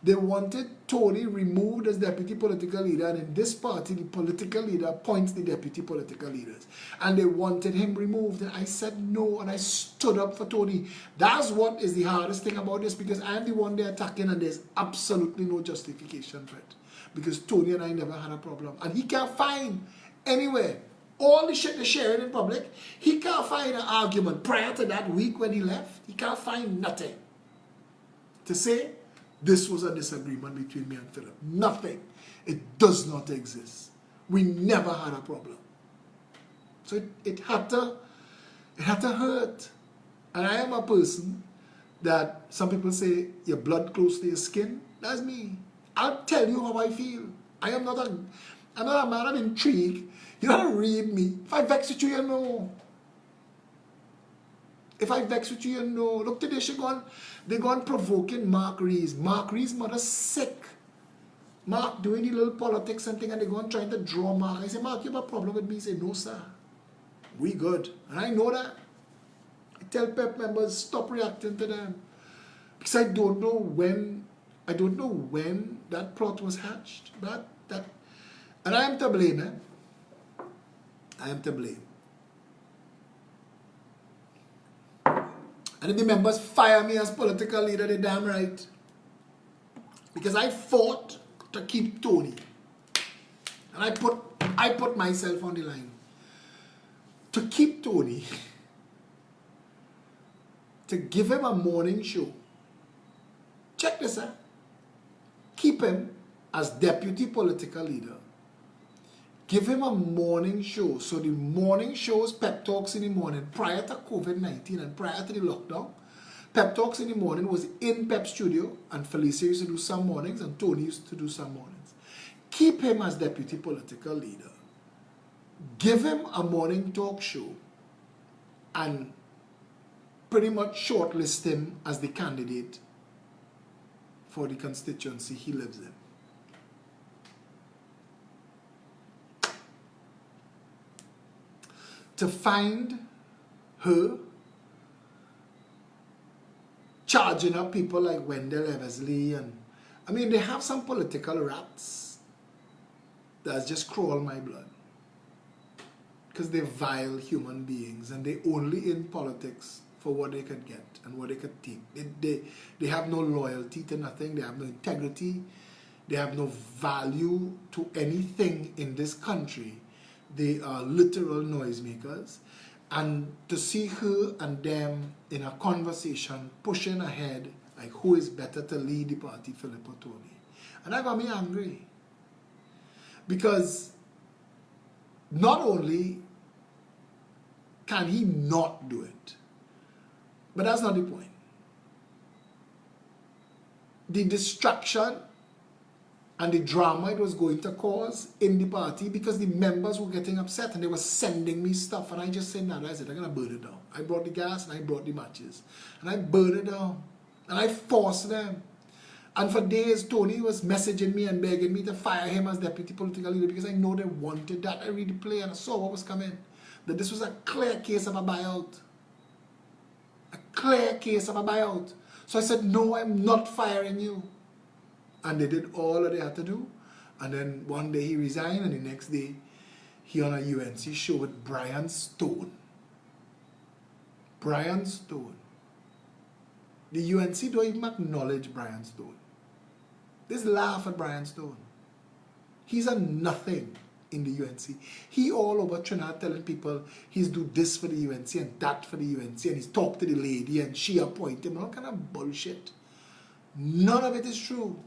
They wanted Tony removed as deputy political leader, and in this party, the political leader appoints the deputy political leaders. And they wanted him removed, and I said no, and I stood up for Tony. That's what is the hardest thing about this, because I'm the one they're attacking, and there's absolutely no justification for it. Because Tony and I never had a problem. And he can't find anywhere. All the shit they're sharing in public, he can't find an argument prior to that week when he left. He can't find nothing to say this was a disagreement between me and Phillip. Nothing. It does not exist. We never had a problem. So it had to hurt. And I am a person that some people say your blood close to your skin. That's me. I'll tell you how I feel. I'm not a man of intrigue. You don't read me. If I vex with you, you know. If I vex with you, you know. Look, today they gone provoking Mark Rees. Mark Rees' mother's sick. Mark doing the little politics and thing, and they gone trying to draw Mark. I say, Mark, you have a problem with me? He say, no, sir. We good. And I know that. I tell PEP members, stop reacting to them. Because I don't know when that plot was hatched. And I am to blame, eh? I am to blame. And if the members fire me as political leader, they're damn right. Because I fought to keep Tony. And I put myself on the line. To keep Tony. To give him a morning show. Check this out. Keep him as deputy political leader. Give him a morning show. So the morning shows, pep talks in the morning, prior to COVID-19 and prior to the lockdown. Pep talks in the morning was in Pep studio, and Felicia used to do some mornings and Tony used to do some mornings. Keep him as deputy political leader. Give him a morning talk show and pretty much shortlist him as the candidate for the constituency he lives in. To find her charging up people like Wendell Eversley, and I mean, they have some political rats that just crawl my blood because they're vile human beings and they only in politics for what they could get and what they could take. They have no loyalty to nothing. They have no integrity. They have no value to anything in this country. They are literal noisemakers. And to see her and them in a conversation pushing ahead, like who is better to lead the party, Phillip or Tony. And that got me angry. Because not only can he not do it, but that's not the point. The distraction and the drama it was going to cause in the party, because the members were getting upset and they were sending me stuff, and I just said, nah, that's it, I'm going to burn it down. I brought the gas and I brought the matches. And I burned it down. And I forced them. And for days, Tony was messaging me and begging me to fire him as deputy political leader because I know they wanted that. I read the play and I saw what was coming. That this was a clear case of a buyout. A clear case of a buyout. So I said, no, I'm not firing you. And they did all that they had to do. And then one day he resigned, and the next day he on a UNC show with Brian Stone. Brian Stone. The UNC don't even acknowledge Brian Stone. They just laugh at Brian Stone. He's a nothing in the UNC. He all over Trinidad telling people he's do this for the UNC and that for the UNC, and he's talked to the lady and she appointed him. All kind of bullshit. None of it is true.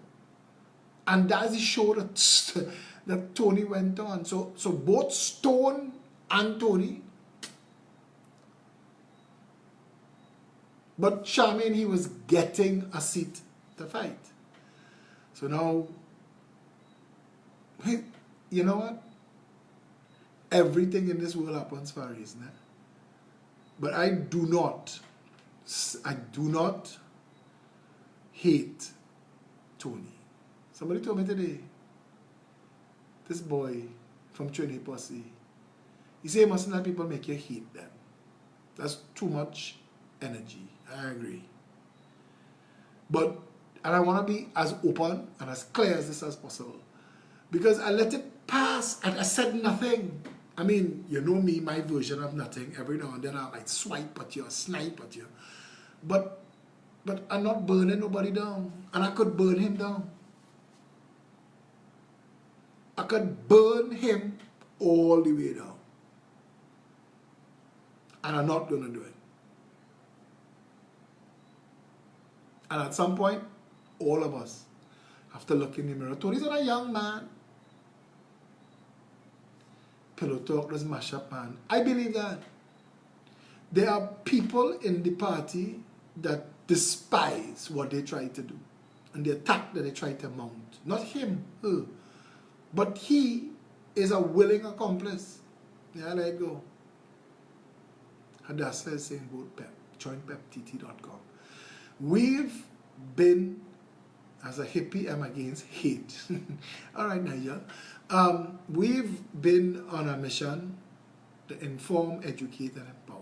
And that's the show that Tony went on. So both Stone and Tony. But Charmaine, he was getting a seat to fight. So now, you know what? Everything in this world happens for a reason. But I do not hate Tony. Somebody told me today, this boy from Trinity Posse, he said, you mustn't let people make you hate them. That's too much energy. I agree. But And I want to be as open and as clear as this as possible. Because I let it pass and I said nothing. I mean, you know me, my version of nothing. Every now and then I might swipe at you, snipe at you. But I'm not burning nobody down. And I could burn him down. I could burn him all the way down. And I'm not going to do it. And at some point, all of us have to look in the mirror. Tony's not a young man. Pillow talk does mash up, man. I believe that. There are people in the party that despise what they try to do. And the attack that they try to mount. Not him, her. But he is a willing accomplice. Yeah, let it go. Hadassah is saying vote PEP. Join peptt.com. We've been, as a hippie, I'm against hate. All right, Nigel. We've been on a mission to inform, educate, and empower.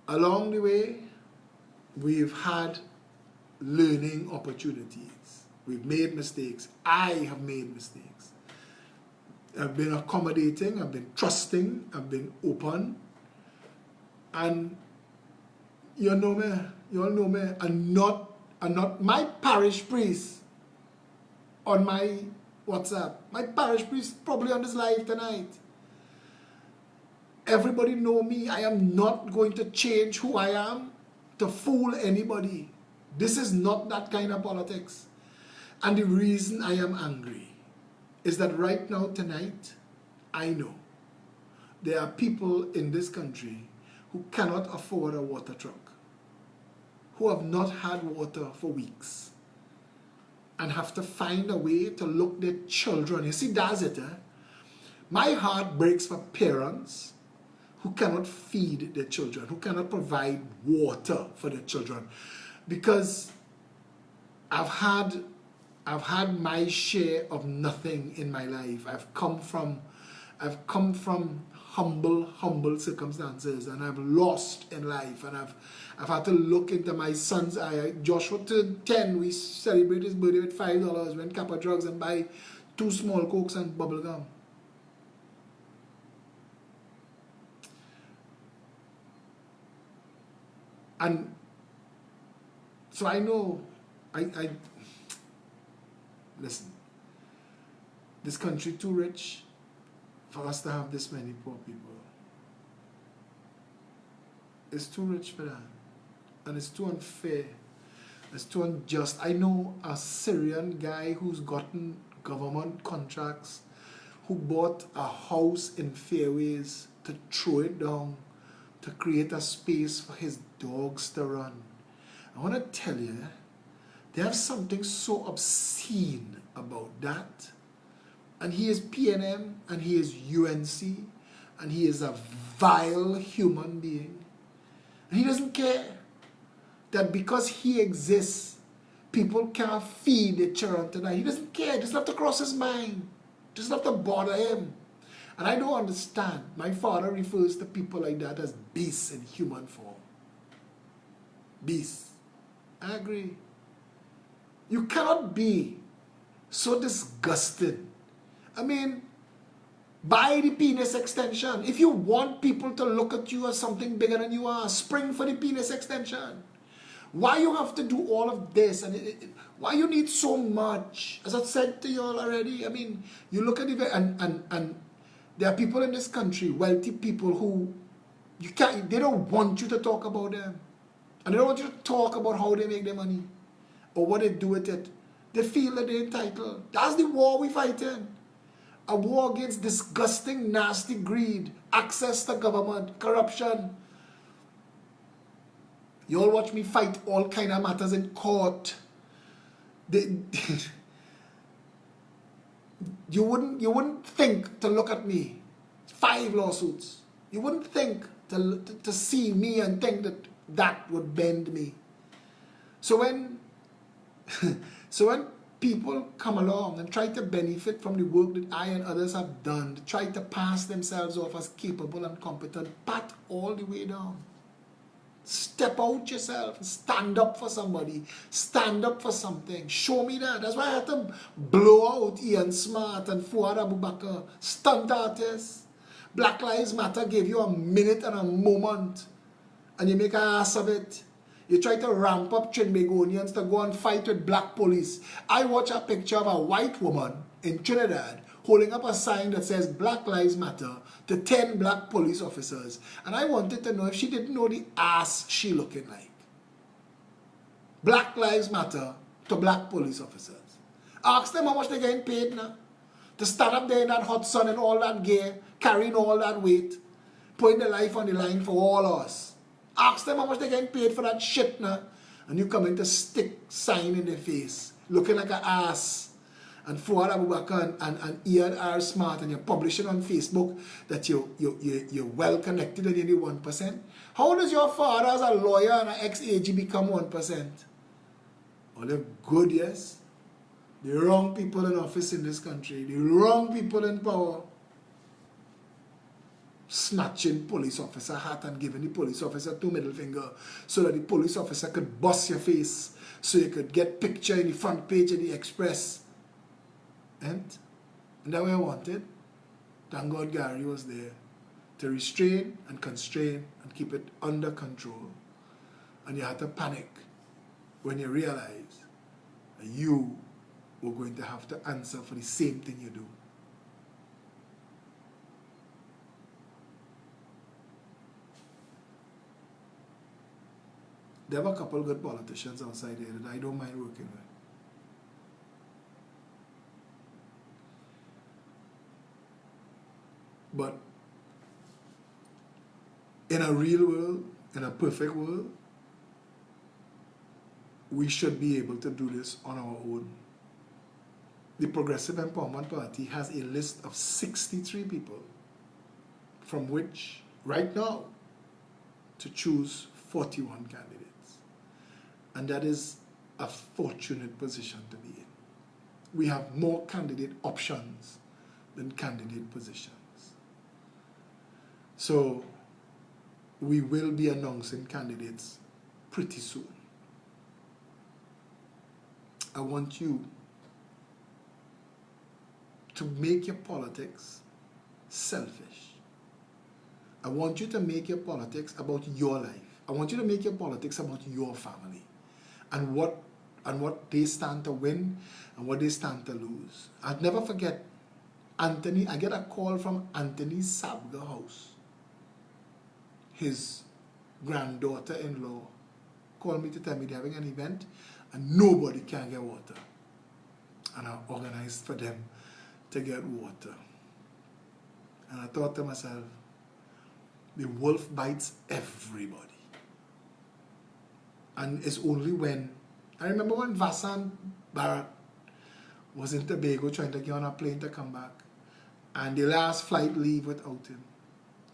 Along the way, we've had learning opportunities. We've made mistakes. I have made mistakes. I've been accommodating, I've been trusting, I've been open. And you know me, you all know me, I'm not my parish priest on my WhatsApp. My parish priest probably on this live tonight. Everybody know me. I am not going to change who I am to fool anybody. This is not that kind of politics. And the reason I am angry is that right now, tonight, I know there are people in this country who cannot afford a water truck, who have not had water for weeks, and have to find a way to look their children. You see, that's it. My heart breaks for parents who cannot feed their children, who cannot provide water for their children. Because I've had my share of nothing in my life. I've come from humble circumstances, and I've lost in life, and I've had to look into my son's eye. Joshua turned 10. We celebrate his birthday with $5. Went Kappa Drugs and buy 2 small Cokes and bubble gum. And so I know, I listen, this country too rich for us to have this many poor people. It's too rich for that. And it's too unfair. It's too unjust. I know a Syrian guy who's gotten government contracts, who bought a house in Fairways to throw it down, to create a space for his dogs to run. I want to tell you, they have something so obscene about that. And he is PNM, and he is UNC, and he is a vile human being. And he doesn't care that because he exists, people can't feed their children tonight. He doesn't care. It doesn't have to cross his mind. It doesn't have to bother him. And I don't understand. My father refers to people like that as beasts in human form. Beasts. I agree. You cannot be so disgusted. I mean, buy the penis extension. If you want people to look at you as something bigger than you are, spring for the penis extension. Why you have to do all of this? And why you need so much? As I said to you all already, I mean, you look at it, and there are people in this country, wealthy people, who they don't want you to talk about them. And they don't want you to talk about how they make their money or what they do with it. They feel that they're entitled. That's the war we fight in. A war against disgusting, nasty greed, access to government, corruption. You all watch me fight all kind of matters in court. You wouldn't think to look at me. 5 lawsuits. You wouldn't think to see me and think that would bend me. So when people come along and try to benefit from the work that I and others have done, to try to pass themselves off as capable and competent, pat all the way down. Step out yourself. Stand up for somebody. Stand up for something. Show me that. That's why I had to blow out Ian Smart and Fuad Abubakar. Stunt artists. Black Lives Matter gave you a minute and a moment. And you make an ass of it. You try to ramp up Trinbagonians to go and fight with black police. I watch a picture of a white woman in Trinidad holding up a sign that says Black Lives Matter to 10 black police officers. And I wanted to know if she didn't know the ass she looking like. Black Lives Matter to black police officers. Ask them how much they're getting paid now. To stand up there in that hot sun and all that gear, carrying all that weight, putting their life on the line for all of us. Ask them how much they're getting paid for that shit now. And you come in to stick sign in their face, looking like an ass. And Fuad Abubakar and Ian R. Smart, and you're publishing on Facebook that you're well connected and you're 1%. How does your father as a lawyer and an ex-AG become 1%? Well, they're good, yes. The wrong people in office in this country. The wrong people in power. Snatching police officer hat and giving the police officer 2 middle finger so that the police officer could bust your face so you could get picture in the front page of the Express. And that way I wanted. Thank God Gary was there to restrain and constrain and keep it under control. And you had to panic when you realized that you were going to have to answer for the same thing you do. There are a couple of good politicians outside here that I don't mind working with. But in a real world, in a perfect world, we should be able to do this on our own. The Progressive Empowerment Party has a list of 63 people from which, right now, to choose 41 candidates. And that is a fortunate position to be in. We have more candidate options than candidate positions. So we will be announcing candidates pretty soon. I want you to make your politics selfish. I want you to make your politics about your life. I want you to make your politics about your family and what they stand to win and what they stand to lose. I'll never forget Anthony. I get a call from Anthony Sabga house. His granddaughter-in-law called me to tell me they're having an event and nobody can get water. And I organized for them to get water. And I thought to myself, the wolf bites everybody. And it's only when, I remember when Vassan Bharat was in Tobago trying to get on a plane to come back, and the last flight leave without him.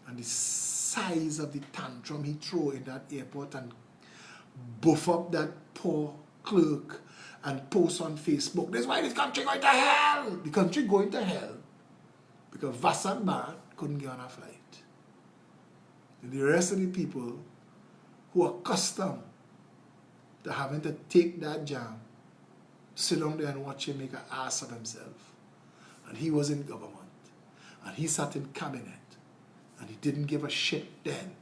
And the size of the tantrum he threw in that airport and buff up that poor clerk and post on Facebook, "This is why this country going to hell." The country going to hell because Vassan Bharat couldn't get on a flight. And the rest of the people who are accustomed to having to take that jam, sit down there and watch him make an ass of himself. And he was in government. And he sat in cabinet. And he didn't give a shit then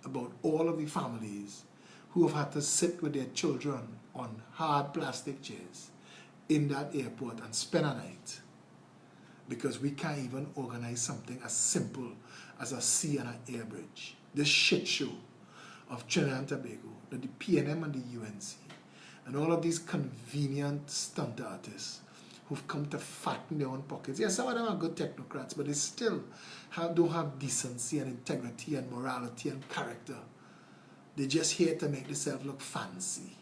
about all of the families who have had to sit with their children on hard plastic chairs in that airport and spend a night. Because we can't even organize something as simple as a sea and an air bridge. This shit show of Trinidad and Tobago, that the PNM and the UNC, and all of these convenient stunt artists who've come to fatten their own pockets. Yes, some of them are good technocrats, but they still don't have decency and integrity and morality and character. They're just here to make themselves look fancy.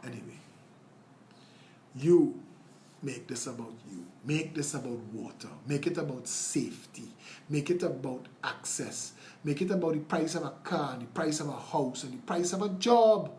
Anyway, you make this about you. Make this about water. Make it about safety. Make it about access. Make it about the price of a car, and the price of a house, and the price of a job.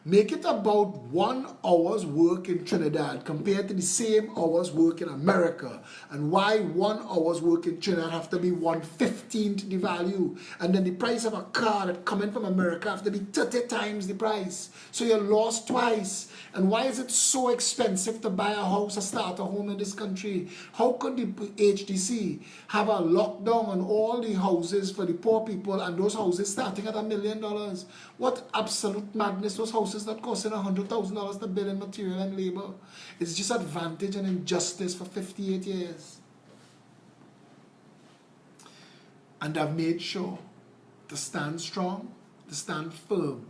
Make it about 1 hour's work in Trinidad compared to the same hours work in America. And why 1 hour's work in Trinidad have to be 1/15th the value. And then the price of a car that coming from America have to be 30 times the price. So you're lost twice. And why is it so expensive to buy a house, a starter home in this country? How could the HDC have a lockdown on all the houses for the poor people and those houses starting at $1 million? What absolute madness, those houses that costing $100,000 to build in material and labor. It's just advantage and injustice for 58 years. And I've made sure to stand strong, to stand firm,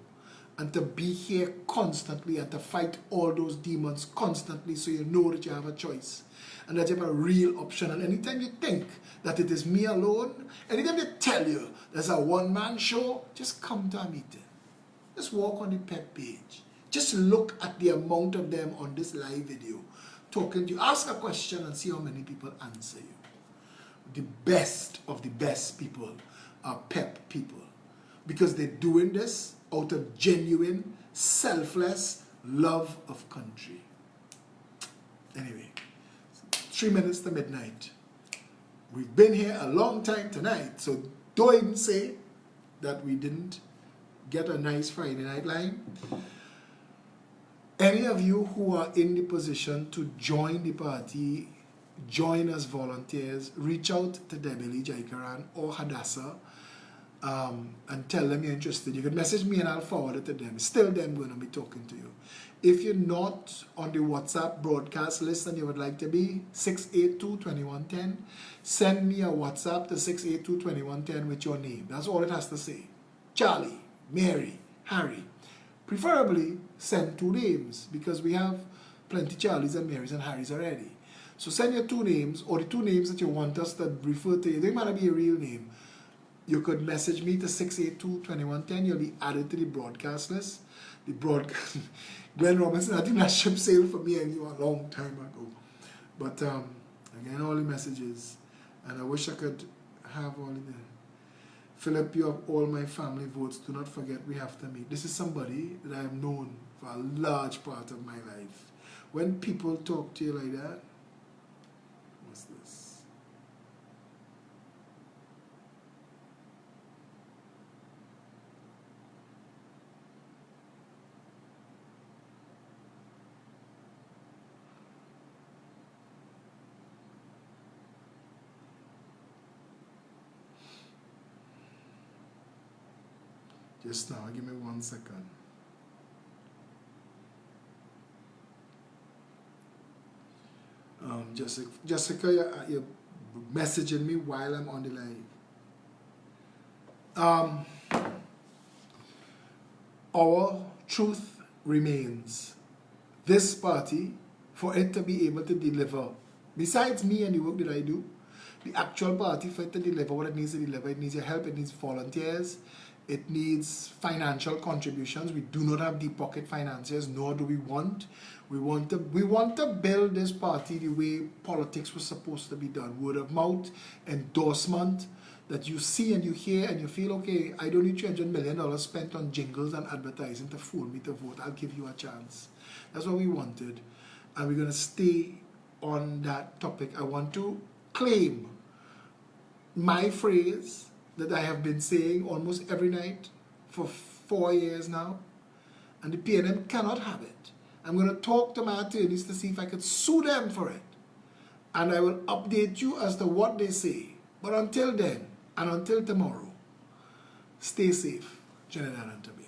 and to be here constantly and to fight all those demons constantly so you know that you have a choice and that you have a real option. And anytime you think that it is me alone, anytime they tell you there's a one-man show, just come to a meeting. Just walk on the PEP page. Just look at the amount of them on this live video talking to you. Ask a question and see how many people answer you. The best of the best people are PEP people because they're doing this out of genuine, selfless love of country. Anyway, 3 minutes to midnight. We've been here a long time tonight, so don't even say that we didn't get a nice Friday night line. Any of you who are in the position to join the party, join as volunteers, reach out to Debbie Lee Jaikaran or Hadassah and tell them you're interested. You can message me and I'll forward it to them. Still them going to be talking to you. If you're not on the WhatsApp broadcast list and you would like to be, 682-2110, send me a WhatsApp to 682-2110 with your name. That's all it has to say. Charlie, Mary, Harry. Preferably send 2 names because we have plenty Charlies and Marys and Harrys already. So send your 2 names or the 2 names that you want us to refer to. They might be a real name. You could message me to 682-2110. You'll be added to the broadcast list. The broadcast. Glenn Robinson, I think that ship sailed for me and you a long time ago. But again, all the messages. And I wish I could have all of them. Phillip, you have all my family votes. Do not forget we have to meet. This is somebody that I have known for a large part of my life. When people talk to you like that, what's this? Just now, give me 1 second. Jessica, you're messaging me while I'm on the live. Our truth remains. This party, for it to be able to deliver, besides me and the work that I do, the actual party, for it to deliver what it needs to deliver, it needs your help, it needs volunteers, it needs financial contributions. We do not have deep pocket financiers, nor do we want. We want to build this party the way politics was supposed to be done. Word of mouth, endorsement, that you see and you hear and you feel, okay, I don't need $300 million spent on jingles and advertising to fool me to vote. I'll give you a chance. That's what we wanted. And we're going to stay on that topic. I want to claim my phrase that I have been saying almost every night for 4 years now, and the PNM cannot have it. I'm going to talk to my attorneys to see if I could sue them for it, and I will update you as to what they say. But until then, and until tomorrow, stay safe, Trinidad and Tobago.